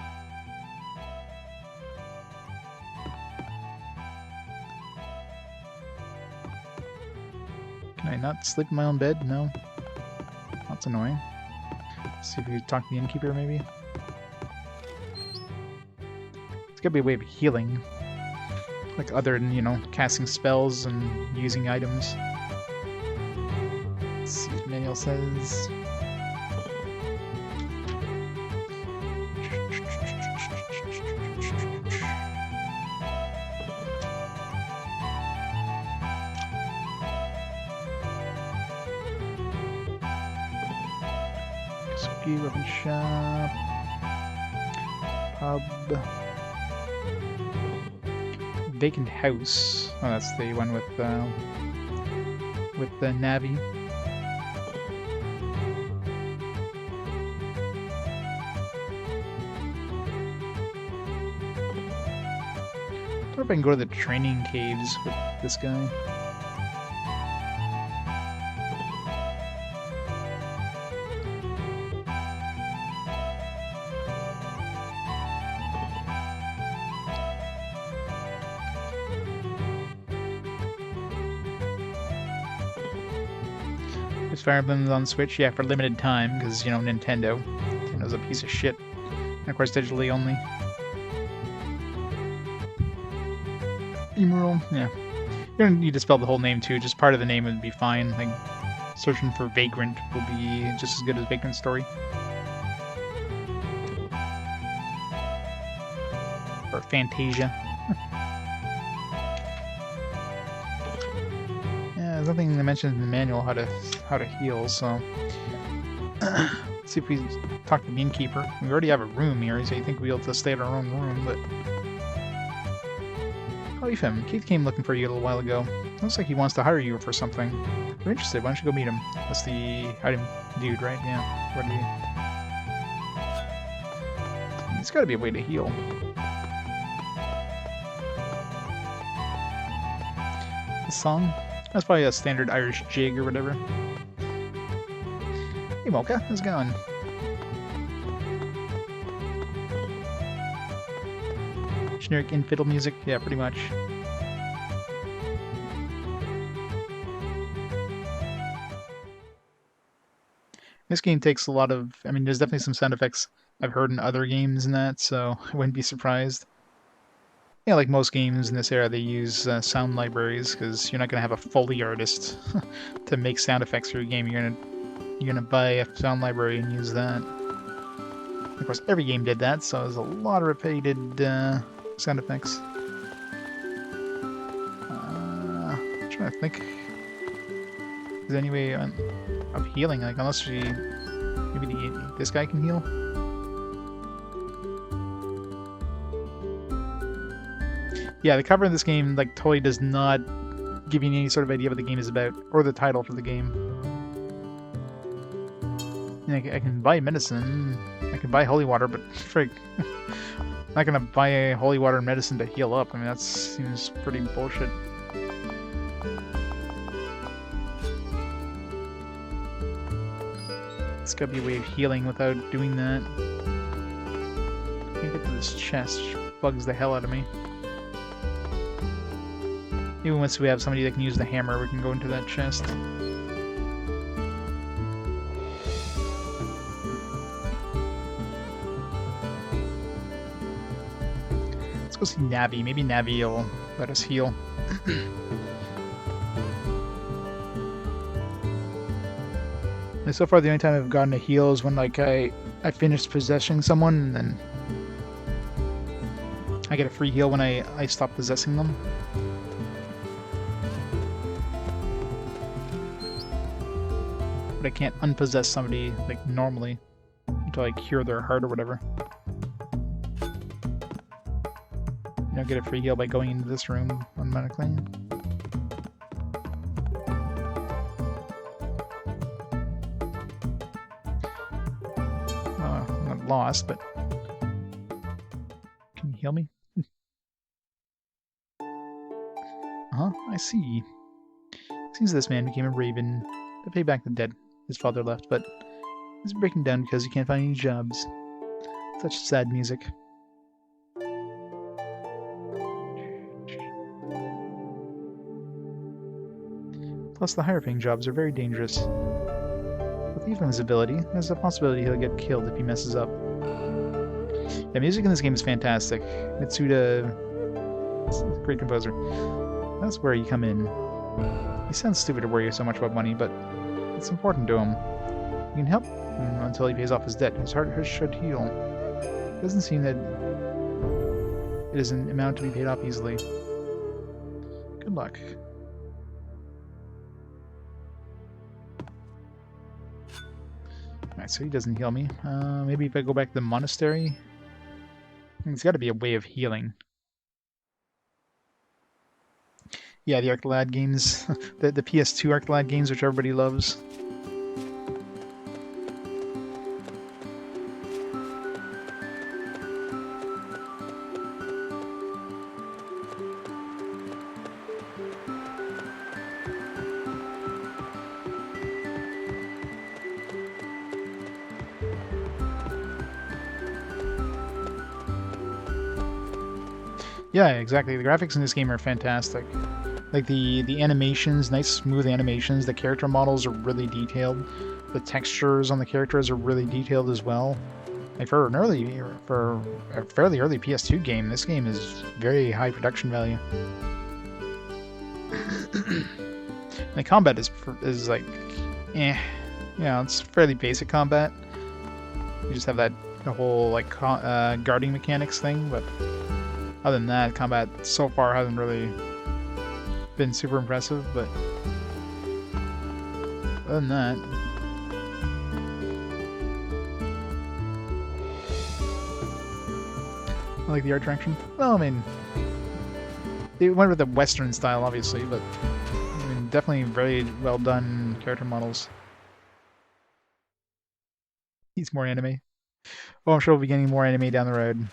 Can I not sleep in my own bed? No. That's annoying. Let's see if we can talk to the innkeeper, maybe. It's gotta be a way of healing. Like other than, you know, casting spells and using items. Let's see what the manual says. Kazuki, weapon shop. Pub. Vacant house. Oh, that's the one with the Navi. I wonder if I can go to the training caves with this guy. Fire Emblem's on Switch, yeah, for limited time, because, you know, Nintendo. Nintendo's a piece of shit. And of course, digitally only. Emerald, yeah. You don't need to spell the whole name, too. Just part of the name would be fine. Like, searching for Vagrant will be just as good as Vagrant Story. Or Fantasia. There's nothing that mentions in the manual how to heal, so let's see if we talk to the innkeeper. We already have a room here, so you think we'll be able to stay at our own room, but oh, you found him. Keith came looking for you a little while ago. Looks like he wants to hire you for something. If you're interested, why don't you go meet him? That's the item dude, right? Yeah. What do you? There's got to be a way to heal. This song. That's probably a standard Irish jig or whatever. Hey Mocha, how's it going? Generic in-fiddle music? Yeah, pretty much. This game takes a lot of... I mean, there's definitely some sound effects I've heard in other games and that, so I wouldn't be surprised. Yeah, like most games in this era, they use sound libraries because you're not gonna have a Foley artist to make sound effects for your game. You're gonna buy a sound library and use that. Of course, every game did that, so there's a lot of repeated sound effects. I'm trying to think. Is there any way of healing? Like, unless maybe this guy can heal? Yeah, the cover of this game, like, totally does not give you any sort of idea what the game is about, or the title for the game. And I can buy medicine, I can buy holy water, but frig, I'm not gonna buy a holy water and medicine to heal up. I mean, that seems pretty bullshit. It's gotta be a way of healing without doing that. Can't get to this chest, which bugs the hell out of me. Even once we have somebody that can use the hammer, we can go into that chest. Let's go see Navi. Maybe Navi will let us heal. And so far, the only time I've gotten a heal is when, like, I finished possessing someone, and then I get a free heal when I stop possessing them. But I can't unpossess somebody, like, normally until I cure their heart or whatever. You don't get a free heal by going into this room automatically. I'm not lost, but can you heal me? I see. Seems this man became a raven to pay back the debt his father left, but he's breaking down because he can't find any jobs. Such sad music. Plus, the higher paying jobs are very dangerous. With Evelyn's ability, there's a possibility he'll get killed if he messes up. The music in this game is fantastic. Mitsuda is a great composer. That's where you come in. He sounds stupid to worry so much about money, but it's important to him. You can help him until he pays off his debt. His heart should heal. It doesn't seem that it is an amount to be paid off easily. Good luck. Alright, so he doesn't heal me. Maybe if I go back to the monastery? There's got to be a way of healing. Yeah, the Arclad games. the PS2 Arclad games, which everybody loves. Yeah, exactly. The graphics in this game are fantastic. Like the animations, nice smooth animations. The character models are really detailed. The textures on the characters are really detailed as well. Like for a fairly early PS2 game, this game is very high production value. The combat is like, yeah, it's fairly basic combat. You just have the whole like guarding mechanics thing, but other than that, combat so far hasn't really been super impressive, but other than that, I like the art direction. Well, I mean, they went with the Western style, obviously, but I mean, definitely very well done character models. Needs more anime. Well, I'm sure we'll be getting more anime down the road.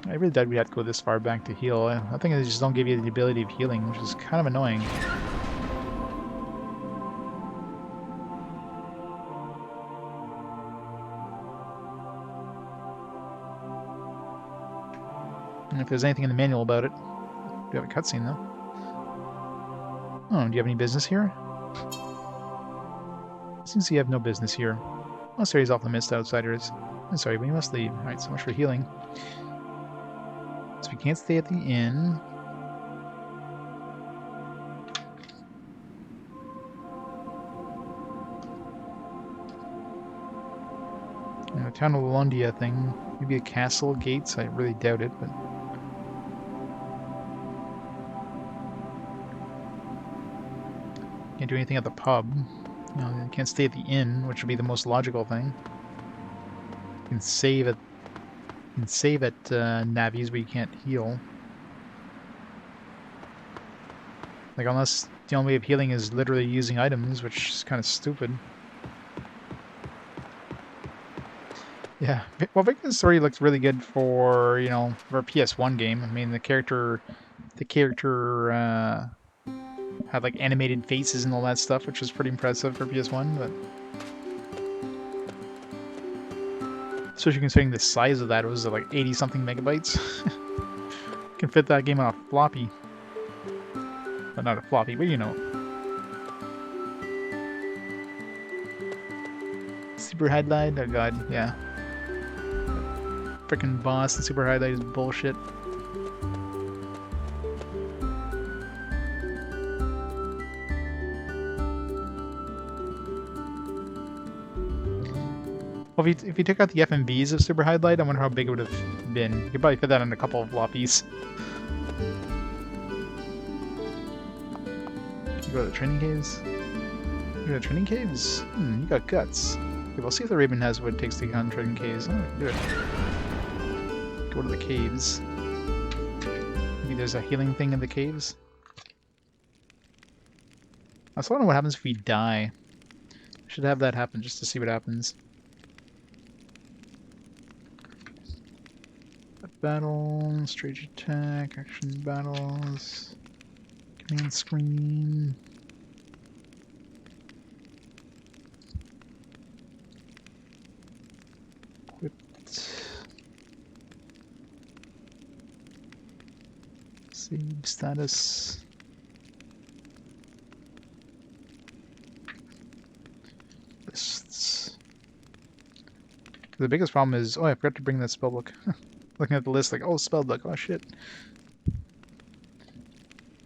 I really thought we'd have to go this far back to heal. I think they just don't give you the ability of healing, which is kind of annoying. And if there's anything in the manual about it. We have a cutscene, though. Oh, do you have any business here? Since you have no business here. Monastery's off limits to outsiders. I'm sorry, but you must leave. Alright, so much for healing. So we can't stay at the inn. You know, Town of Londia thing. Maybe a castle, gates. I really doubt it, but. Can't do anything at the pub. You know, you can't stay at the inn, which would be the most logical thing. You can save at Navi's, but you can't heal. Like, unless the only way of healing is literally using items, which is kind of stupid. Yeah, well, Victim's Story looks really good for, you know, for a PS1 game. I mean, the character had like animated faces and all that stuff, which was pretty impressive for PS1. But especially considering the size of that, it was like 80 something megabytes. Can fit that game on a floppy, but not a floppy, but you know. Super Highlight, oh god, yeah. Frickin' boss and Super Highlight is bullshit. Well, if you took out the FMVs of Super Highlight, I wonder how big it would have been. You could probably fit that on a couple of floppies. You go to the training caves? You go to training caves? You got guts. Okay, we'll see if the Raven has what it takes to get on training caves. Oh, do it. Go to the caves. Maybe there's a healing thing in the caves. I still don't know what happens if we die. Should have that happen just to see what happens. Battle, strange attack, action battles, command screen. Equipped. Save status. Lists. The biggest problem is, oh, I forgot to bring that spellbook. Looking at the list, like, oh, spellbook, oh shit.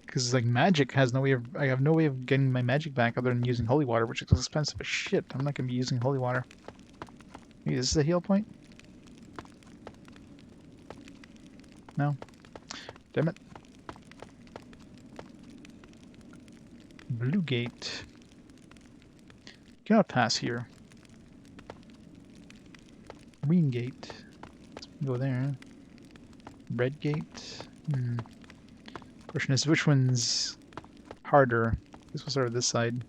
Because like magic has no way of, I have no way of getting my magic back other than using holy water, which is expensive as shit. I'm not gonna be using holy water. Maybe this is a heal point? No. Damn it. Blue gate. Cannot pass here. Green gate. Go there. Red gate. Question is, which one's harder? This will start with this side.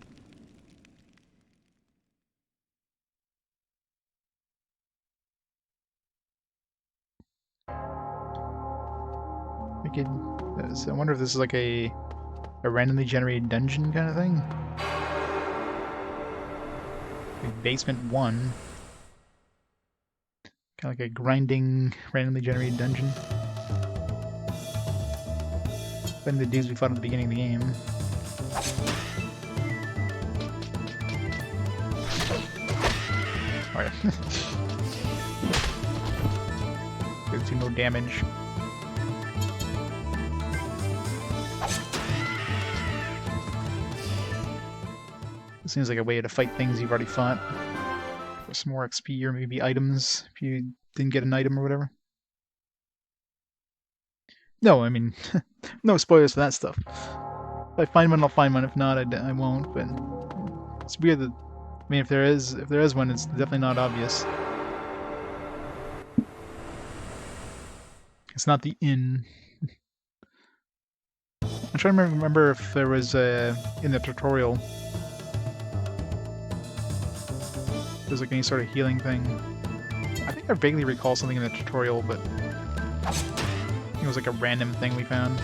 I wonder if this is like a randomly generated dungeon kind of thing. Like basement 1. Kind of like a grinding, randomly generated dungeon. Then the dudes we fought at the beginning of the game. Alright. Good to no damage. It seems like a way to fight things you've already fought. For some more XP or maybe items if you didn't get an item or whatever. No, I mean, no spoilers for that stuff. If I find one, I'll find one. If not, I won't. But it's weird that, I mean, if there is one, it's definitely not obvious. It's not the inn. I'm trying to remember if there was in the tutorial. There's like any sort of healing thing. I think I vaguely recall something in the tutorial, but it was like a random thing we found.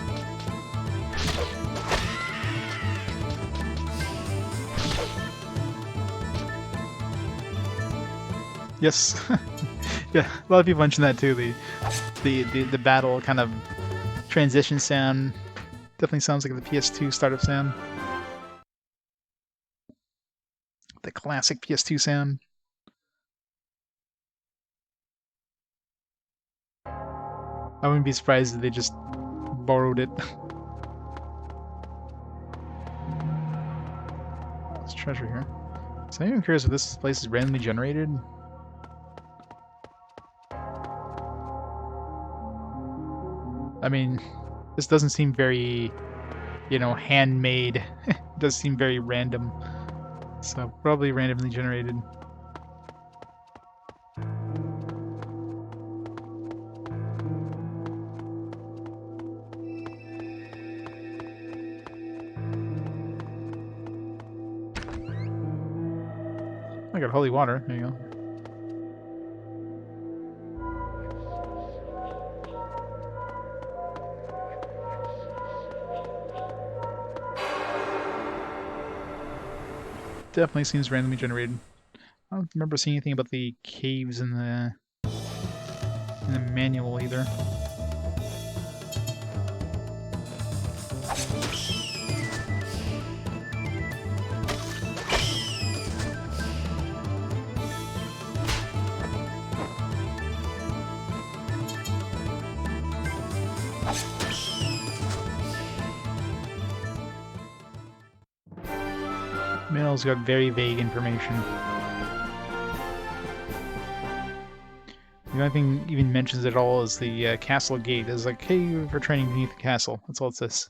Yes. Yeah, a lot of people mention that too. The battle kind of transition sound definitely sounds like the PS2 startup sound. The classic PS2 sound. I wouldn't be surprised if they just borrowed it. There's treasure here. So I'm even curious if this place is randomly generated. I mean, this doesn't seem very, handmade. It does seem very random. So probably randomly generated. I got holy water. There you go. Definitely seems randomly generated. I don't remember seeing anything about the caves in the manual either. Manual's got very vague information. The only thing even mentions at all is the castle gate. It's like, hey, for training beneath the castle. That's all it says.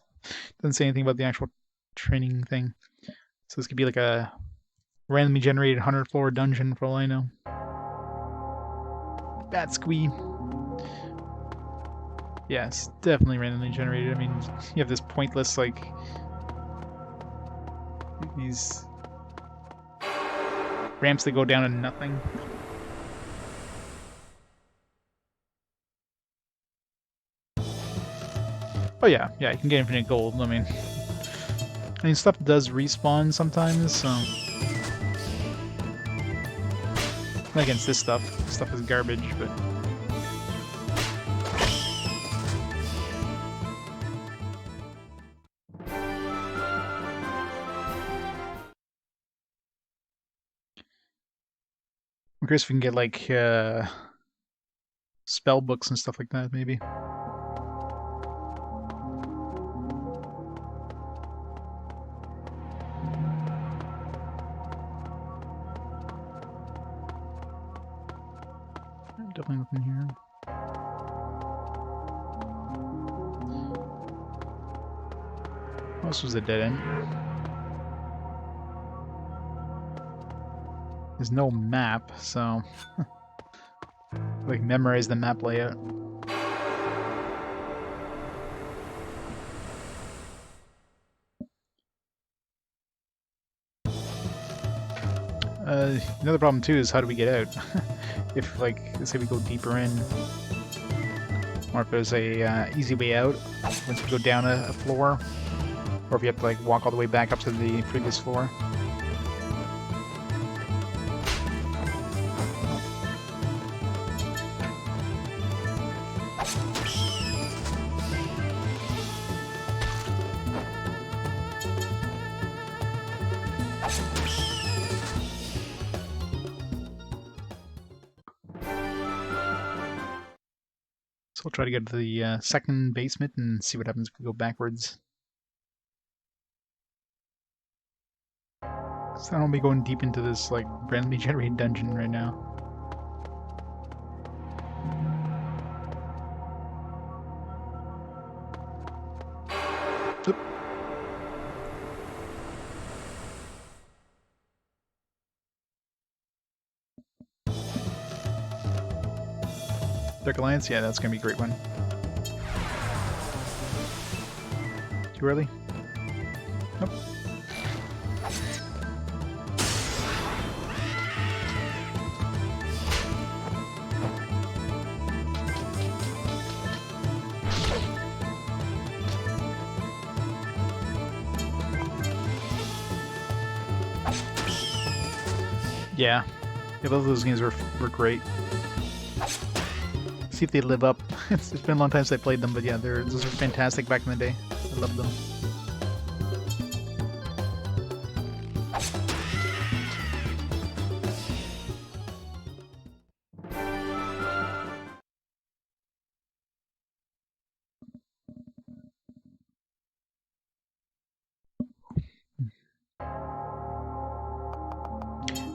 Doesn't say anything about the actual training thing. So this could be like a randomly generated 100 floor dungeon for all I know. Bat squee. Yes, definitely randomly generated. I mean, you have this pointless, like, these ramps that go down to nothing. Oh yeah, you can get infinite gold. I mean, stuff does respawn sometimes, so... Not against this stuff. This stuff is garbage, but... I'm curious if we can get, like, spell books and stuff like that, maybe. Definitely nothing here. This was a dead end. There's no map, so... like, memorize the map layout. Another problem, too, is how do we get out? If, like, let's say we go deeper in, or if there's a easy way out once we go down a floor, or if you have to, like, walk all the way back up to the previous floor. So we'll try to get to the second basement and see what happens if we go backwards. So I don't want to be going deep into this, like, randomly generated dungeon right now. Oop. Dark Alliance? Yeah, that's gonna be a great one. Too early? Nope. Yeah, both of those games were great. See if they live up. It's been a long time since I played them, but yeah, those were fantastic back in the day. I love them.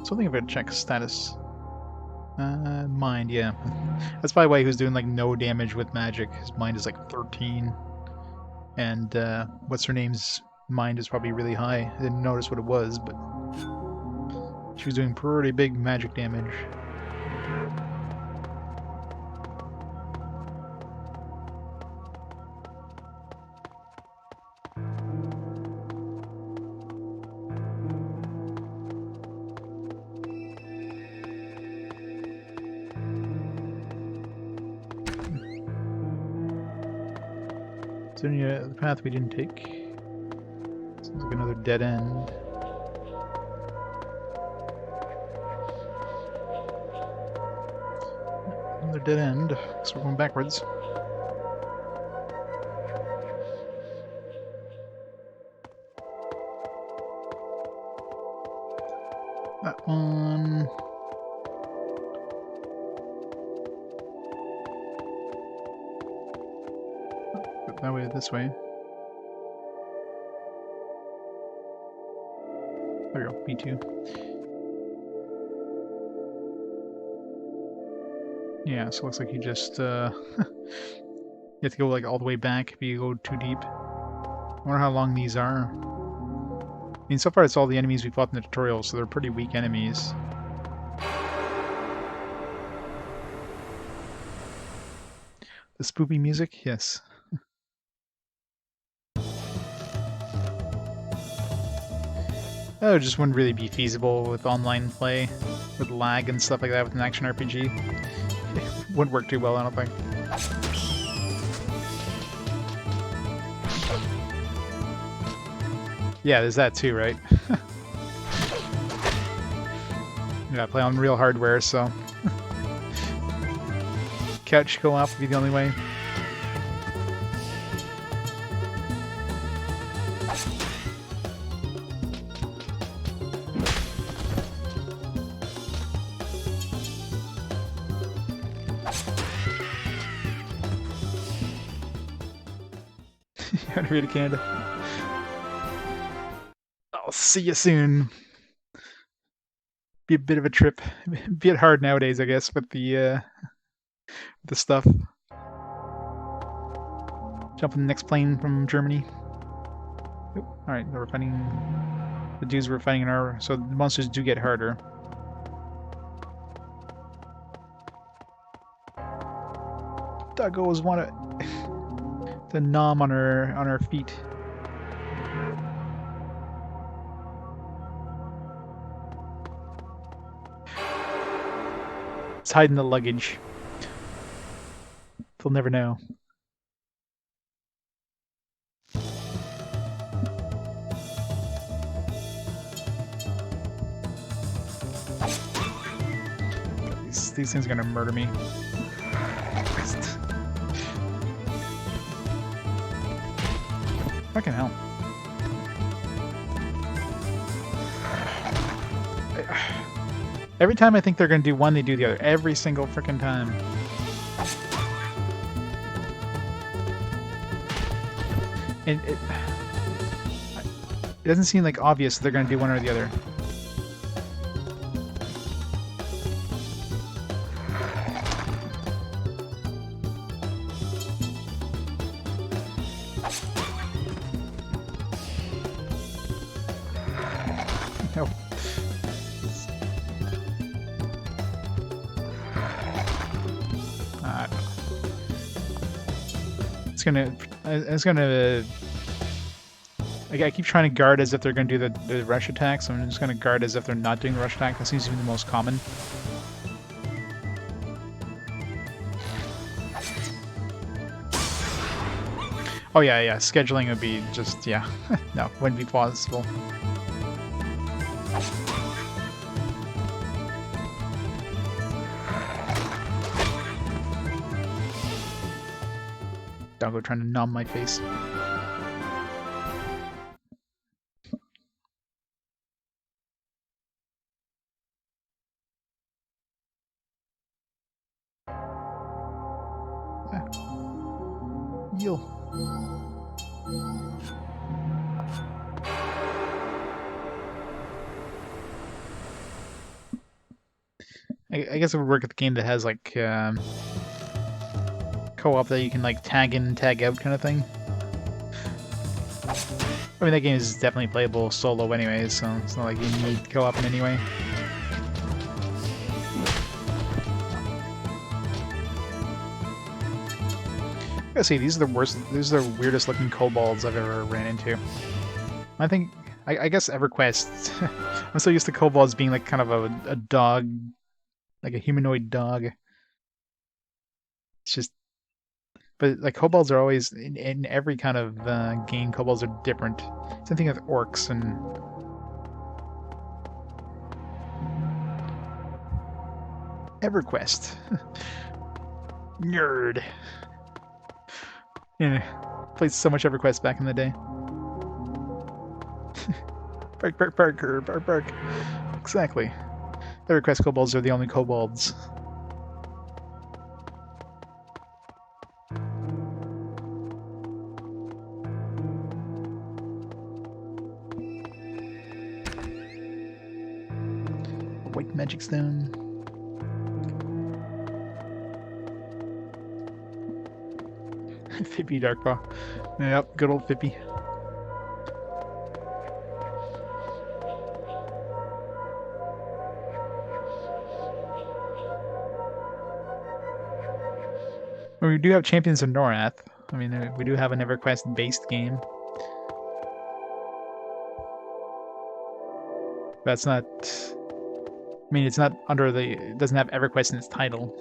So I think I'm gonna check status. Mind, yeah. That's probably why he was doing like no damage with magic. His mind is like 13. And what's her name's mind is probably really high. I didn't notice what it was, but she was doing pretty big magic damage. Is there any other path we didn't take? Sounds like another dead end. Another dead end. So we're going backwards. That one. That way, this way. There we go, B2. Yeah, so it looks like you just, you have to go like all the way back if you go too deep. I wonder how long these are. I mean, so far it's all the enemies we fought in the tutorial, so they're pretty weak enemies. The spoopy music? Yes. Oh, it just wouldn't really be feasible with online play, with lag and stuff like that with an action RPG. It wouldn't work too well, I don't think. Yeah, there's that too, right? Yeah, I play on real hardware, so... Couch co-op would be the only way. Gotta read to Canada. I'll see you soon. Be a bit of a trip. Be a bit hard nowadays, I guess, with the stuff. Jump on the next plane from Germany. Alright, we're fighting... The dudes we're fighting in our... So the monsters do get harder. Doggos want to nom on our feet. It's hiding the luggage. They'll never know. These things are gonna murder me. Fucking hell. Every time I think they're gonna do one, they do the other. Every single freaking time. And it doesn't seem like obvious that they're gonna do one or the other. No. It's gonna. I keep trying to guard as if they're gonna do the rush attack, so I'm just gonna guard as if they're not doing the rush attack. That seems to be the most common. Oh yeah, scheduling would be just, yeah. No, wouldn't be possible. Doggo trying to numb my face. Eel. I guess it would work with a game that has like co-op that you can like tag in and tag out kind of thing. I mean, that game is definitely playable solo anyways, so it's not like you need co-op in any way. I gotta say, these are the weirdest looking kobolds I've ever ran into. I think, I guess EverQuest, I'm so used to kobolds being like kind of a dog, like a humanoid dog. It's just, but like kobolds are always, in every kind of game, kobolds are different. Same thing with orcs and... EverQuest. Nerd. Yeah, played so much EverQuest back in the day. Bark. Exactly. EverQuest kobolds are the only kobolds. White magic stone. Fippy Darkpaw. Yep, good old Fippy. Well, we do have Champions of Norath. I mean, we do have an EverQuest-based game. That's not... I mean, it's not under the... It doesn't have EverQuest in its title.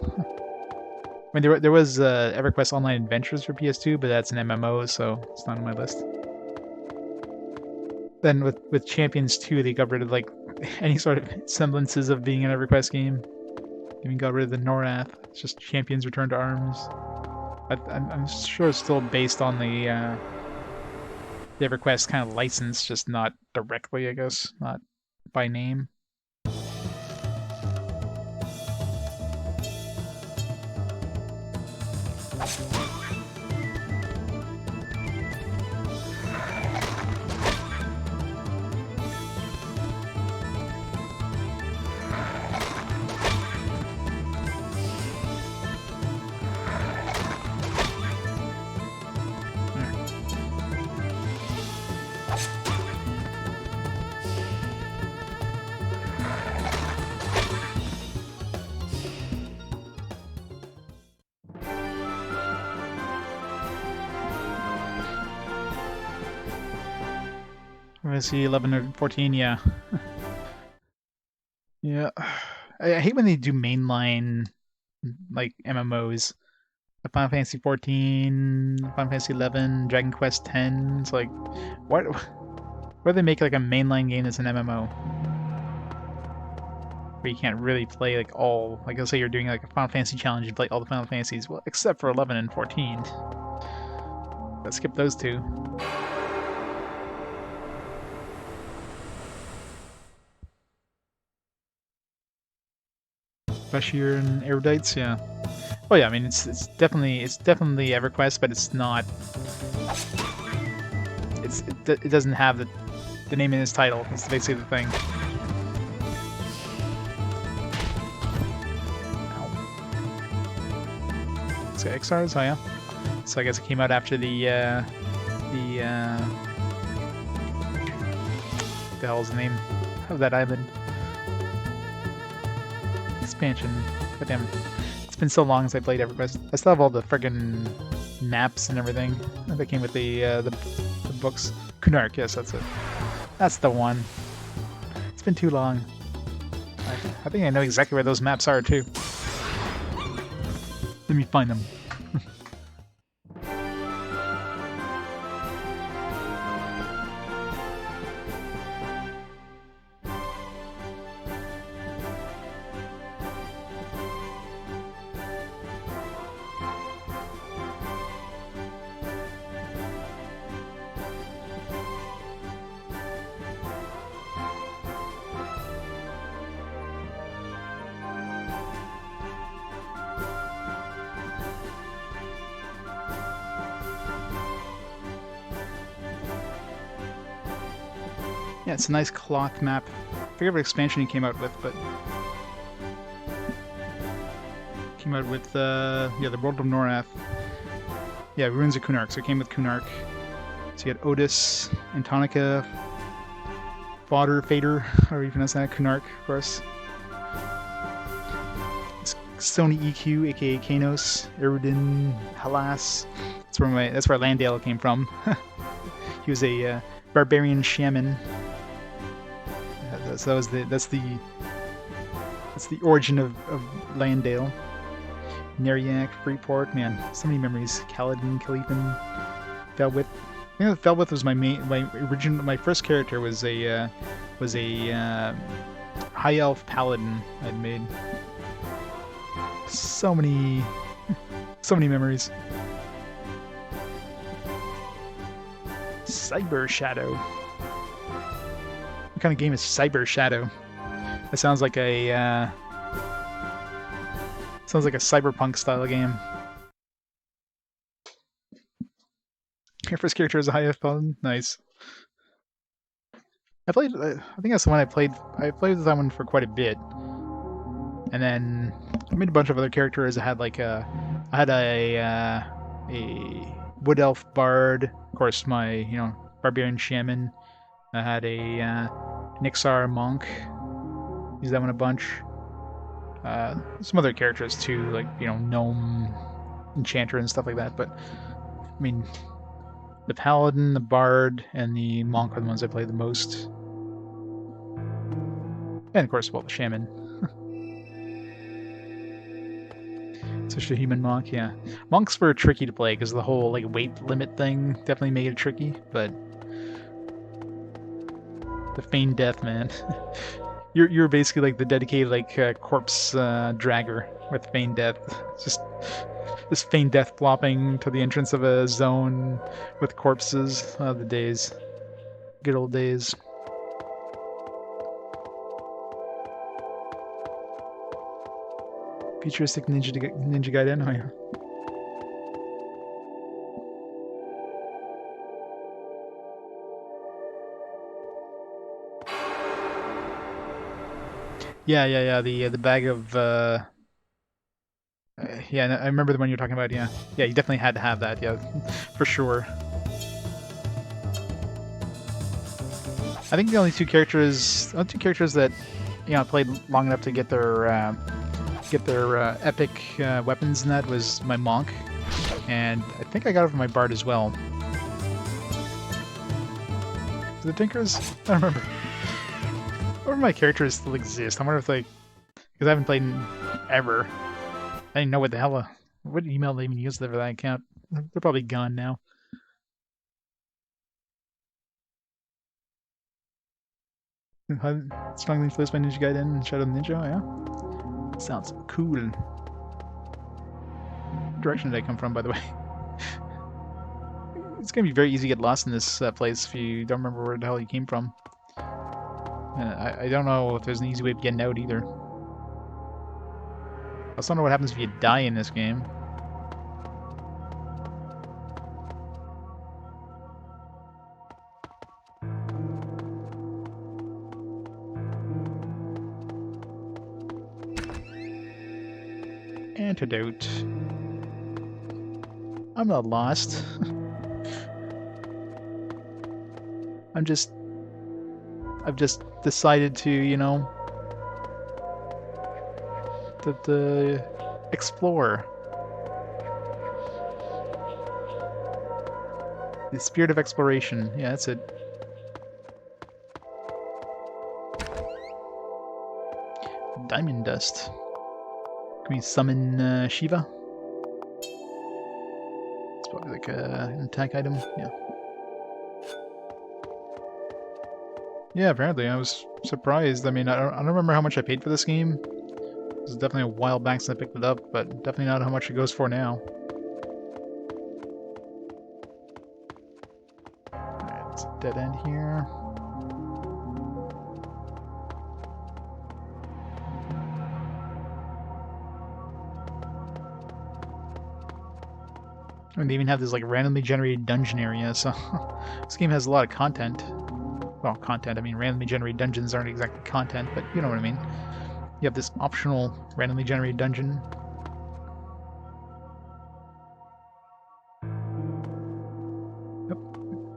I mean, there was EverQuest Online Adventures for PS2, but that's an MMO, so it's not on my list. Then with Champions 2, they got rid of like any sort of semblances of being an EverQuest game. Even got rid of the Norath. It's just Champions Return to Arms. I'm sure it's still based on the EverQuest kind of license, just not directly, I guess, not by name. I see 11 or 14, yeah. Yeah. I hate when they do mainline, like, MMOs. Like Final Fantasy 14, Final Fantasy 11, Dragon Quest 10. It's like, why do they make, like, a mainline game that's an MMO? Where you can't really play, like, all... Like, let's say you're doing, like, a Final Fantasy challenge, you play all the Final Fantasies. Well, except for 11 and 14. Let's skip those two. Bashir and Erudites, yeah. Oh yeah, I mean it's definitely EverQuest, but it's not. It doesn't have the name in its title. That's basically the thing. It's got XRs, oh yeah. So I guess it came out after the what the hell's the name of that island? Expansion. God damn it. It's been so long since I played EverQuest. I still have all the friggin' maps and everything that came with the books. Kunark, yes, that's it. That's the one. It's been too long. I think I know exactly where those maps are too. Let me find them. Yeah, it's a nice cloth map. I forget what expansion he came out with, but came out with the World of Norath. Yeah, Ruins of Kunark. So it came with Kunark. So you had Otis, Antonica, Fader, however you pronounce that, Kunark, of course. Sony EQ, aka Kanos, Erudin, Halas. That's where Landale came from. He was a barbarian shaman. So that's the origin of Landale. Neriak, Freeport, man, so many memories. Kaladin, Kalipin, Felwith. I think Felwith was my first character was a high elf paladin I'd made. So many memories. Cyber Shadow. What kind of game is Cyber Shadow? That sounds like a cyberpunk style game. Your first character is a high elf paladin. Nice. I think that's the one I played. I played that one for quite a bit, and then I made a bunch of other characters. I had a wood elf bard, of course, my barbarian shaman. I had a Nixar monk. Used that one a bunch. Some other characters too, like gnome, enchanter, and stuff like that. But I mean, the paladin, the bard, and the monk are the ones I played the most. And of course, well, the shaman. Such a human monk, yeah. Monks were tricky to play because the whole weight limit thing definitely made it tricky, but the feigned death, man. You're basically like the dedicated corpse dragger with feigned death. Just feigned death flopping to the entrance of a zone with corpses. Oh, the days. Good old days. Futuristic Ninja Gaiden, oh yeah. Yeah. The bag of yeah. I remember the one you're talking about. Yeah, you definitely had to have that. Yeah, for sure. I think the only two characters that played long enough to get their epic weapons in that was my monk, and I think I got it from my bard as well. The Tinkers? I don't remember. I wonder if my characters still exist. I wonder if because I haven't played in ever. I didn't know what email they even used for that account. They're probably gone now. Strongly influenced by Ninja Gaiden and Shadow of the Ninja, yeah? Sounds cool. What direction did I come from, by the way? It's gonna be very easy to get lost in this place if you don't remember where the hell you came from. And I don't know if there's an easy way of getting out either. I also don't know what happens if you die in this game. Antidote. I'm not lost. I've just decided to, to explore. The spirit of exploration. Yeah, that's it. Diamond dust. Can we summon Shiva? It's probably like an attack item. Yeah. Yeah, apparently. I was surprised. I mean, I don't remember how much I paid for this game. It was definitely a while back since I picked it up, but definitely not how much it goes for now. Alright, it's a dead end here. I mean, they even have this randomly generated dungeon area, so this game has a lot of content. Well, content, I mean, randomly generated dungeons aren't exactly content, but you know what I mean. You have this optional randomly generated dungeon.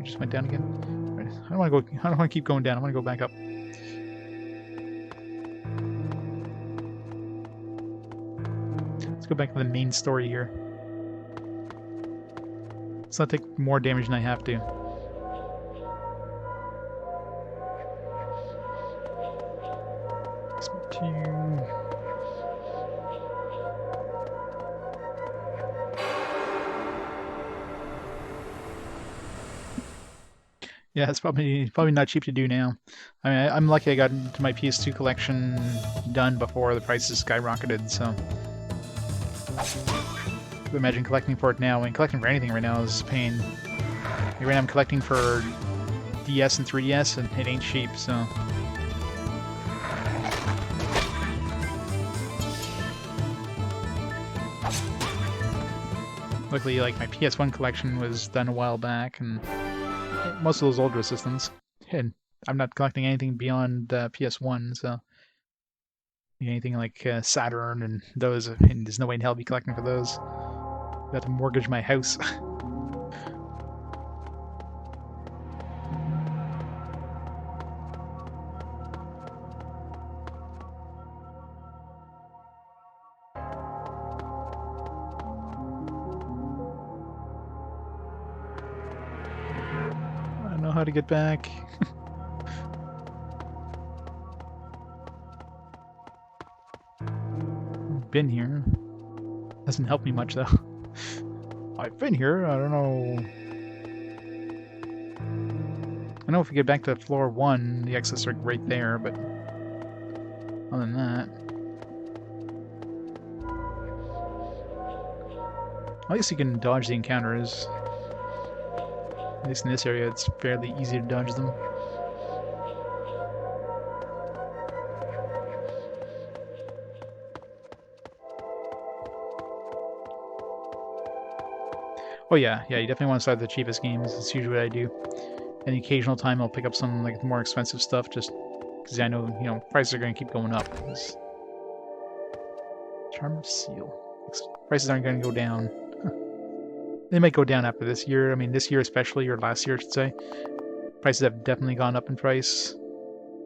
just went down again. Right. I don't want to go. I don't want to keep going down. I want to go back up. Let's go back to the main story here. Let's not take more damage than I have to. Yeah, it's probably not cheap to do now. I mean, I'm lucky I got into my PS2 collection done before the prices skyrocketed, so... Imagine collecting for it now. I mean, collecting for anything right now is a pain. Like, right now I'm collecting for DS and 3DS, and it ain't cheap, so... Luckily, like, my PS1 collection was done a while back, and most of those older systems. And I'm not collecting anything beyond PS1, so... Anything like Saturn and those, and there's no way in hell I'll be collecting for those. I have to mortgage my house. I don't know how to get back. Been here. Doesn't help me much though. I've been here, I don't know. I know if we get back to floor 1, the exits are right there, but other than that. At least you can dodge the encounters. At least in this area it's fairly easy to dodge them. Oh yeah, you definitely want to start the cheapest games. That's usually what I do. And the occasional time I'll pick up some like more expensive stuff just because I know, you know, prices are going to keep going up. Charm of Seal. Prices aren't going to go down. They might go down after this year. I mean, this year especially, or last year I should say. Prices have definitely gone up in price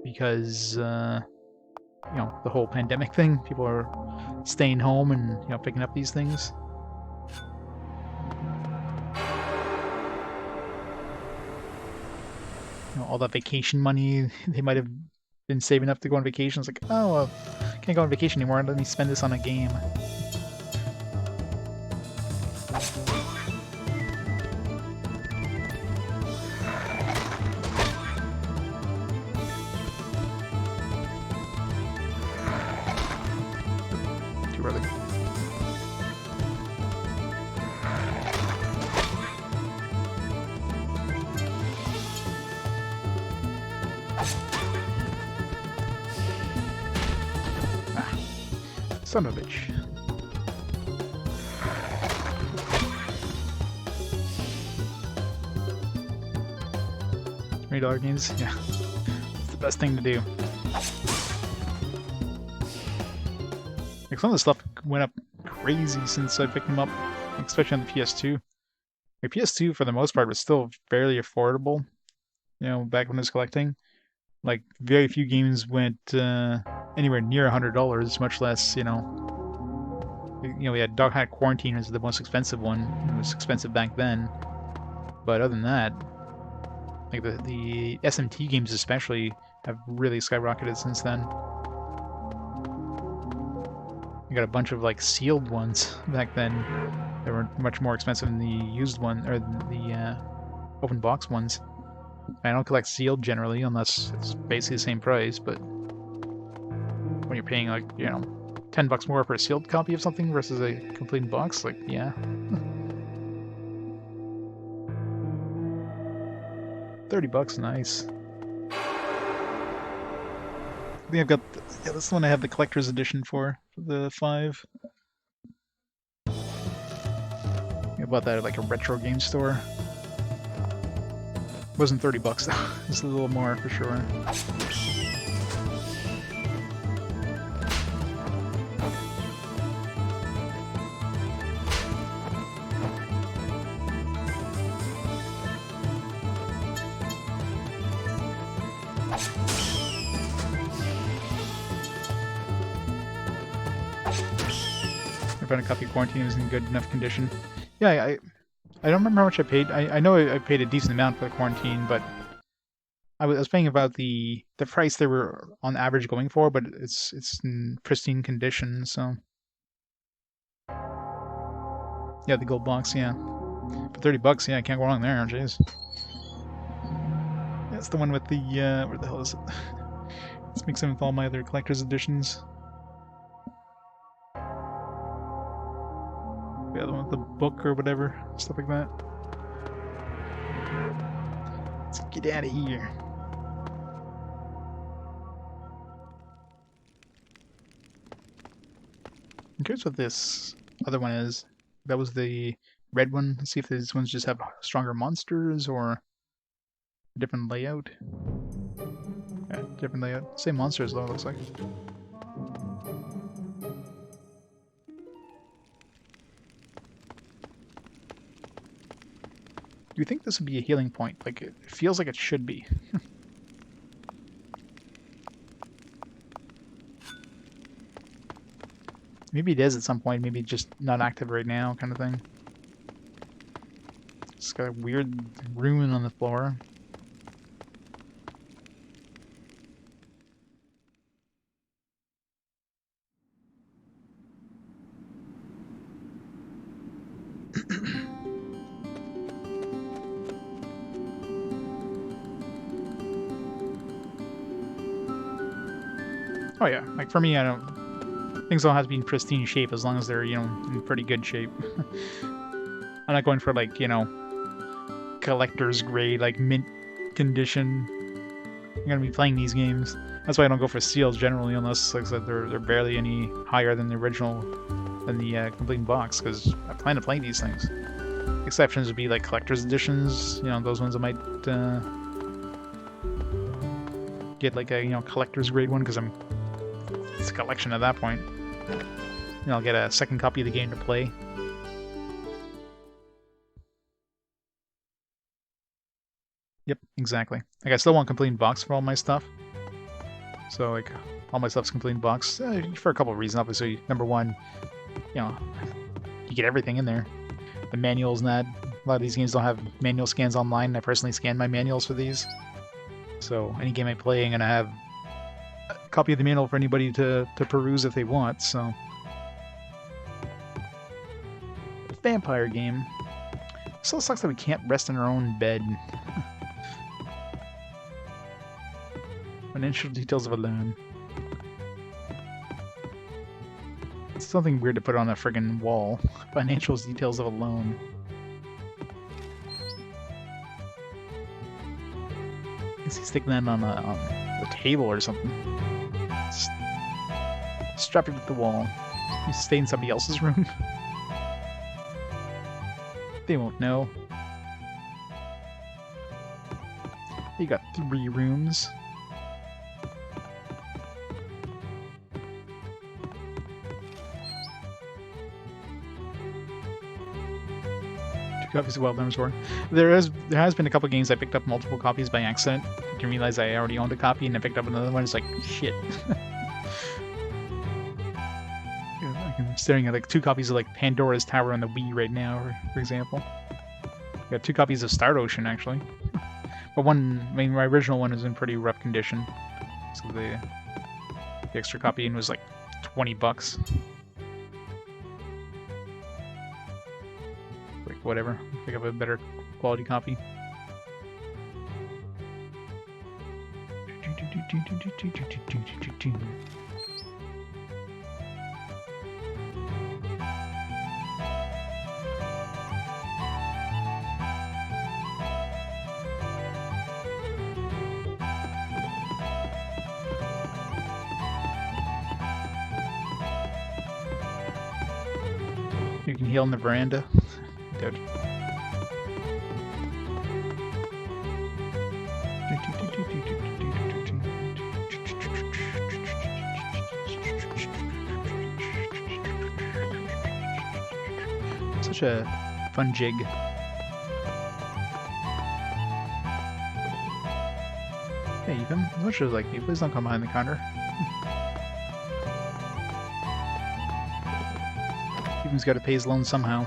because, you know, the whole pandemic thing. People are staying home and, you know, picking up these things. You know, all that vacation money they might have been saving up to go on vacation. It's like, oh, well, can't go on vacation anymore. Let me spend this on a game. Too early. Son of a bitch. $20 games? Yeah. It's the best thing to do. Like, some of the stuff went up crazy since I picked them up, especially on the PS2. Like, PS2, for the most part, was still fairly affordable, you know, back when I was collecting. Like, very few games went anywhere near $100, much less, you know, we had Dog Hat Quarantine as the most expensive one. It was expensive back then. But other than that, like the SMT games especially have really skyrocketed since then. You got a bunch of like sealed ones back then. They were much more expensive than the used one, or the open box ones. I don't collect sealed generally unless it's basically the same price, but when you're paying like, you know, $10 more for a sealed copy of something versus a complete box, like, yeah. $30, nice. I think I've got, yeah, this is the one I have the collector's edition for the 5. I bought that at like a retro game store. It wasn't $30 though, it was a little more for sure. I found a copy of Quarantine. It was in good enough condition. Yeah, I don't remember how much I paid. I know I paid a decent amount for the Quarantine, but I was paying about the price they were on average going for, but it's in pristine condition, so yeah, the gold box, yeah, for $30, yeah, I can't go wrong there. Jeez, that's the one with the where the hell is it? Let's mix in with all my other collector's editions. The other one with the book or whatever, stuff like that. Let's get out of here. I'm curious what this other one is. That was the red one. Let's see if these ones just have stronger monsters or a different layout. Yeah, different layout. Same monsters though, it looks like. Do you think this would be a healing point? Like, it feels like it should be. Maybe it is at some point, maybe just not active right now, kind of thing. It's got a weird rune on the floor. Oh yeah, like for me, I don't... Things don't have to be in pristine shape as long as they're, you know, in pretty good shape. I'm not going for, like, you know, collector's grade, like mint condition. I'm gonna be playing these games. That's why I don't go for seals generally, unless, like I said, they're barely any higher than the original, than the complete box, because I plan to play these things. Exceptions would be like collector's editions, you know, those ones I might get like a, you know, collector's grade one, because it's a collection at that point. You know, I'll get a second copy of the game to play. Yep, exactly. Like, I still want complete box for all my stuff. So, like, all my stuff's complete box for a couple of reasons. Obviously, number one, you know, you get everything in there. The manuals and that. A lot of these games don't have manual scans online. I personally scan my manuals for these. So, any game I play, I'm going to have a copy of the manual for anybody to peruse if they want, so... Vampire game. Still sucks that we can't rest in our own bed. Financial details of a loan. It's something weird to put on a friggin' wall. Financial details of a loan. I guess he's sticking that on a table or something. Strap it to the wall. You stay in somebody else's room. They won't know. You got 3 rooms. Copies of Wild Lemons War. There has been a couple games I picked up multiple copies by accident. I didn't realize I already owned a copy, and I picked up another one. It's like, shit. I'm staring at like 2 copies of like Pandora's Tower on the Wii right now, for example. I got 2 copies of Star Ocean actually, but one, I mean, my original one is in pretty rough condition, so the extra copy was like $20. Whatever, pick up a better quality copy. You can heal on the veranda. Good. Such a fun jig. Hey, Ethan, as much as like you, please don't come behind the counter. He's got to pay his loan somehow.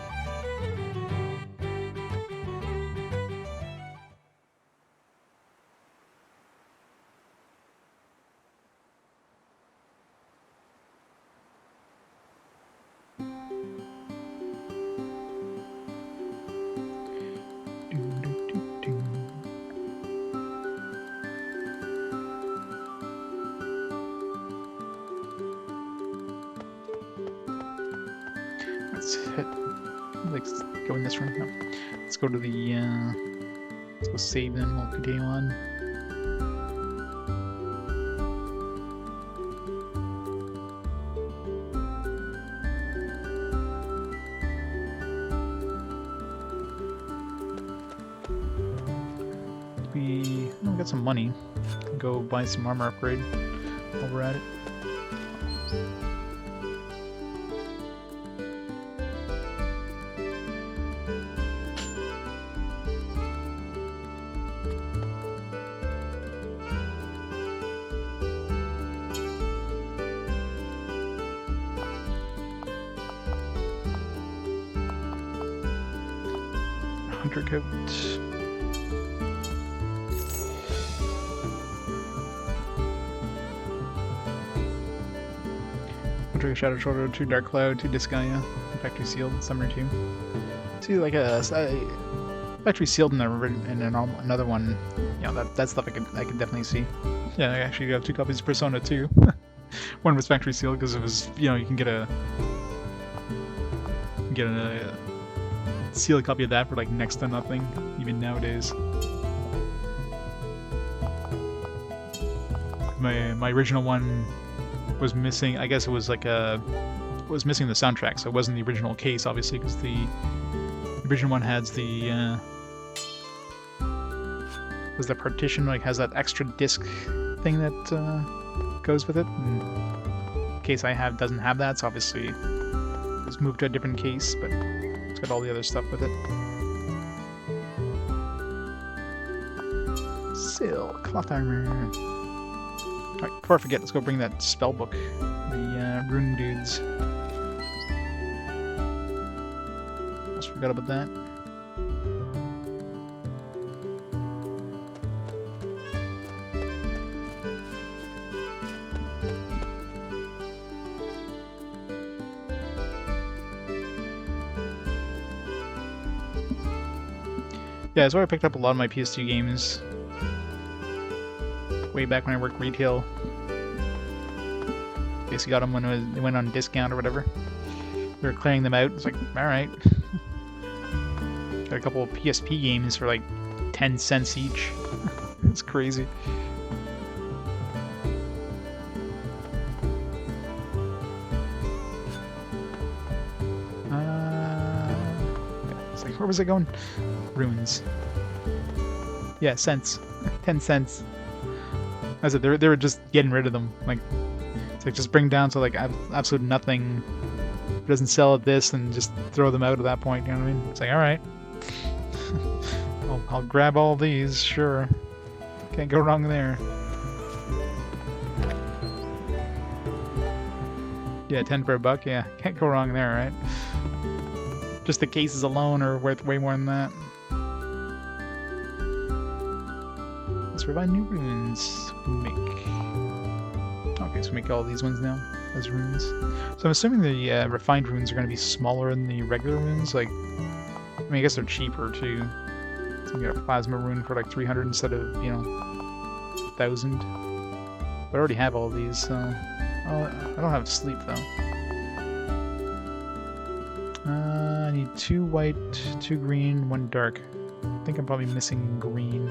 Let's go in this room. No. Let's go to the. Let's go save them. We'll continue on. We got some money. Go buy some armor upgrade while we're at it. Hunter coat. Hunter Shadow Shoulder, 2 Dark Cloud, 2 Disgaea, Factory Sealed, Summoner 2. See, like Factory Sealed in another one, you know, that stuff I could definitely see. Yeah, I actually have 2 copies of Persona 2. One was Factory Sealed because it was, you know, you can get a sealed copy of that for like next to nothing, even nowadays. My original one was missing. I guess it was like was missing the soundtrack, so it wasn't the original case, obviously, because the original one has the was the partition, like has that extra disc thing that goes with it. And the case I have doesn't have that, so obviously it's moved to a different case, but it's got all the other stuff with it. Silk, cloth armor. Alright, before I forget, let's go bring that spell book. The rune dudes. Almost forgot about that. Yeah, that's where I picked up a lot of my PS2 games. Way back when I worked retail. Basically got them when they went on discount or whatever. We were clearing them out. It's like, alright. Got a couple of PSP games for like 10 cents each. It's crazy. It's like, where was it going? Runes. Yeah, cents. 10 cents. I said they were just getting rid of them. Like, it's like just bring down to like absolute nothing. If it doesn't sell at this, and just throw them out at that point. You know what I mean? It's like, all right, I'll grab all these. Sure, can't go wrong there. Yeah, 10 for a buck. Yeah, can't go wrong there, right? Just the cases alone are worth way more than that. Let's revive new runes. Okay, so we make all these ones now as runes. So I'm assuming the refined runes are going to be smaller than the regular runes. Like, I mean, I guess they're cheaper too. So we got a plasma rune for like 300 instead of, you know, 1,000. But I already have all these, so I don't have sleep though. I need 2 white, 2 green, 1 dark. I think I'm probably missing green.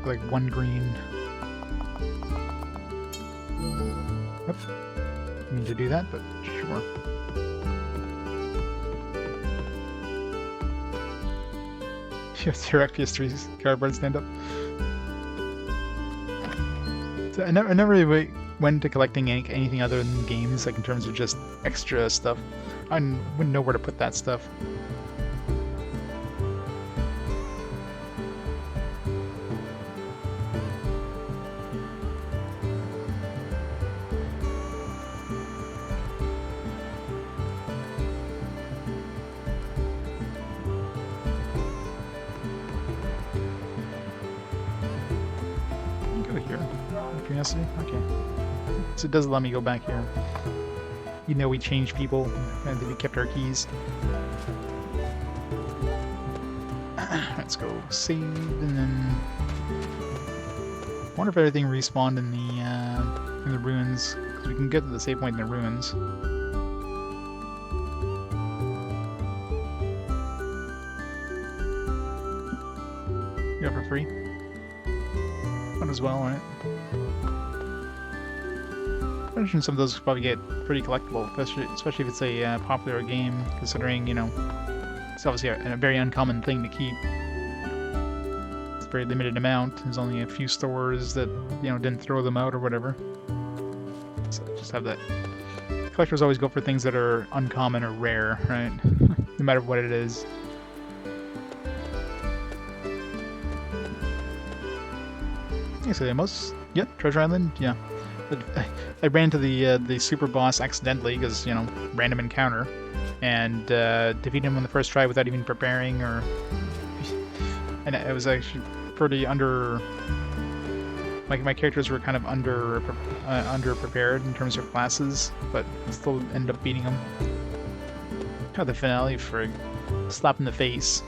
Like 1 green. Yep. I need to do that, but sure. Your PS3 cardboard stand up. So I never really went to collecting anything other than games, like in terms of just extra stuff. I wouldn't know where to put that stuff. I see. Okay. So it does let me go back here. You know we changed people, and we kept our keys. Let's go save, and then... I wonder if everything respawned in the ruins, because we can get to the save point in the ruins. Yeah, for free. Fun as well, right? I imagine some of those probably get pretty collectible, especially if it's a popular game, considering, you know, it's obviously a very uncommon thing to keep. It's a very limited amount. There's only a few stores that, you know, didn't throw them out or whatever. So just have that. Collectors always go for things that are uncommon or rare, right? No matter what it is. Yeah, so most... Yep, Treasure Island, yeah. I ran into the super boss accidentally because, you know, random encounter, and defeated him on the first try without even preparing, or... And it was actually pretty under... Like, my characters were kind of under-prepared in terms of classes, but still ended up beating him. Oh, the finale for slap in the face.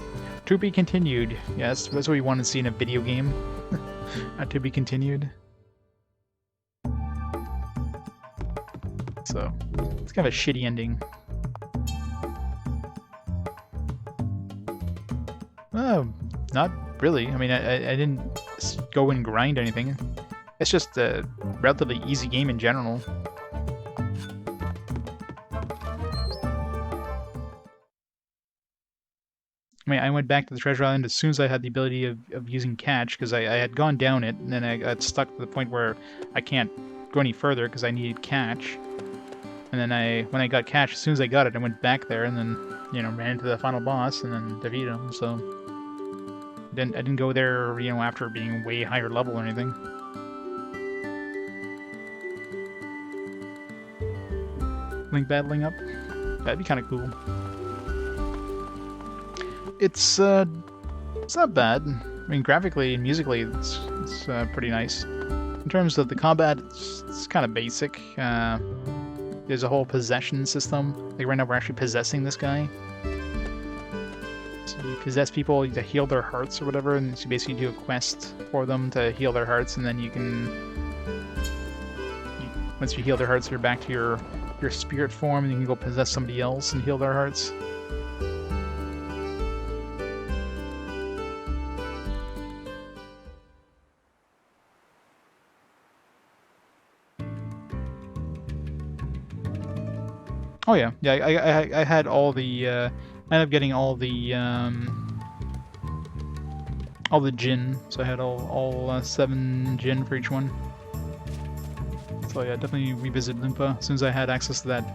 To be continued. Yes, that's what we want to see in a video game. To be continued. So, it's kind of a shitty ending. Not really. I mean, I didn't go and grind anything. It's just a relatively easy game in general. I mean, I went back to the Treasure Island as soon as I had the ability of using catch, because I had gone down it, and then I got stuck to the point where I can't go any further because I needed catch. And then when I got catch, as soon as I got it, I went back there and then, you know, ran into the final boss and then defeated him. So I didn't go there, you know, after being way higher level or anything. Link battling up? That'd be kind of cool. It's not bad. I mean, graphically and musically, it's pretty nice. In terms of the combat, it's kind of basic. There's a whole possession system. Like right now we're actually possessing this guy. So you possess people to heal their hearts or whatever, and so you basically do a quest for them to heal their hearts, and then you can... once you heal their hearts, you're back to your spirit form, and you can go possess somebody else and heal their hearts. Oh yeah, I had all the I ended up getting all the gin, so I had all 7 gin for each one. So yeah, definitely revisit Limpa as soon as I had access to that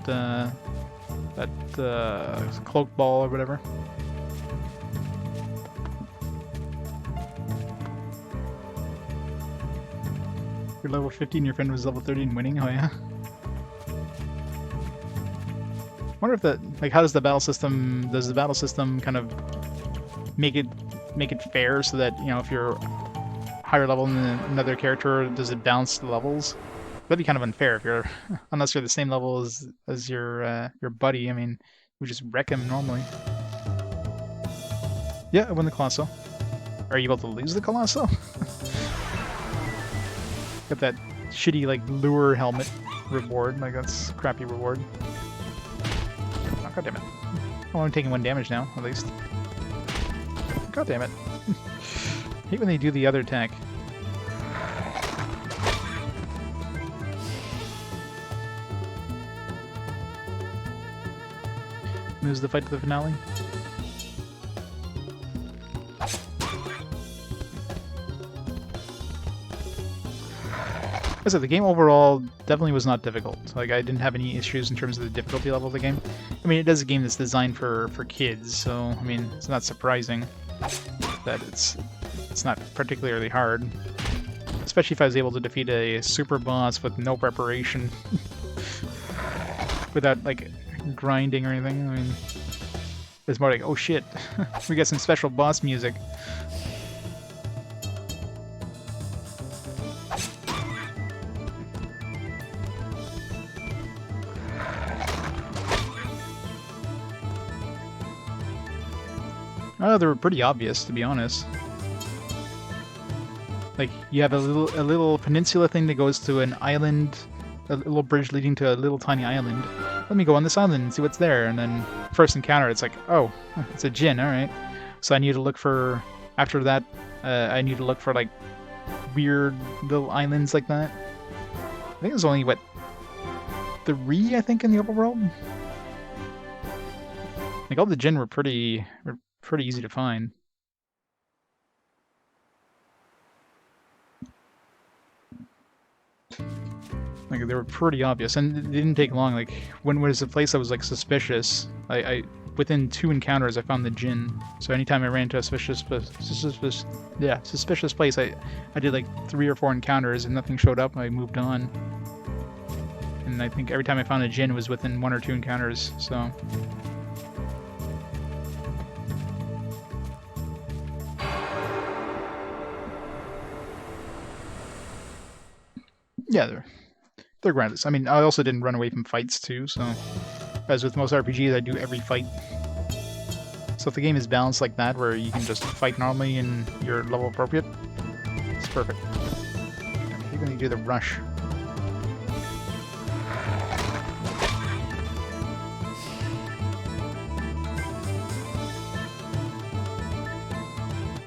cloak ball or whatever. You're level 50 and your friend was level 30 and winning. Oh yeah. I wonder if that, like, how does the battle system kind of make it fair so that, you know, if you're higher level than another character, does it balance the levels? That'd be kind of unfair if you're, unless you're the same level as your buddy. I mean, we just wreck him normally. Yeah, I won the Colosso. Are you able to lose the Colosso? Got that shitty, like, lure helmet reward. Like, that's a crappy reward. God damn it. Oh, I'm taking 1 damage now, at least. God damn it. I hate when they do the other attack. Moves the fight to the finale. So the game overall definitely was not difficult. Like, I didn't have any issues in terms of the difficulty level of the game. I mean, it is a game that's designed for kids, so I mean, it's not surprising that it's not particularly hard. Especially if I was able to defeat a super boss with no preparation, without like grinding or anything. I mean, it's more like, oh shit, we got some special boss music. Oh, they were pretty obvious, to be honest. Like, you have a little peninsula thing that goes to an island, a little bridge leading to a little tiny island. Let me go on this island and see what's there. And then first encounter, it's like, oh, it's a djinn, alright. So I need to look for, after that, I need to look for, like, weird little islands like that. I think there's only, what, 3, I think, in the overworld? Like, all the djinn were pretty easy to find. Like, they were pretty obvious, and it didn't take long. Like, when was a place that was, like, suspicious, I within 2 encounters, I found the djinn. So anytime I ran into a suspicious place, I did, like, 3 or 4 encounters, and nothing showed up, I moved on. And I think every time I found a djinn was within 1 or 2 encounters, so... Yeah, they're groundless. I mean, I also didn't run away from fights, too, so... As with most RPGs, I do every fight. So if the game is balanced like that, where you can just fight normally and you're level appropriate, it's perfect. I hate when you do the rush.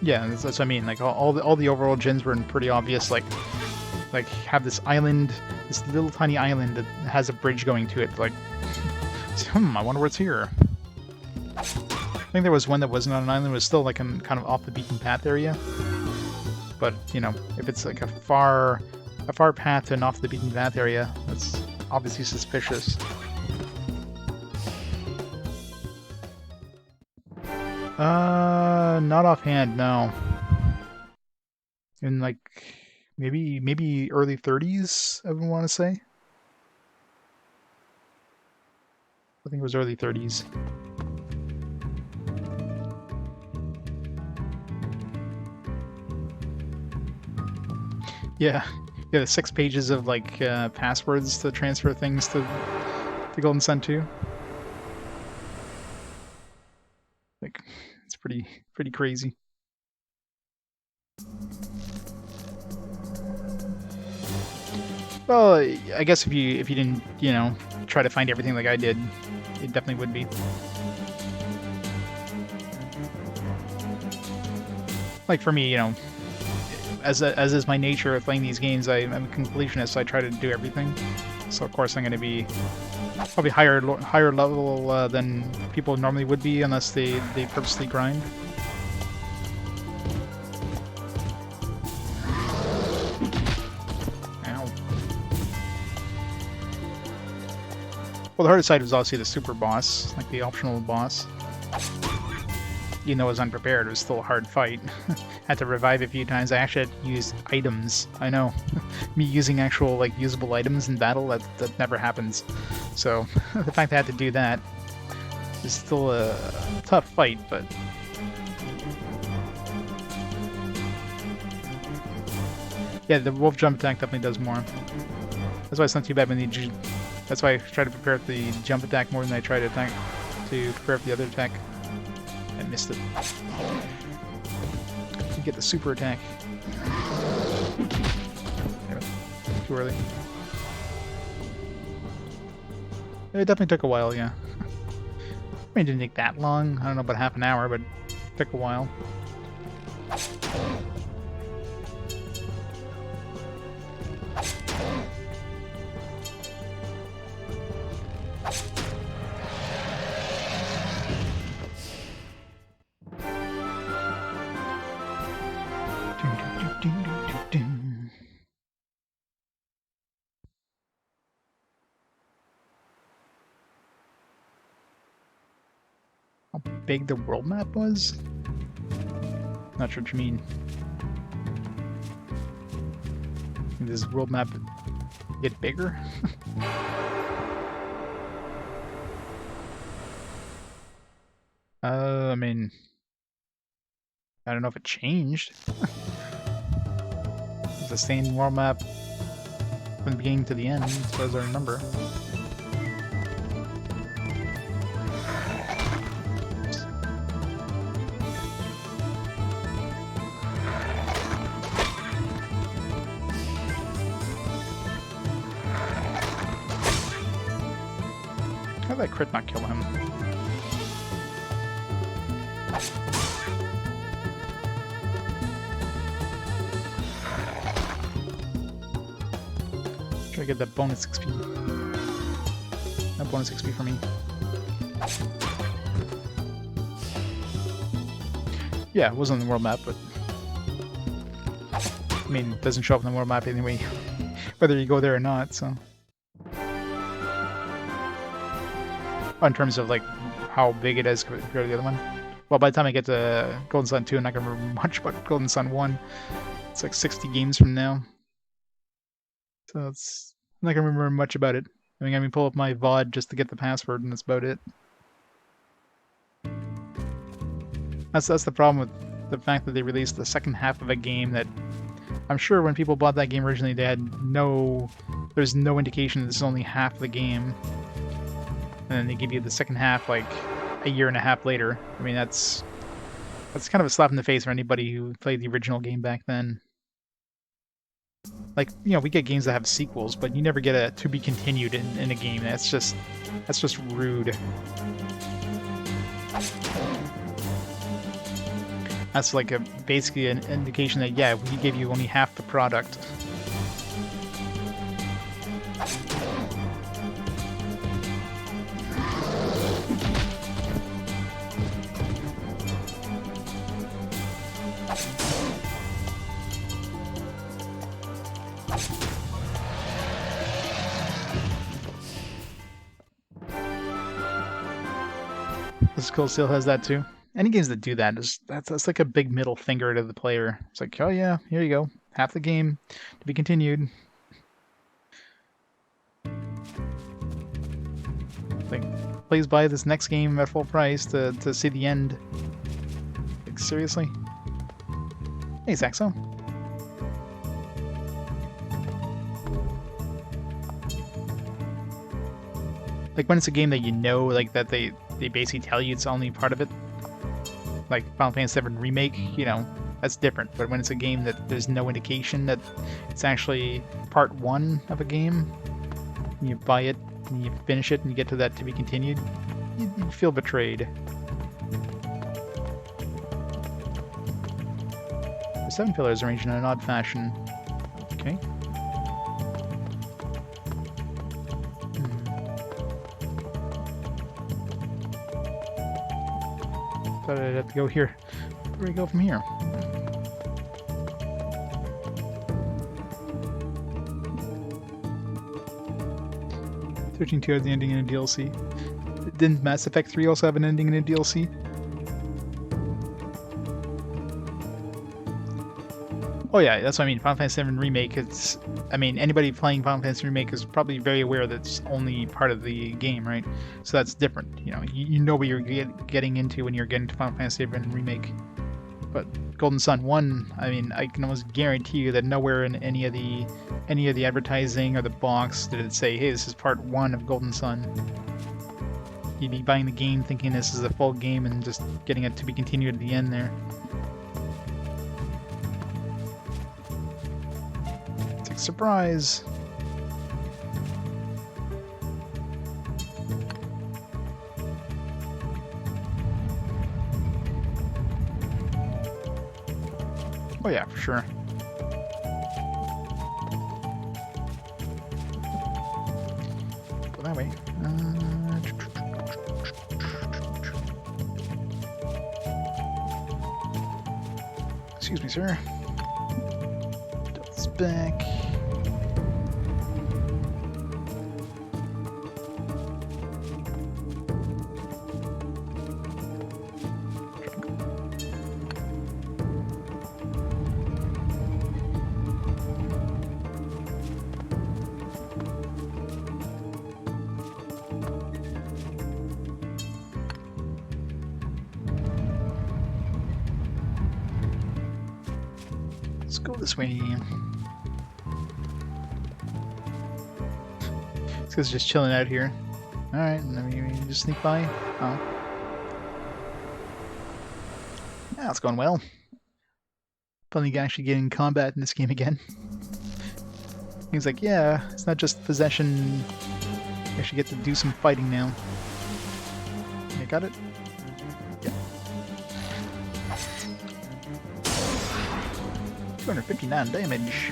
Yeah, that's what I mean. Like, all the overall djinns were pretty obvious, like have this island, this little tiny island that has a bridge going to it, like... I wonder what's here. I think there was one that wasn't on an island, it was still like in kind of off the beaten path area. But, you know, if it's like a far path and off the beaten path area, that's obviously suspicious. Not offhand, no. In like maybe early 30s, I would want to say. I think it was early 30s. Yeah, the 6 pages of like passwords to transfer things to the Golden Sun 2. Like, it's pretty crazy. Well, I guess if you didn't, you know, try to find everything like I did, it definitely would be. Like for me, you know, as is my nature of playing these games, I'm a completionist, so I try to do everything. So of course I'm going to be probably higher level than people normally would be, unless they purposely grind. Well, the hardest side was obviously the super boss, like the optional boss. Even though I was unprepared, it was still a hard fight. Had to revive a few times. I actually had to use items. I know. Me using actual, like, usable items in battle, that never happens. So, the fact that I had to do that is still a tough fight, but... Yeah, the wolf jump attack definitely does more. That's why it's not too bad when you... That's why I try to prepare for the jump attack more than I try to prepare for the other attack. I missed it. You get the super attack. Too early. It definitely took a while, yeah. I mean, it didn't take that long. I don't know, about half an hour, but it took a while. How big the world map was? Not sure what you mean. Did this world map get bigger? I mean, I don't know if it changed. It's the same world map from the beginning to the end, as far as I remember. that crit not kill him? Try to get that bonus XP. No bonus XP for me. Yeah, it wasn't on the world map, but I mean, it doesn't show up on the world map anyway, whether you go there or not, so. Oh, in terms of, like, how big it is compared to the other one. Well, by the time I get to Golden Sun 2, I'm not going to remember much about Golden Sun 1. It's like 60 games from now. So I'm not going to remember much about it. I mean, pull up my VOD just to get the password, and that's about it. That's the problem with the fact that they released the second half of a game that I'm sure when people bought that game originally, they had there's no indication that this is only half the game. And then they give you the second half like a year and a half later. I mean, that's kind of a slap in the face for anybody who played the original game back then. Like, you know, we get games that have sequels, but you never get a to be continued in a game. That's just rude. That's like basically an indication that, yeah, we gave you only half the product. This Skull still has that too. Any games that do that, that's like a big middle finger to the player. It's like, oh yeah, here you go. Half the game to be continued. Like, please buy this next game at full price to see the end. Like, seriously? Hey, Saxo. Like, when it's a game that you know, like, that they basically tell you it's only part of it. Like Final Fantasy VII Remake, you know, that's different. But when it's a game that there's no indication that it's actually part one of a game, and you buy it, and you finish it, and you get to that to be continued, you feel betrayed. The 7 pillars arranged in an odd fashion. Okay. Thought I'd have to go here. Where do we go from here? Searching has the ending in a DLC. Didn't Mass Effect 3 also have an ending in a DLC? Oh yeah, that's what I mean. Final Fantasy VII Remake, I mean, anybody playing Final Fantasy Remake is probably very aware that it's only part of the game, right? So that's different. You know, you know what you're getting into when you're getting to Final Fantasy VII Remake. But Golden Sun 1, I mean, I can almost guarantee you that nowhere in any of the advertising or the box did it say, hey, this is part 1 of Golden Sun. You'd be buying the game thinking this is the full game and just getting it to be continued at the end there. Surprise! Oh yeah, for sure. Go that way. Excuse me, sir. Devil's back. Let's go this way. This guy's just chilling out here. Alright, let me just sneak by. Oh. Yeah, it's going well. Finally actually getting combat in this game again. He's like, yeah, it's not just possession. You actually get to do some fighting now. got it? Yeah. 259 damage.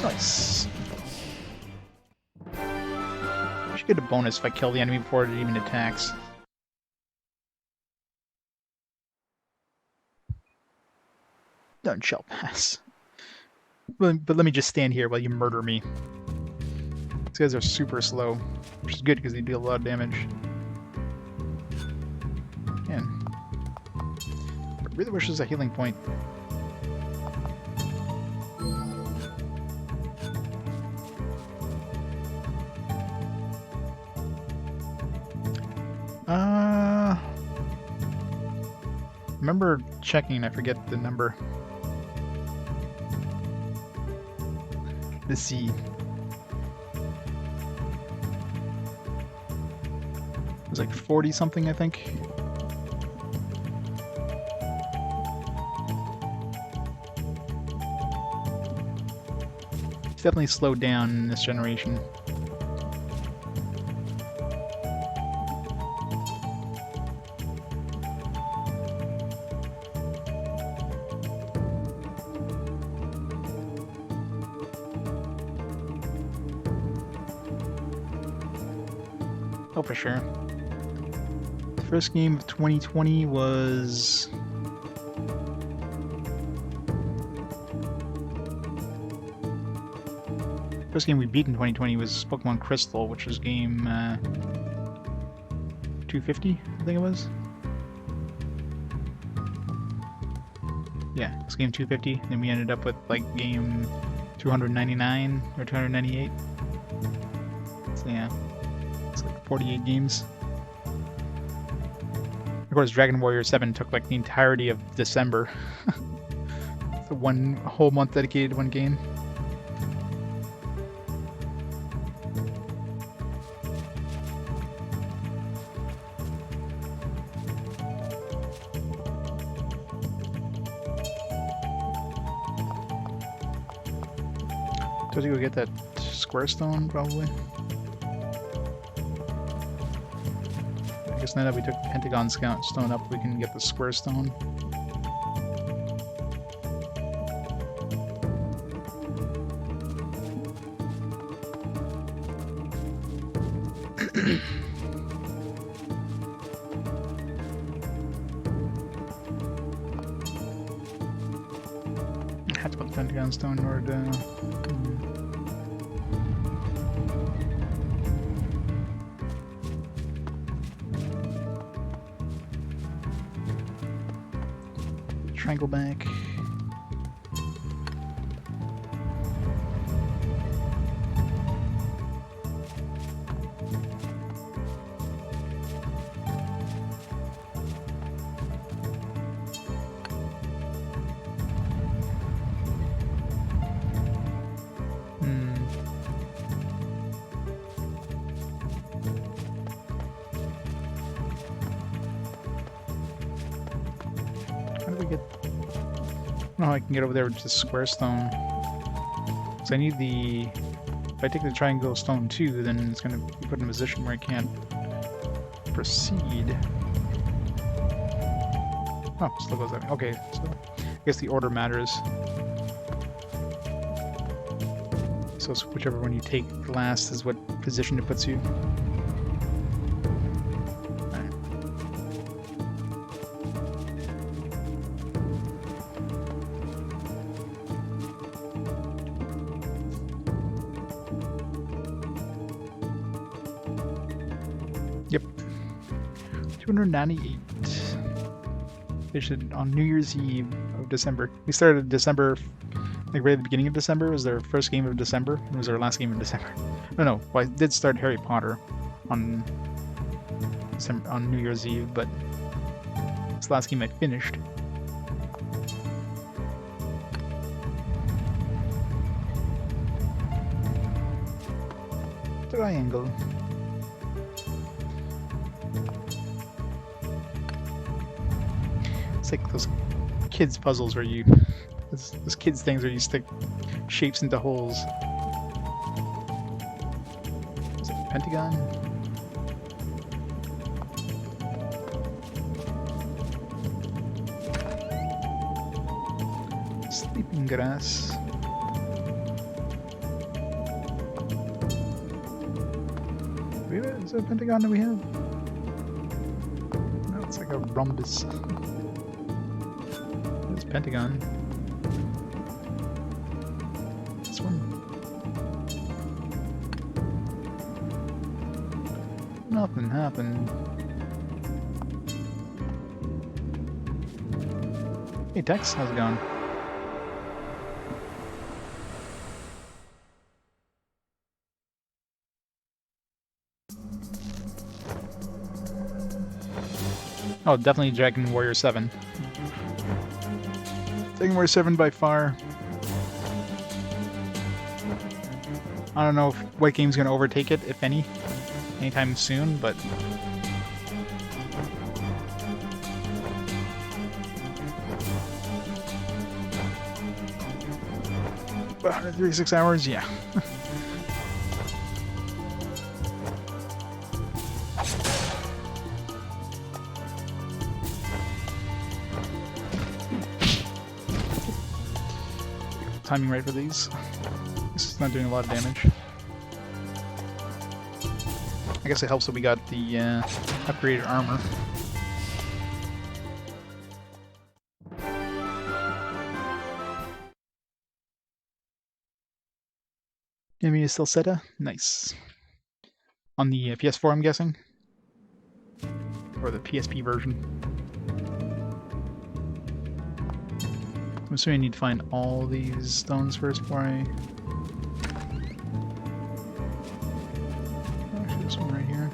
Nice. I should get a bonus if I kill the enemy before it even attacks. None shall pass. But let me just stand here while you murder me. These guys are super slow, which is good because they deal a lot of damage. Man, I really wish there's a healing point. Remember checking, I forget the number. Let's see. It was like 40 something, I think. It's definitely slowed down in this generation. Oh, for sure. The first game of 2020 was... First game we beat in 2020 was Pokemon Crystal, which was game 250, I think it was. Yeah, it was game 250. Then we ended up with like game 299 or 298. So yeah. 48 games. Of course, Dragon Warrior 7 took like the entirety of December. So one whole month dedicated to one game. Does he go get that Square Stone, probably? I guess now that we took Pentagon Stone up, we can get the Square Stone. I had to put the Pentagon Stone in order to... Triangle back. How do we get... I don't know how I can get over there with just Square Stone. So I need the... If I take the Triangle Stone too, then it's going to be put in a position where I can't proceed. Oh, still goes that way. Okay, so I guess the order matters. So it's whichever one you take last is what position it puts you. Yep. 298. Finished it on New Year's Eve of December. We started December, like right at the beginning of December. It was our first game of December. It was our last game of December. No, well, I did start Harry Potter on December, on New Year's Eve, but it's the last game I finished. Triangle. It's like those kids' puzzles where you Those kids things where you stick shapes into holes. Is it a pentagon? Sleeping grass. Is that a pentagon that we have? No, it's like a rhombus. It's pentagon. This one. Nothing happened. Hey Tex, how's it going? Oh, definitely Dragon Warrior 7. Dragon Warrior 7 by far. I don't know what game's going to overtake it, if any, anytime soon, but... But 136 hours, yeah. Timing right for these. This is not doing a lot of damage. I guess it helps that we got the upgraded armor. Enemy is still Seta? Nice. On the PS4, I'm guessing? Or the PSP version. I'm assuming I need to find all these stones first before I... Actually, this one right here.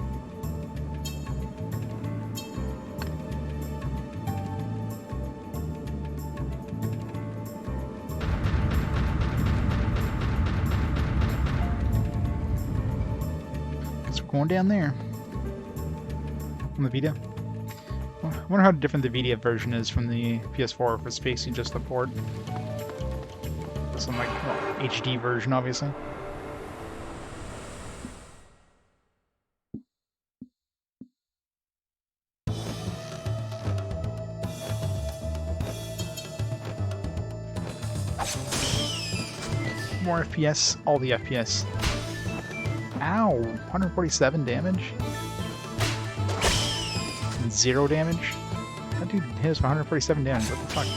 Guess we're going down there. On the Vita. I wonder how different the Vita version is from the PS4 if it's basically just the port. Some like HD version, obviously. More FPS, all the FPS. Ow! 147 damage? 0 damage? That dude hit us for 147 damage, what the fuck?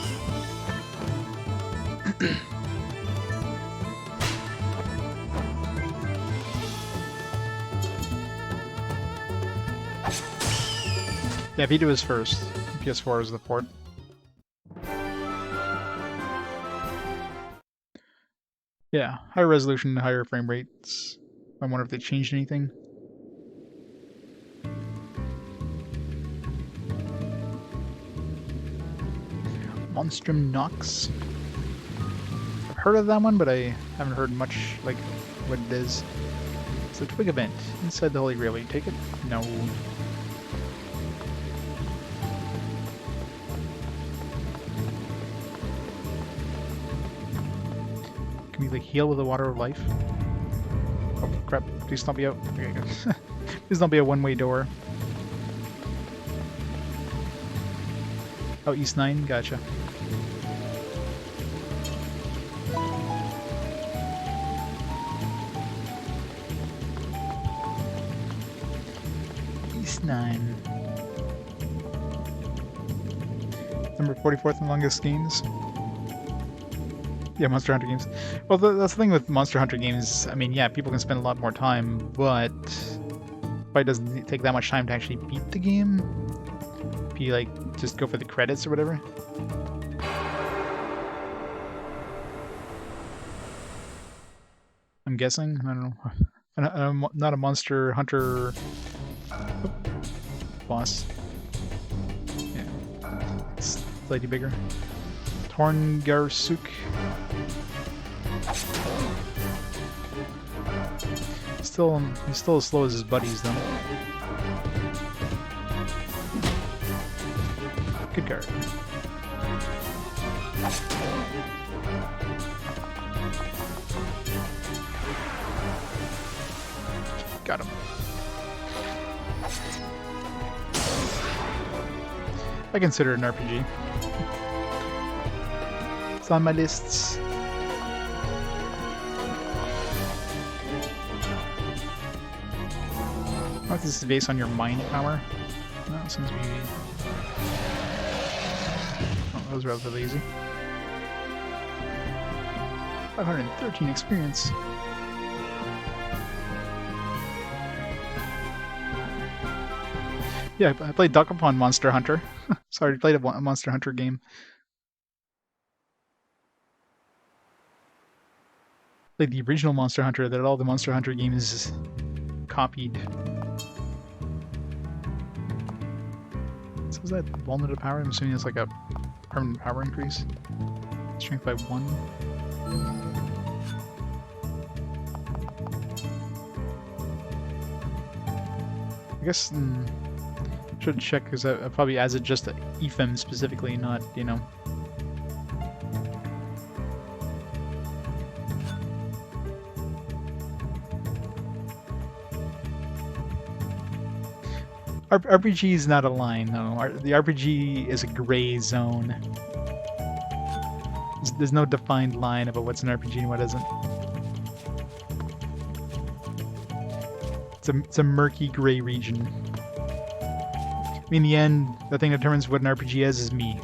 Yeah, Vita was first. PS4 is the port. Yeah, higher resolution, higher frame rates. I wonder if they changed anything. Monstrum Nox. I've heard of that one, but I haven't heard much like what it is. It's a twig event inside the Holy Grail. Will you take it? No. Can we like heal with the water of life? Oh crap! Please not be out. Okay, good. Please not be a one-way door. Oh, East 9, gotcha. East 9. Number 44th in longest games. Yeah, Monster Hunter games. Well, that's the thing with Monster Hunter games. I mean, yeah, people can spend a lot more time, but it probably doesn't take that much time to actually beat the game. If you, like, just go for the credits or whatever. I'm guessing? I don't know. I'm not a Monster Hunter boss. Yeah. It's slightly bigger. Torngarsuk. He's still as slow as his buddies, though. Good card. Got him. I consider it an RPG. It's on my lists. I think this is based on your mind power. No, it seems to be... Oh, that was relatively easy. 513 experience. Yeah, I played Duck Upon Monster Hunter. Sorry, I played a Monster Hunter game. Like the original Monster Hunter that all the Monster Hunter games copied. So is that walnut of power? I'm assuming it's like a permanent power increase. Strength by 1. I guess should check because I probably adds it just to EFEM specifically, not, you know. RPG is not a line, though. The RPG is a gray zone. There's no defined line about what's an RPG and what isn't. It's a murky gray region. I mean, in the end, the thing that determines what an RPG is me.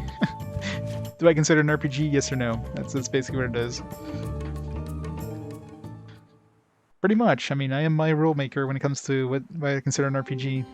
Do I consider an RPG? Yes or no? That's basically what it is. Pretty much. I mean, I am my rule maker when it comes to what I consider an RPG.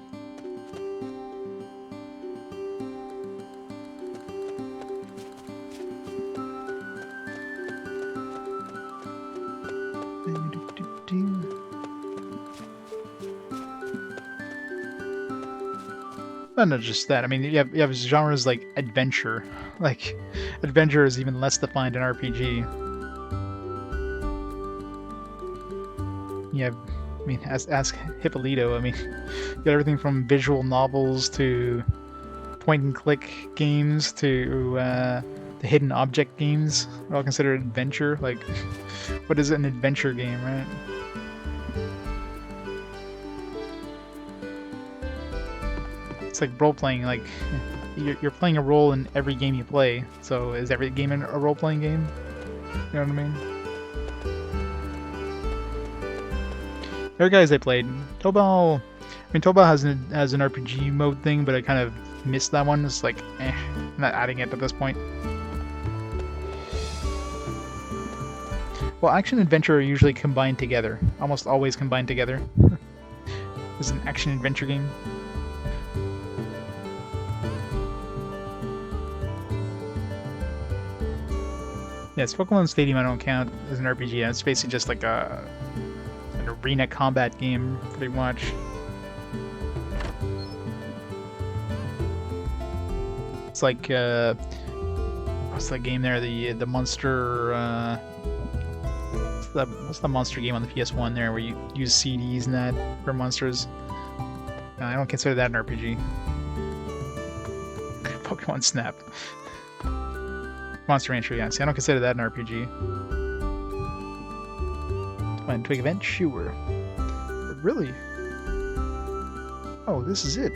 Not just that. I mean, you have genres like adventure. Like, adventure is even less defined in RPG. Yeah, I mean, ask Hippolyto. I mean, you got everything from visual novels to point-and-click games to the hidden object games. They're all considered adventure. Like, what is an adventure game, right? It's like role-playing, like, you're playing a role in every game you play, so is every game a role-playing game? You know what I mean? The other guys I played, Tobal, I mean, Tobal has an RPG mode thing, but I kind of missed that one. It's like, I'm not adding it at this point. Well, action and adventure are usually combined together. Almost always combined together. It's an action-adventure game. Yes, Pokemon Stadium I don't count as an RPG. It's basically just like an arena combat game, pretty much. It's like what's that game there? The monster. What's the monster game on the PS1 there, where you use CDs and that for monsters? No, I don't consider that an RPG. Pokemon Snap. Monster Rancher, yeah. See, I don't consider that an RPG. Fine, Twig Event? Sure. But really? Oh, this is it.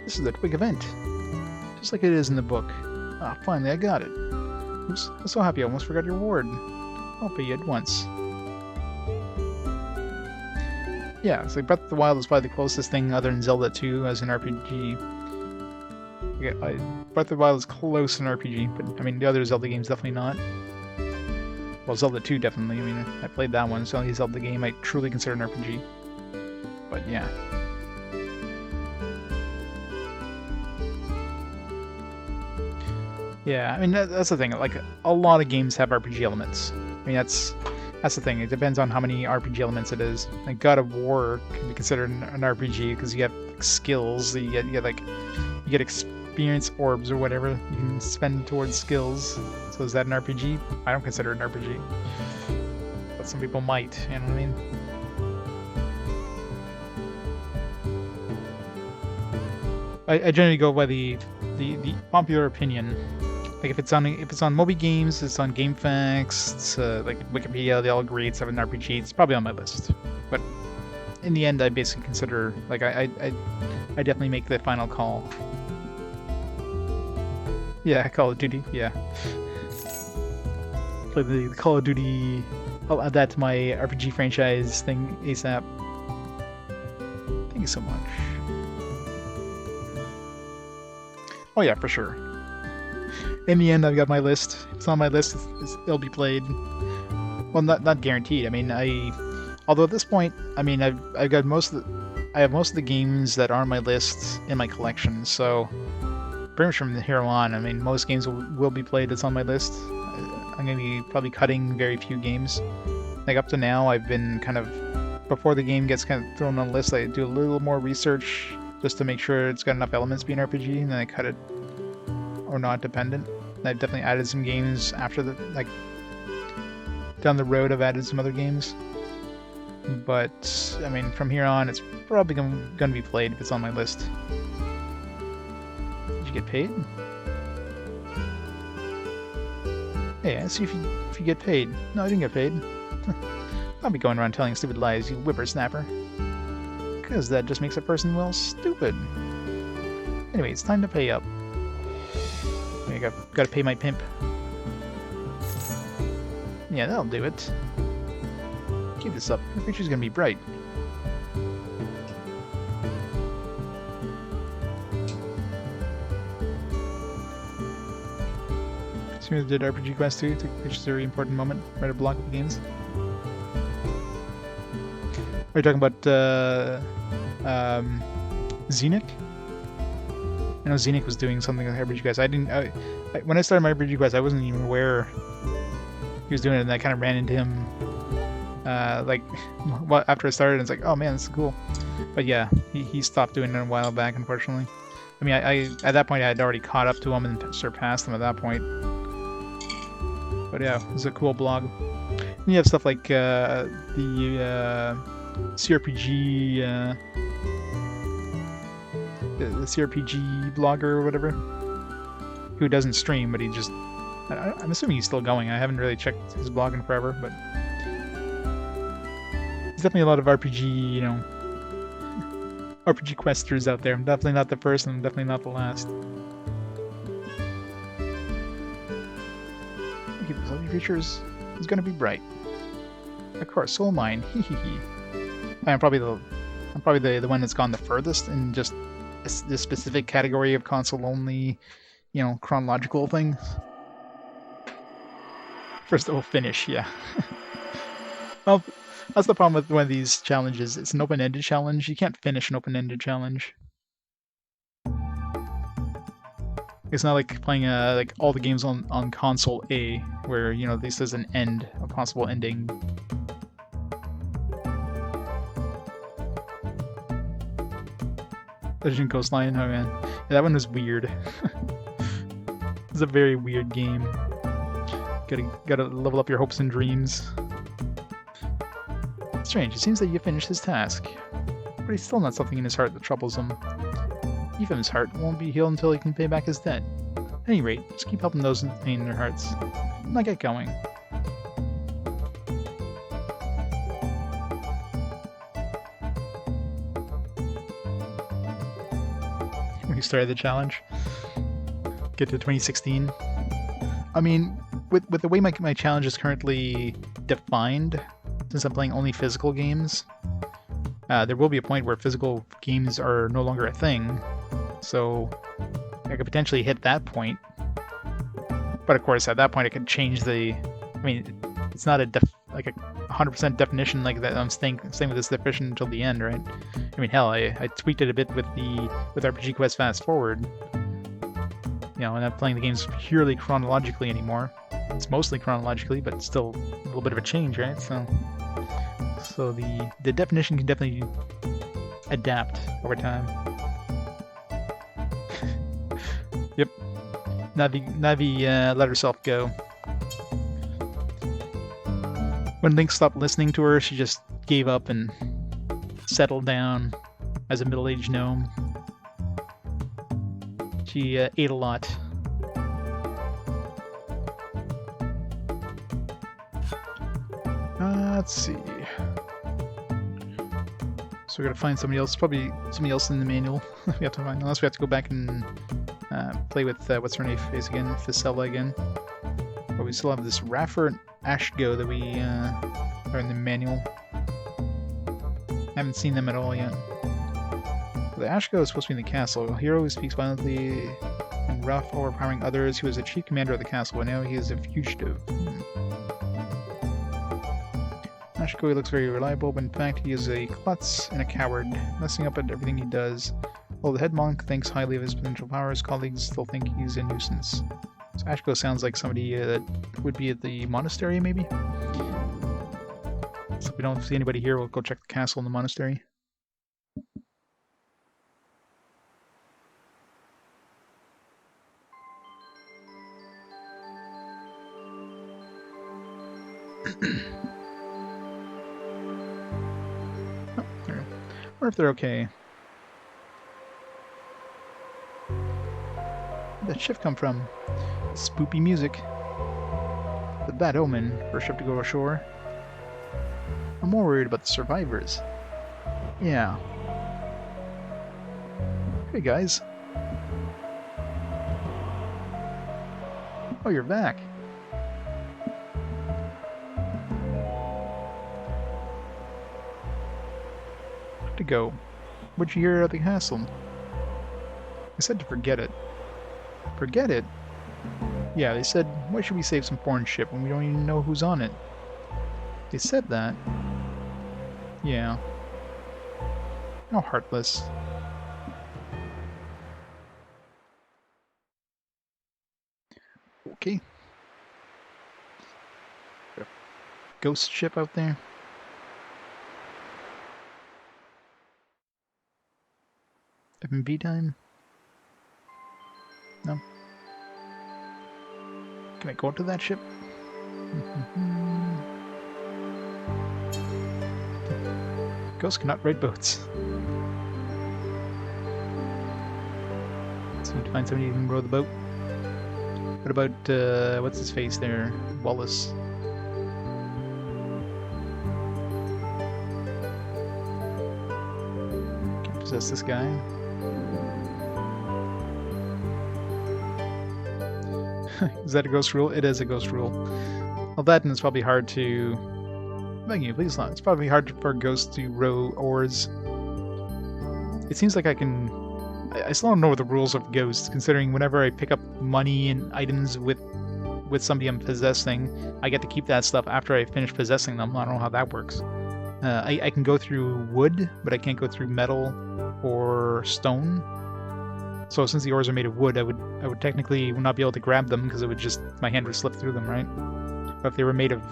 This is the Twig Event. Just like it is in the book. Ah, finally, I got it. Oops, I'm so happy I almost forgot your reward. I'll pay you at once. Yeah, it's like Breath of the Wild is probably the closest thing other than Zelda 2 as an RPG. Yeah, Breath of the Wild is close to an RPG, but I mean the other Zelda games definitely not. Well, Zelda 2 definitely. I mean, I played that one, so the only Zelda game I truly consider an RPG. But yeah. Yeah, I mean that's the thing. Like a lot of games have RPG elements. I mean that's the thing. It depends on how many RPG elements it is. Like God of War can be considered an RPG because you have like, skills. You get experience orbs or whatever you can spend towards skills. So is that an RPG? I don't consider it an RPG, but some people might. You know what I mean? I generally go by the popular opinion Like if it's on Moby Games, it's on GameFAQs, it's like Wikipedia, they all agree it's an RPG. It's probably on my list. But in the end, I basically consider like I definitely make the final call. Yeah, Call of Duty. Yeah, play the Call of Duty. I'll add that to my RPG franchise thing ASAP. Thank you so much. Oh yeah, for sure. In the end, I've got my list. If it's on my list, it'll be played. Well, not guaranteed. I mean, although at this point, I mean, I've got I have most of the games that are on my list in my collection. So pretty much from here on, I mean, most games will be played that's on my list. I'm gonna be probably cutting very few games. Like up to now, I've been kind of before the game gets kind of thrown on the list, I do a little more research just to make sure it's got enough elements to be an RPG, and then I cut it or not dependent. And I've definitely added some games after the like down the road. I've added some other games, but I mean from here on, it's probably gonna be played if it's on my list. Did you get paid? Hey, I see if you get paid. No, I didn't get paid. I'll be going around telling stupid lies, you whippersnapper. Because that just makes a person, well, stupid. Anyway, it's time to pay up. I gotta pay my pimp. Yeah, that'll do it. Keep this up. Your future's gonna be bright. As did RPG Quest 2, which is a very important moment. Write a block of games. Are you talking about Xenic? I know Xenic was doing something with RPG Quest. When I started my RPG Quest, I wasn't even aware he was doing it, and I kind of ran into him after I started, and it's like, oh man, this is cool. But yeah, he stopped doing it a while back, unfortunately. I mean, I at that point I had already caught up to him and surpassed him at that point. But yeah, it was a cool blog. And you have stuff like the CRPG, the CRPG blogger or whatever, who doesn't stream, but he just... I'm assuming he's still going. I haven't really checked his blog in forever, but... There's definitely a lot of RPG, you know... RPG questers out there. I'm definitely not the first, and I'm definitely not the last. Your future is gonna be bright. Of course, so am mine. Hee hee hee. I'm probably the one that's gone the furthest in just this specific category of console only, you know, chronological things. First it will finish, yeah. Well, that's the problem with one of these challenges. It's an open-ended challenge. You can't finish an open-ended challenge. It's not like playing like all the games on console A, where, you know, this is an end, a possible ending. Legend Coastline, oh man. Yeah, that one was weird. It's a very weird game. Gotta level up your hopes and dreams. Strange, it seems that you finished his task. But he's still not something in his heart that troubles him. Even his heart won't be healed until he can pay back his debt. At any rate, just keep helping those in pain in their hearts. Now get going. When you started the challenge, get to 2016. I mean, with the way my challenge is currently defined, since I'm playing only physical games, there will be a point where physical games are no longer a thing. So I could potentially hit that point, but of course at that point I could change the. I mean, it's not a 100% definition like that. I'm staying with this definition until the end, right? I mean, hell, I tweaked it a bit with RPG Quest Fast Forward. You know, I'm not playing the games purely chronologically anymore. It's mostly chronologically, but still a little bit of a change, right? So the definition can definitely adapt over time. Yep. Navi let herself go. When Link stopped listening to her, she just gave up and settled down as a middle-aged gnome. She ate a lot. Let's see. So we gotta find somebody else. Probably somebody else in the manual. We have to find, unless we have to go back and play with what's her name face again, Ficella again. But we still have this Raffer and Ashgo that we are in the manual. Haven't seen them at all yet. The Ashgo is supposed to be in the castle. A hero who speaks violently and rough, overpowering others. He was the chief commander of the castle, but now he is a fugitive. Ashko looks very reliable, but in fact he is a klutz and a coward, messing up at everything he does. While the head monk thinks highly of his potential powers, colleagues still think he's a nuisance. So Ashko sounds like somebody that would be at the monastery, maybe? So if we don't see anybody here, we'll go check the castle and the monastery. Oh, there. I wonder if they're okay. Where'd that shift come from? Spoopy music. The bad omen for a ship to go ashore. I'm more worried about the survivors. Yeah. Hey guys. Oh, you're back. To go. What'd you hear at the castle? I said to forget it. Forget it? Yeah, they said, why should we save some foreign ship when we don't even know who's on it? They said that? Yeah. How heartless. Okay. Ghost ship out there. F&B time? No. Can I go to that ship? Ghosts cannot ride boats. So you need to find somebody who can row the boat. What about, what's his face there? Wallace. Can possess this guy. Is that a ghost rule? It is a ghost rule. Well, that and it's probably hard to... Begging you, please not. It's probably hard for ghosts to row oars. It seems like I can... I still don't know the rules of ghosts, considering whenever I pick up money and items with somebody I'm possessing, I get to keep that stuff after I finish possessing them. I don't know how that works. I can go through wood, but I can't go through metal or stone. So since the oars are made of wood, I would technically not be able to grab them because it would just, my hand would slip through them, right? But if they were made of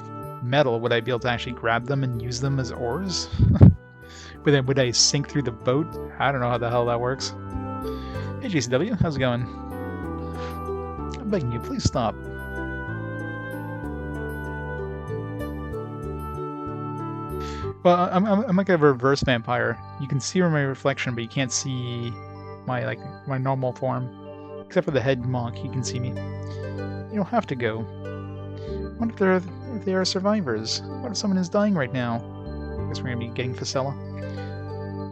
metal, would I be able to actually grab them and use them as oars? But then would I sink through the boat? I don't know how the hell that works. Hey GCW, how's it going? I'm begging you, please stop. Well, I'm like a reverse vampire. You can see my reflection, but you can't see my normal form. Except for the head monk, he can see me. You don't have to go. What if they are survivors? What if someone is dying right now? I guess we're gonna be getting Ficella.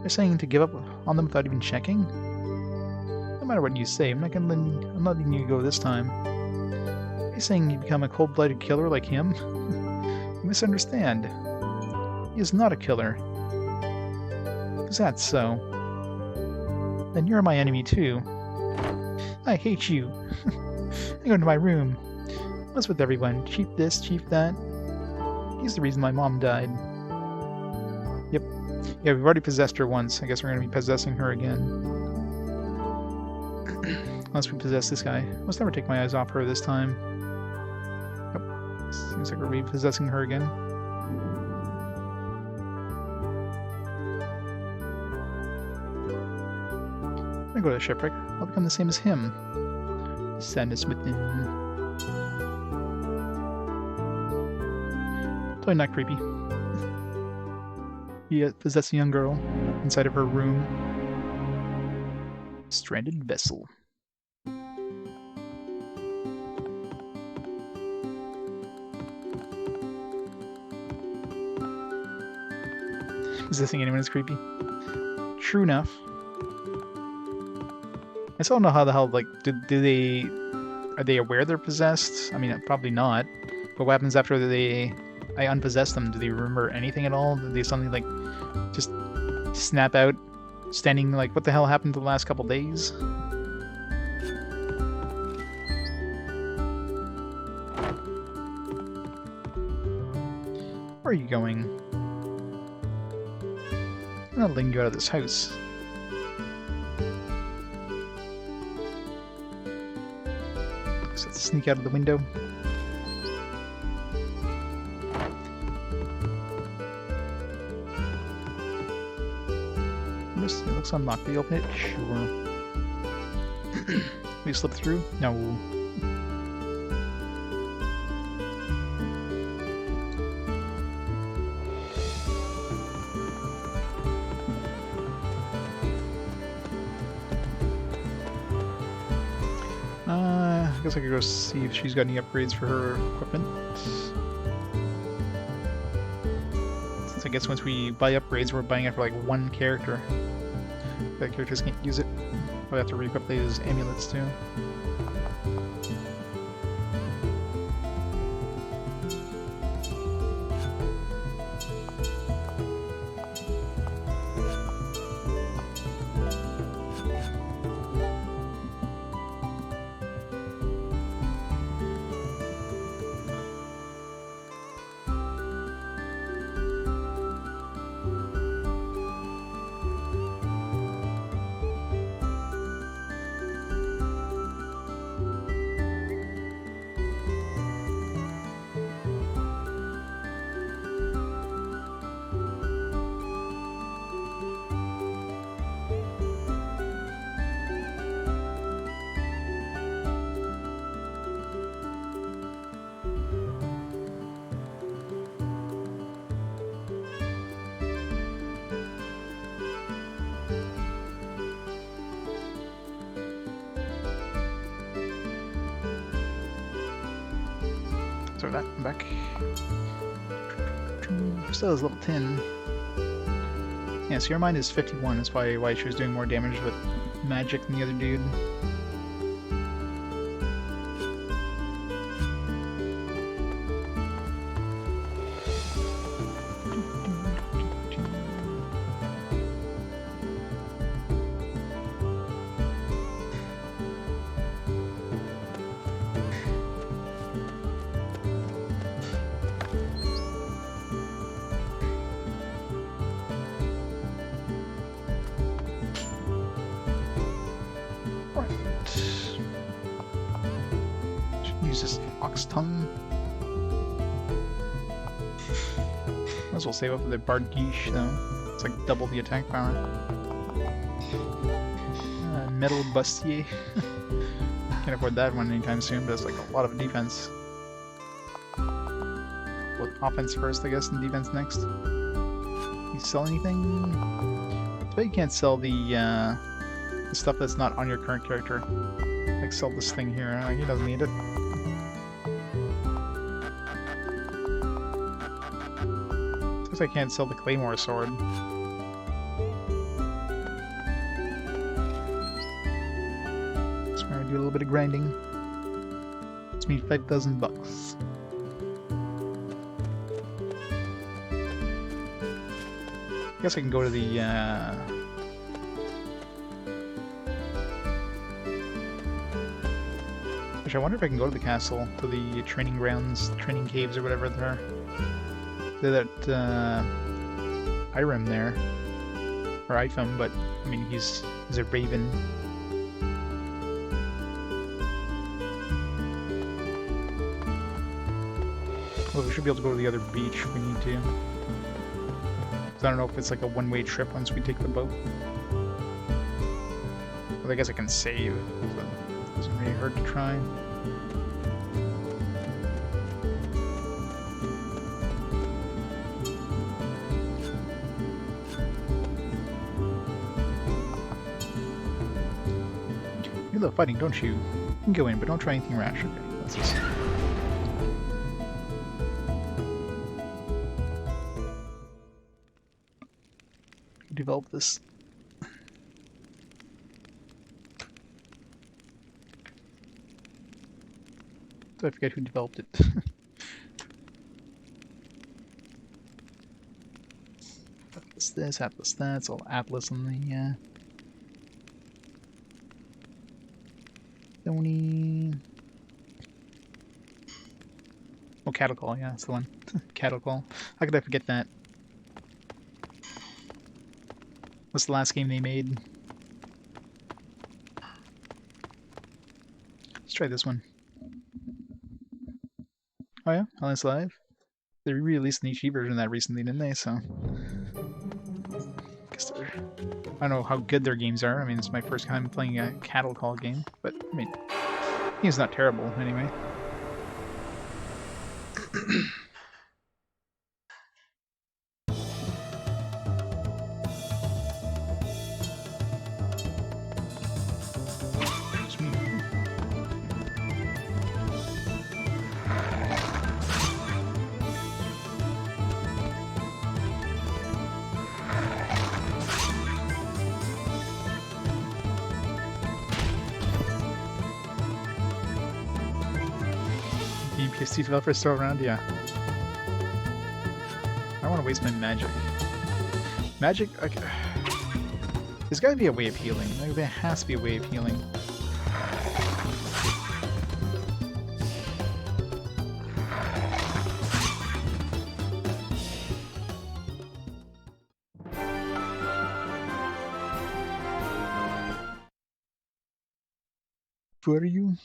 They're saying to give up on them without even checking? No matter what you say, I'm not letting you go this time. Are you saying you become a cold-blooded killer like him? You misunderstand. He is not a killer. Is that so? Then you're my enemy too. I hate you. I go into my room. What's with everyone? Chief this, chief that. He's the reason my mom died. Yep. Yeah, we've already possessed her once. I guess we're going to be possessing her again. Unless we possess this guy. Let's never take my eyes off her this time. Yep. Seems like we're repossessing her again. I'm gonna go to the shipwreck. I'll become the same as him. Sadness within. Totally not creepy. He possessed a young girl inside of her room. Stranded vessel. Resisting anyone is creepy. True enough. I still don't know how the hell, like, are they aware they're possessed? I mean, probably not. But what happens after I unpossess them? Do they remember anything at all? Do they suddenly, like, just snap out, standing, like, what the hell happened the last couple days? Where are you going? I'm not letting you out of this house. So let's sneak out of the window. It looks unlocked. Do you open it? Sure. We slip through? No. I guess I could go see if she's got any upgrades for her equipment. Since I guess once we buy upgrades, we're buying it for like one character. The characters can't use it. We'll have to re-equip these amulets too. Throw that back. Still has level 10. Yeah, so your mine is 51. That's why she was doing more damage with magic than the other dude. Use this ox tongue. Might as well save up for the Bargish though. It's like double the attack power. Metal Bustier. Can't afford that one anytime soon, but it's like a lot of defense. Well, offense first, I guess, and defense next. You sell anything? I bet you can't sell the stuff that's not on your current character. Like sell this thing here. He doesn't need it. I can't sell the Claymore sword. So we're gonna do a little bit of grinding. It's me 5,000 bucks. I guess I can go to the Actually, I wonder if I can go to the castle, to the training grounds, training caves or whatever there are. That Irem there, or Ifem, but I mean he's a raven. Well, we should be able to go to the other beach if we need to. Cause I don't know if it's like a one-way trip once we take the boat. Well, I guess I can save, so it doesn't really hurt to try. You love fighting, don't you? You can go in, but don't try anything rash. Okay, let's just... developed this. I forget who developed it. Atlas this, Atlas that. It's all Atlas on the Sony. Oh, Cattle Call, yeah, that's the one. Cattle Call. How could I forget that? What's the last game they made? Let's try this one. Oh yeah, Holland's Live. They re-released an HD version of that recently, didn't they? So, guess they're... I don't know how good their games are. I mean, it's my first time playing a Cattle Call game, but I mean, it's not terrible anyway. PS2 developers still around? Yeah. I don't want to waste my magic. Magic? Okay. There's gotta be a way of healing. Like, there has to be a way of healing. Who are you?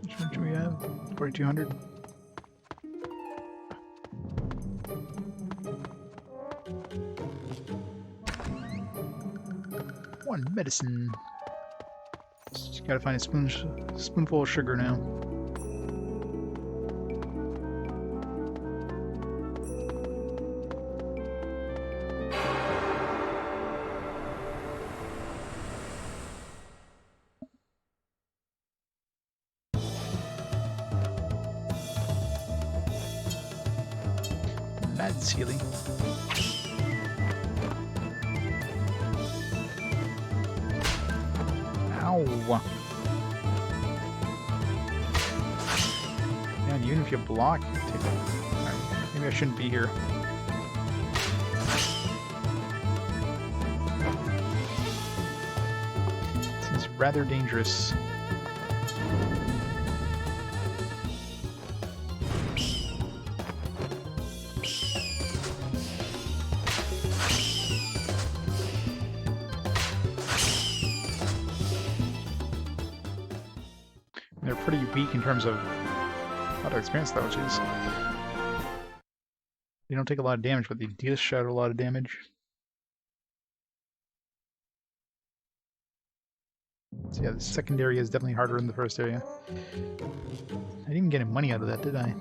Which one do we have? 4200. One medicine. Just gotta find a spoonful of sugar now. That's healing. Ow! Man, even if you block, take it. Maybe I shouldn't be here. Seems rather dangerous. They're pretty weak in terms of auto experience though, jeez. They don't take a lot of damage, but they dish out a lot of damage. So yeah, the second area is definitely harder than the first area. I didn't get any money out of that, did I?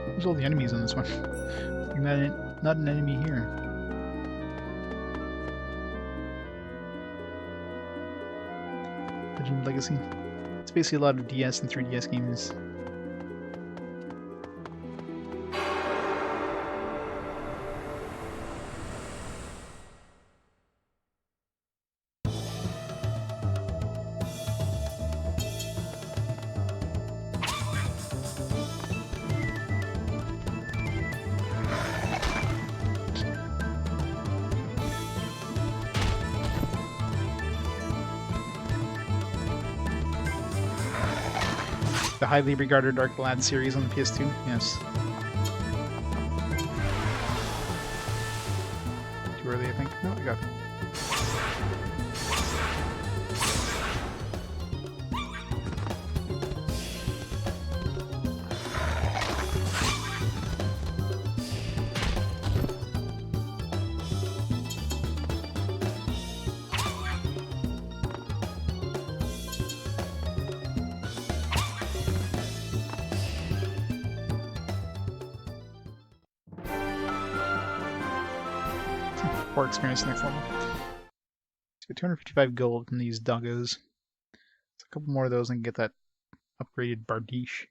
Where's all the enemies on this one? Not an enemy here. Legend Legacy. It's basically a lot of DS and 3DS games. The highly regarded Dark Lad series on the PS2, yes. Too early, I think. No, I got it. Core experience next level. Let's get 255 gold from these doggos. So a couple more of those and get that upgraded Bardiche.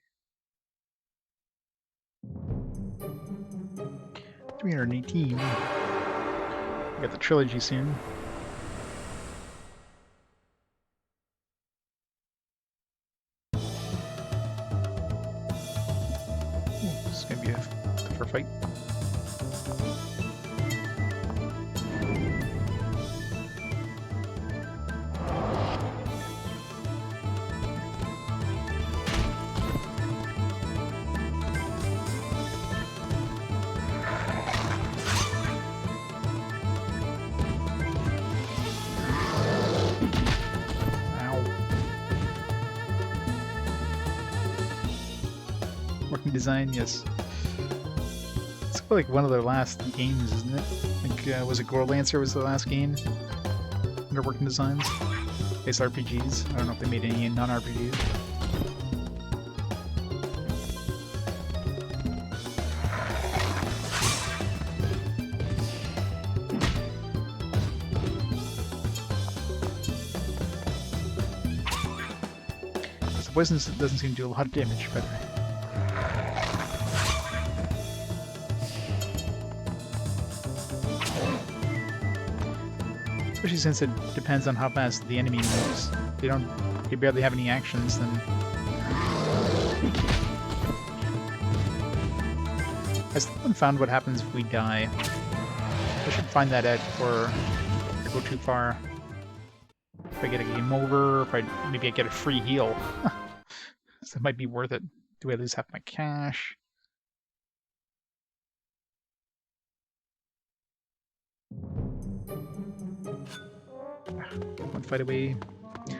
318. We got the trilogy soon. This is gonna be a tougher fight. Design, yes. It's like one of their last games, isn't it? Like, was it Gold Lancer was the last game under working designs? Based RPGs. I don't know if they made any non-RPGs. So poison doesn't seem to do a lot of damage, but especially since it depends on how fast the enemy moves. If they barely have any actions, then I still haven't found what happens if we die. I should find that out before I go too far. If I get a game over, maybe I get a free heal. So that might be worth it. Do I lose half my cash? One fight away.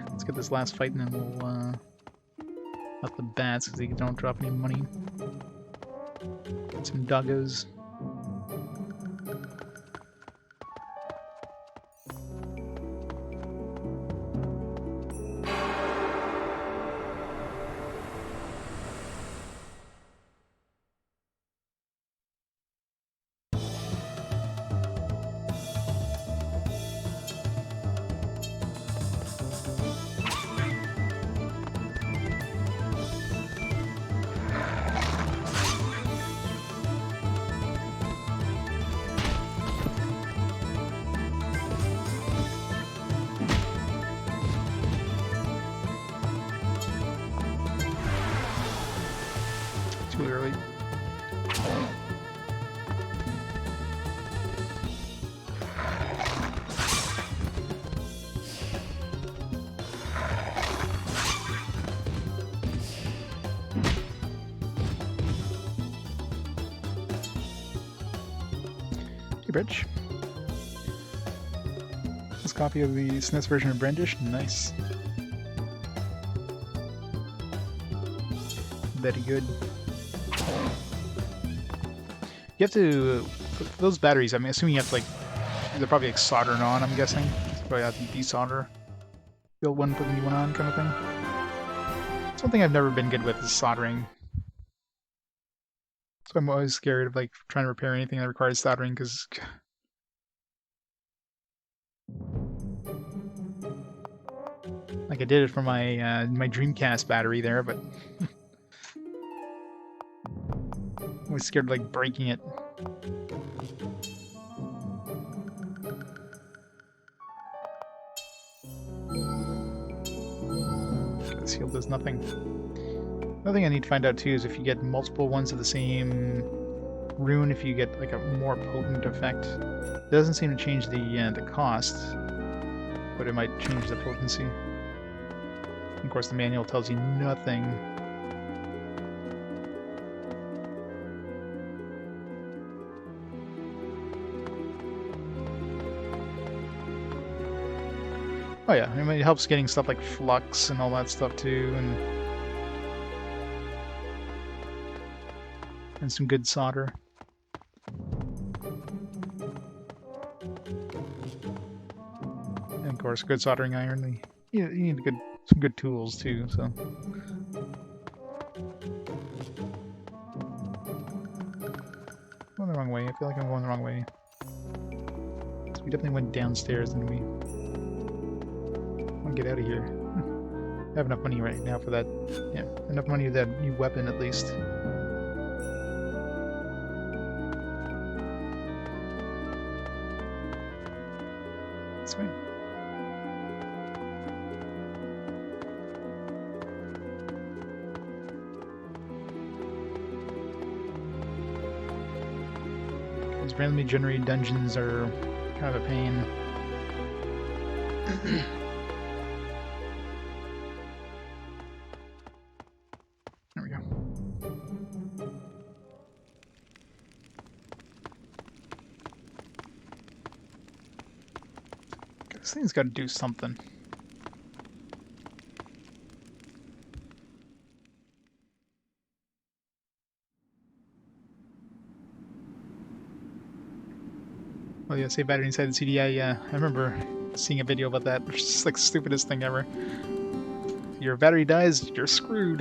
Let's get this last fight and then we'll let the bats because they don't drop any money. Some doggos. Too early. Hey, Bridge. This copy of the SNES version of Brandish. Nice. Very good. You have to, for those batteries, I'm assuming you have to, like, they're probably like soldering on, I'm guessing. So probably have to desolder. Build one, put the new one on, kind of thing. It's one thing I've never been good with is soldering. So I'm always scared of, like, trying to repair anything that requires soldering, because like I did it for my my Dreamcast battery there, but I was scared of, like, breaking it. This heal does nothing. Another thing I need to find out too is if you get multiple ones of the same rune, if you get like a more potent effect. It doesn't seem to change the cost, but it might change the potency. Of course, the manual tells you nothing. Oh yeah, I mean, it helps getting stuff like flux and all that stuff too, and some good solder. And of course, good soldering iron. You need some good tools too. So. Going the wrong way. I feel like I'm going the wrong way. We definitely went downstairs, and we want to get out of here. I have enough money right now for that. Yeah, enough money for that new weapon at least. This way. These randomly generated dungeons are kind of a pain. There we go. This thing's got to do something. Oh yeah, say battery inside the CD. I remember seeing a video about that. It's just like the stupidest thing ever. If your battery dies, you're screwed.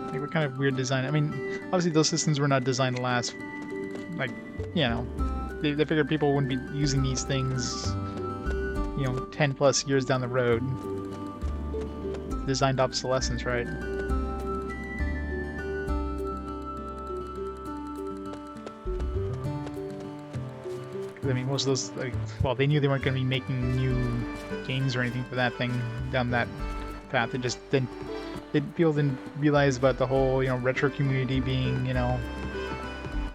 Like, what kind of weird design? I mean, obviously those systems were not designed to last. Like, you know, they figured people wouldn't be using these things, you know, 10 plus years down the road. Designed obsolescence, right? I mean, most of those, like, well, they knew they weren't going to be making new games or anything for that thing down that path. It just didn't. People didn't realize about the whole, you know, retro community being, you know,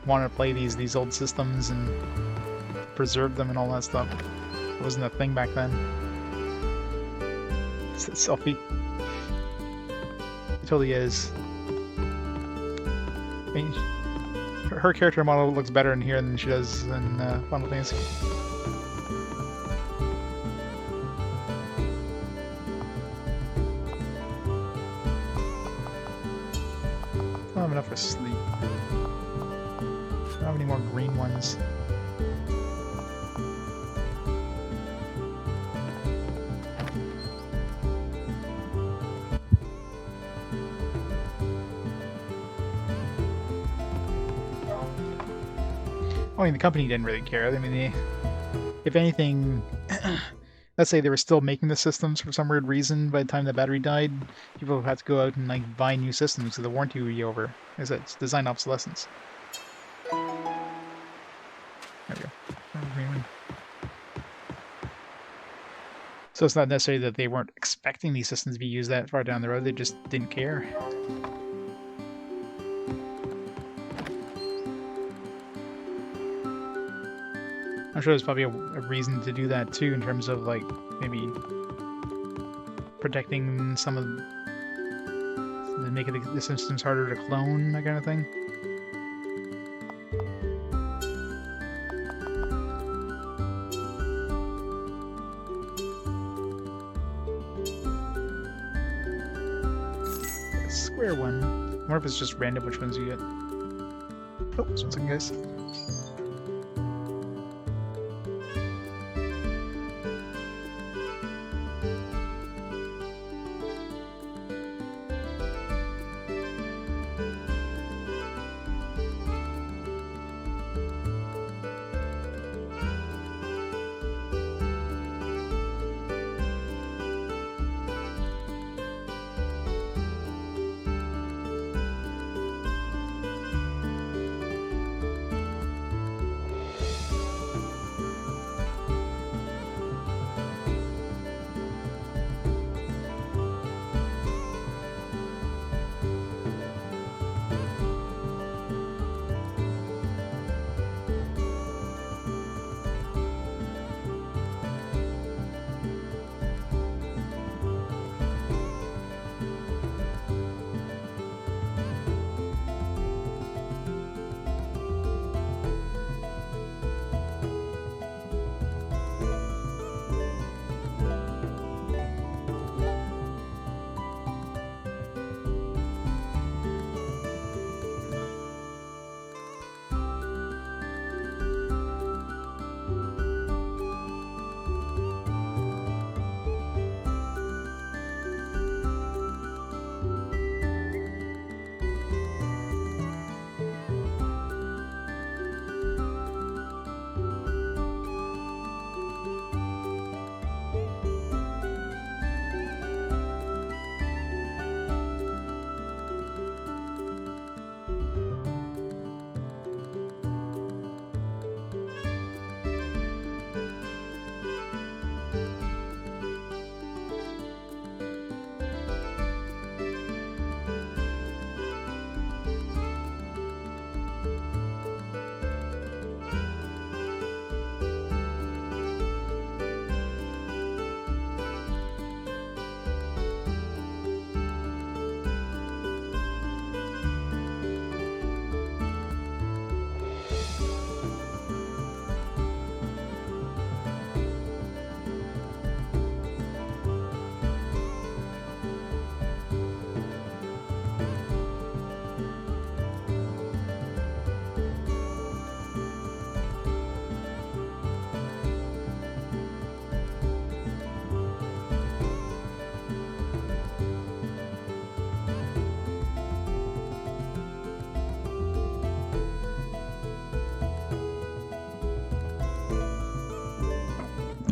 wanting to play these old systems and preserve them and all that stuff. It wasn't a thing back then. It's a selfie. It totally is. I mean, her character model looks better in here than she does in Final Fantasy. I don't have enough for sleep. I don't have any more green ones. I mean, the company didn't really care. I mean, if anything, let's say they were still making the systems for some weird reason by the time the battery died, people would have to go out and like buy new systems so the warranty would be over. It's design obsolescence. There we go. So it's not necessarily that they weren't expecting these systems to be used that far down the road, they just didn't care. I'm sure there's probably a reason to do that too, in terms of like maybe protecting some of making the systems harder to clone, that kind of thing. Square one. I wonder if it's just random which ones you get. Oh, just one second, guys.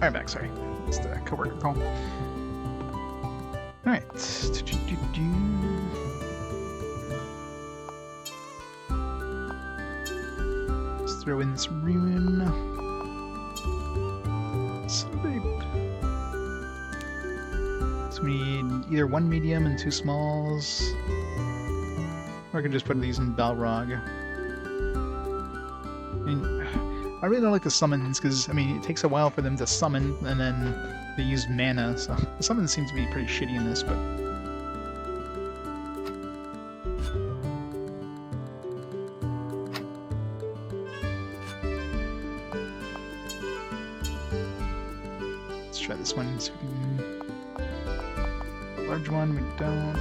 Alright, back, sorry. It's the coworker call. Alright. Let's throw in this rune. So we need either one medium and two smalls. Or I can just put these in Balrog. I mean, I really don't like the summons, because, I mean, it takes a while for them to summon, and then they use mana, so the summons seem to be pretty shitty in this, but... Let's try this one, so we can... The large one, we don't...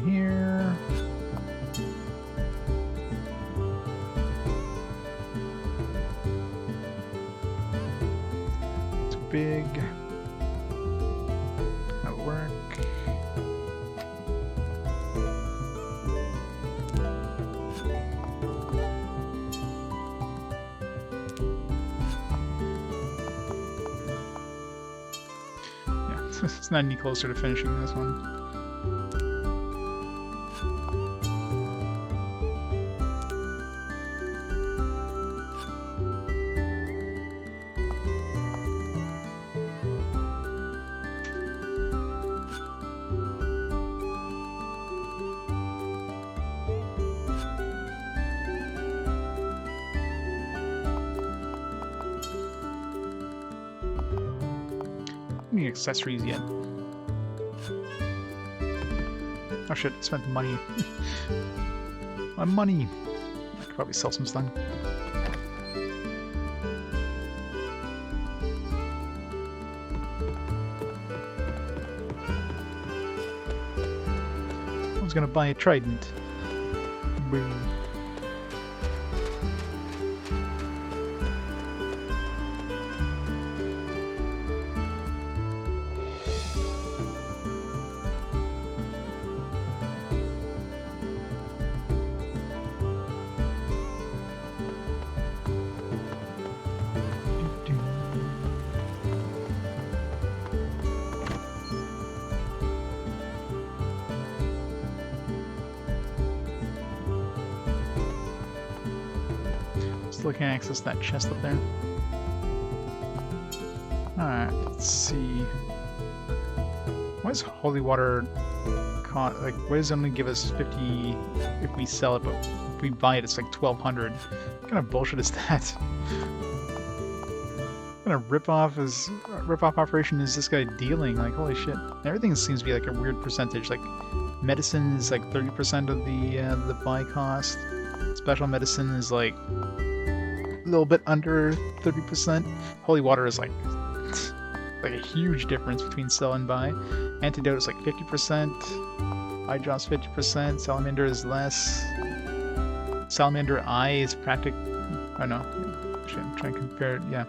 Here. It's big. That'll work. It's not any closer to finishing this one. Any accessories yet? Oh shit, I spent money. My money! I could probably sell some stuff. I was gonna buy a trident. Boom. Still can't access that chest up there. Alright, let's see. Why is holy water like, why does it only give us 50 if we sell it, but if we buy it, it's like 1,200? What kind of bullshit is that? What kind of rip-off operation is this guy dealing? Like, holy shit. Everything seems to be like a weird percentage. Like, medicine is like 30% of the buy cost. Special medicine is like a little bit under 30%. Holy water is like a huge difference between sell and buy. Antidote is like 50%. Eye drop's 50%. Salamander is less. Salamander eye is practic. Oh no. Actually, I'm trying to compare it. Yeah.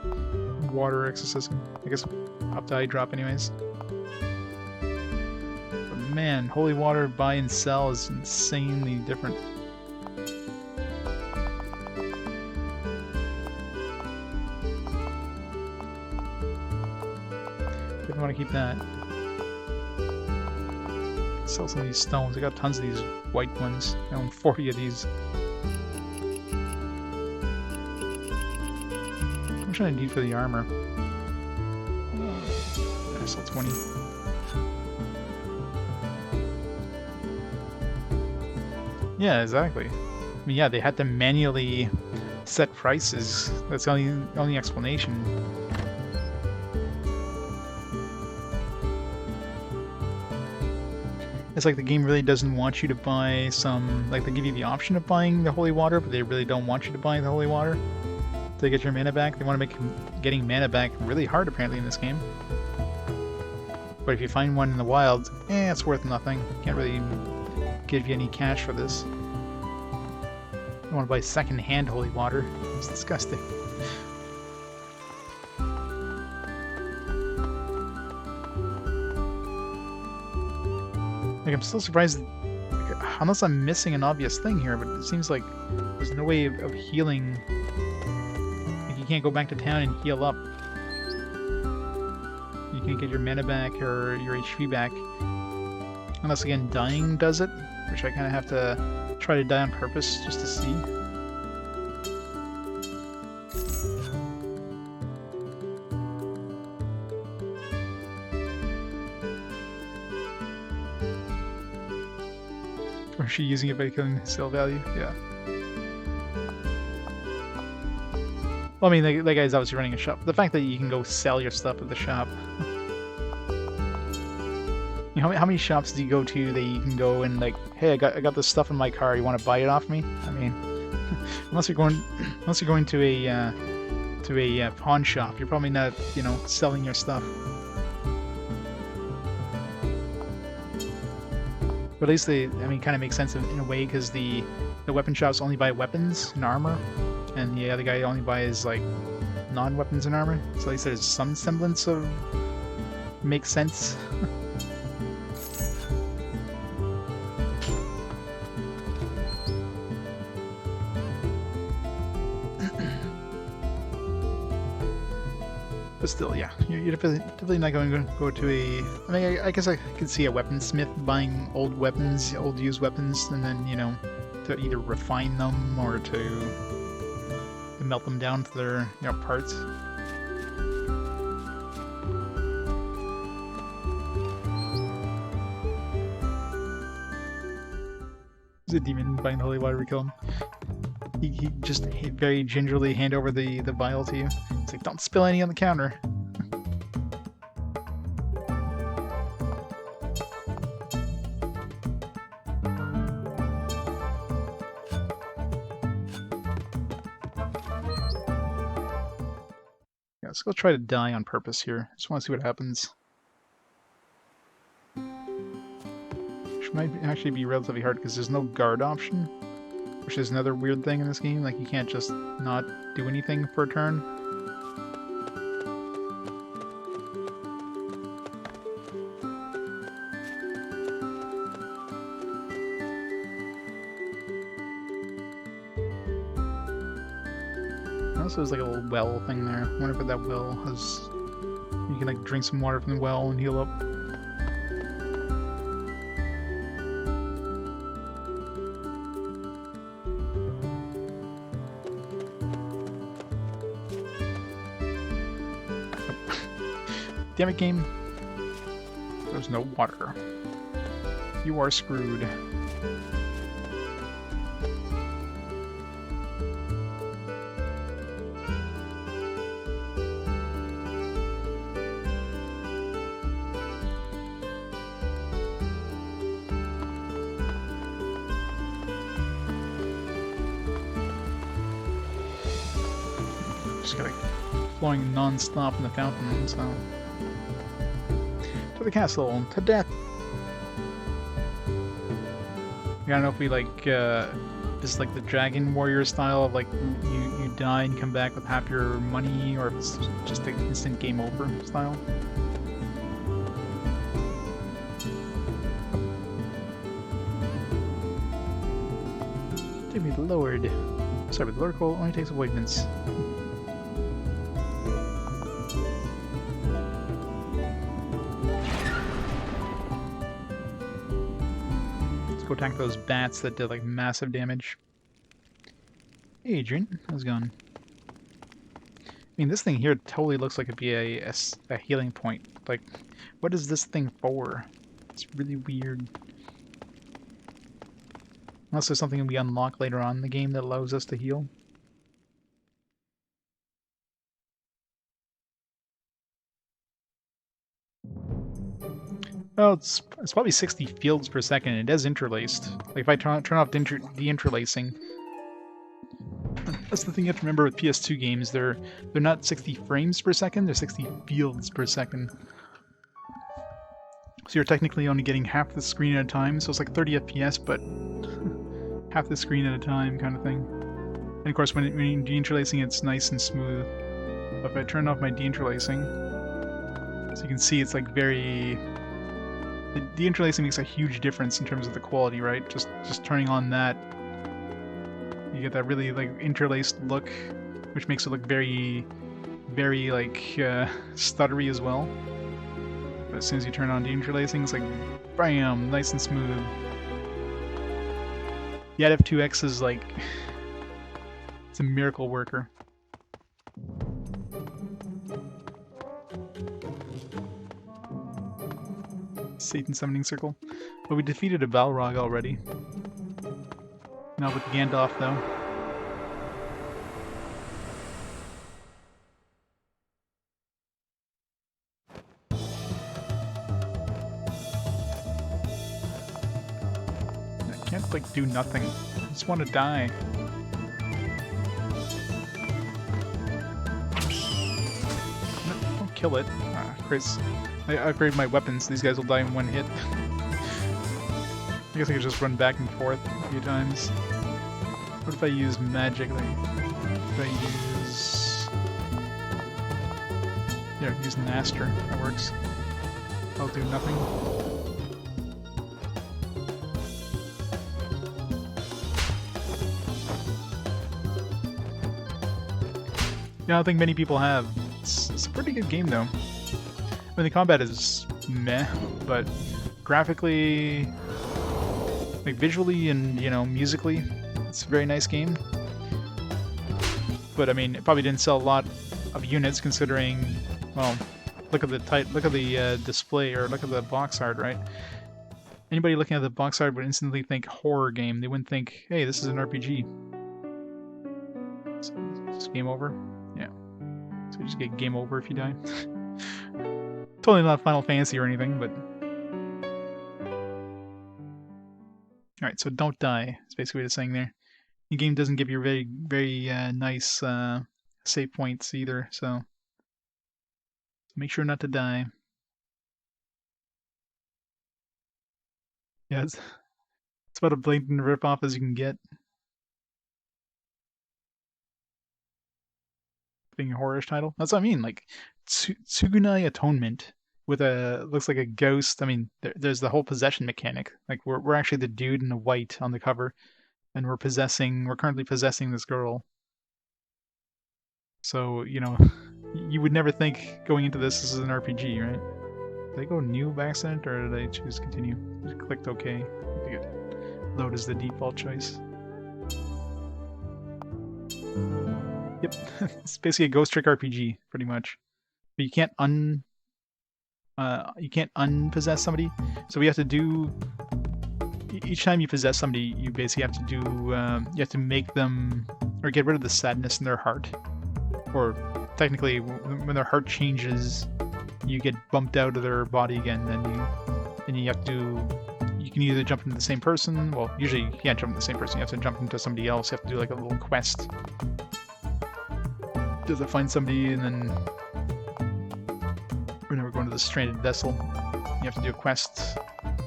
Water exorcism. I guess up to eye drop, anyways. But man, holy water buy and sell is insanely different. I want to keep that. Sell some of these stones. I got tons of these white ones. I own 40 of these. How much do I need for the armor? I sell 20. Yeah, exactly. I mean, yeah, they had to manually set prices. That's the only explanation. It's like the game really doesn't want you to buy some... Like, they give you the option of buying the holy water, but they really don't want you to buy the holy water to get your mana back. They want to make getting mana back really hard, apparently, in this game. But if you find one in the wild, it's worth nothing. Can't really give you any cash for this. You want to buy second-hand holy water. It's disgusting. Like, I'm still surprised, unless I'm missing an obvious thing here, but it seems like there's no way of healing. Like, you can't go back to town and heal up. You can't get your mana back or your HP back. Unless, again, dying does it, which I kind of have to try to die on purpose just to see. Or is she using it by killing the sale value? Yeah. Well, I mean, that guy's obviously running a shop. The fact that you can go sell your stuff at the shop. You know, how many shops do you go to that you can go and, like, hey, I got this stuff in my car. You want to buy it off me? I mean, unless you're going to a pawn shop, you're probably not, you know, selling your stuff. But at least they, I mean, kind of makes sense in a way, because the weapon shops only buy weapons and armor, and the other guy only buys, like, non-weapons and armor. So at least there's some semblance of makes sense. But still, yeah, you're definitely not going to go to a... I mean, I guess I could see a weaponsmith buying old weapons, old used weapons, and then, you know, to either refine them or to melt them down to their, you know, parts. There's a demon buying the holy water to kill him. He just very gingerly hand over the vial to you. It's like, don't spill any on the counter. Yeah, let's go try to die on purpose here. Just want to see what happens. Which might actually be relatively hard because there's no guard option. Which is another weird thing in this game, like you can't just not do anything for a turn. Also, there's like a little well thing there. I wonder if that well has... You can like drink some water from the well and heal up. Damn it, game. There's no water. You are screwed. Just got like flowing non-stop in the fountain, so... To the castle, to death! I don't know if we like, this is like the Dragon Warrior style of like, you die and come back with half your money, or if it's just an instant game over style. Give me the Lord. Sorry, but the Lord Cole only takes appointments. Attack those bats that did like massive damage. Hey, Adrian, how's it going? I mean, this thing here totally looks like it'd be a healing point. Like, what is this thing for? It's really weird. Unless there's something we unlock later on in the game that allows us to heal. Oh, it's probably 60 fields per second. It is interlaced. Like if I turn off the interlacing, that's the thing you have to remember with PS2 games. They're not 60 frames per second. They're 60 fields per second. So you're technically only getting half the screen at a time. So it's like 30 FPS, but half the screen at a time, kind of thing. And of course, when you're deinterlacing, it's nice and smooth. But if I turn off my deinterlacing, so you can see it's like very. The deinterlacing makes a huge difference in terms of the quality, right? Just turning on that, you get that really like interlaced look, which makes it look very, very like stuttery as well. But as soon as you turn on deinterlacing, it's like bam, nice and smooth. The F2X is like it's a miracle worker. Satan Summoning Circle. But we defeated a Balrog already. Not with Gandalf, though. I can't, like, do nothing. I just want to die. Don't kill it. Ah, Chris. I upgrade my weapons. These guys will die in one hit. I guess I could just run back and forth a few times. What if I use magic? Like, if I use... Yeah, use Master. That works. I'll do nothing. Yeah, I don't think many people have. It's a pretty good game, though. I mean, the combat is meh, but graphically, like visually and, you know, musically, it's a very nice game. But I mean, it probably didn't sell a lot of units considering, well, look at the display, or look at the box art, right? Anybody looking at the box art would instantly think horror game. They wouldn't think, hey, this is an RPG. So, just game over? Yeah. So you just get game over if you die. Totally not Final Fantasy or anything, but... Alright, so don't die, is basically what it's saying there. The game doesn't give you very, very nice save points either, so make sure not to die. Yeah, it's about a blatant ripoff as you can get. Being a horror-ish title. That's what I mean, like, Tsugunai Atonement with a, looks like a ghost. I mean, there's the whole possession mechanic. Like, we're actually the dude in the white on the cover, and we're currently possessing this girl. So, you know, you would never think going into this is an RPG, right? Did I go new by accident, or did I choose continue? I clicked OK. I think it load is the default choice. Yep, it's basically a ghost trick RPG, pretty much. But you can't unpossess somebody. So we have to do, each time you possess somebody, you basically have to do, you have to make them, or get rid of the sadness in their heart. Or technically, when their heart changes, you get bumped out of their body again, and you have to, you can either jump into the same person, well, usually you can't jump into the same person, you have to jump into somebody else, you have to do like a little quest. Does it find somebody, and then we're going to the stranded vessel. You have to do a quest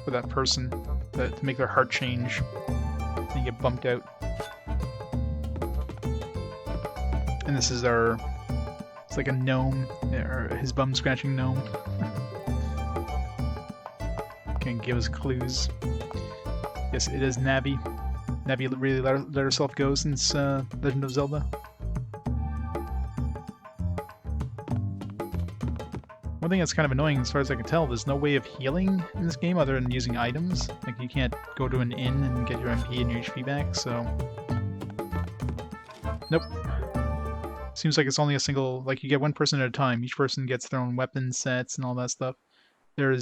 with that person to make their heart change, and you get bumped out. And this is it's like a gnome, or his bum scratching gnome. Can give us clues. Yes, it is Navi. Navi really let herself go since Legend of Zelda. One thing that's kind of annoying, as far as I can tell, there's no way of healing in this game other than using items. Like, you can't go to an inn and get your MP and your HP back, so... Nope. Seems like it's only a single... Like, you get one person at a time. Each person gets their own weapon sets and all that stuff. It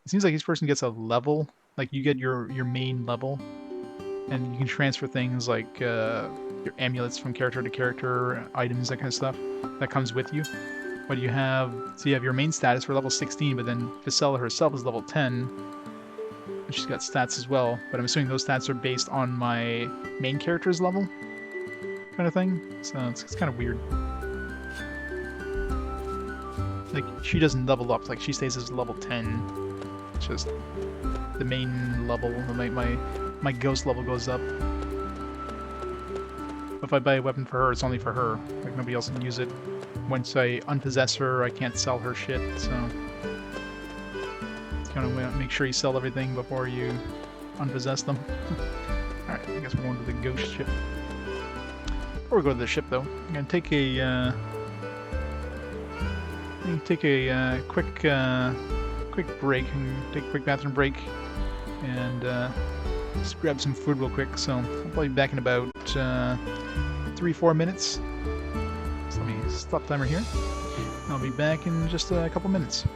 seems like each person gets a level. Like, you get your main level. And you can transfer things like your amulets from character to character, items, that kind of stuff. That comes with you. But you have, so you have your main status for level 16, but then Ficella herself is level 10. And she's got stats as well, but I'm assuming those stats are based on my main character's level, kind of thing. So it's kind of weird. Like, she doesn't level up, like she stays as level 10. It's just the main level, my ghost level goes up. If I buy a weapon for her, it's only for her. Like, nobody else can use it. Once I unpossess her, I can't sell her shit, so... kind of make sure you sell everything before you unpossess them. Alright, I guess we're going to the ghost ship. Before we go to the ship, though, I'm going to take a... quick break, and take a quick bathroom break, and just grab some food real quick. So I'll probably be back in about 3-4 minutes. So let me stop timer here. I'll be back in just a couple minutes.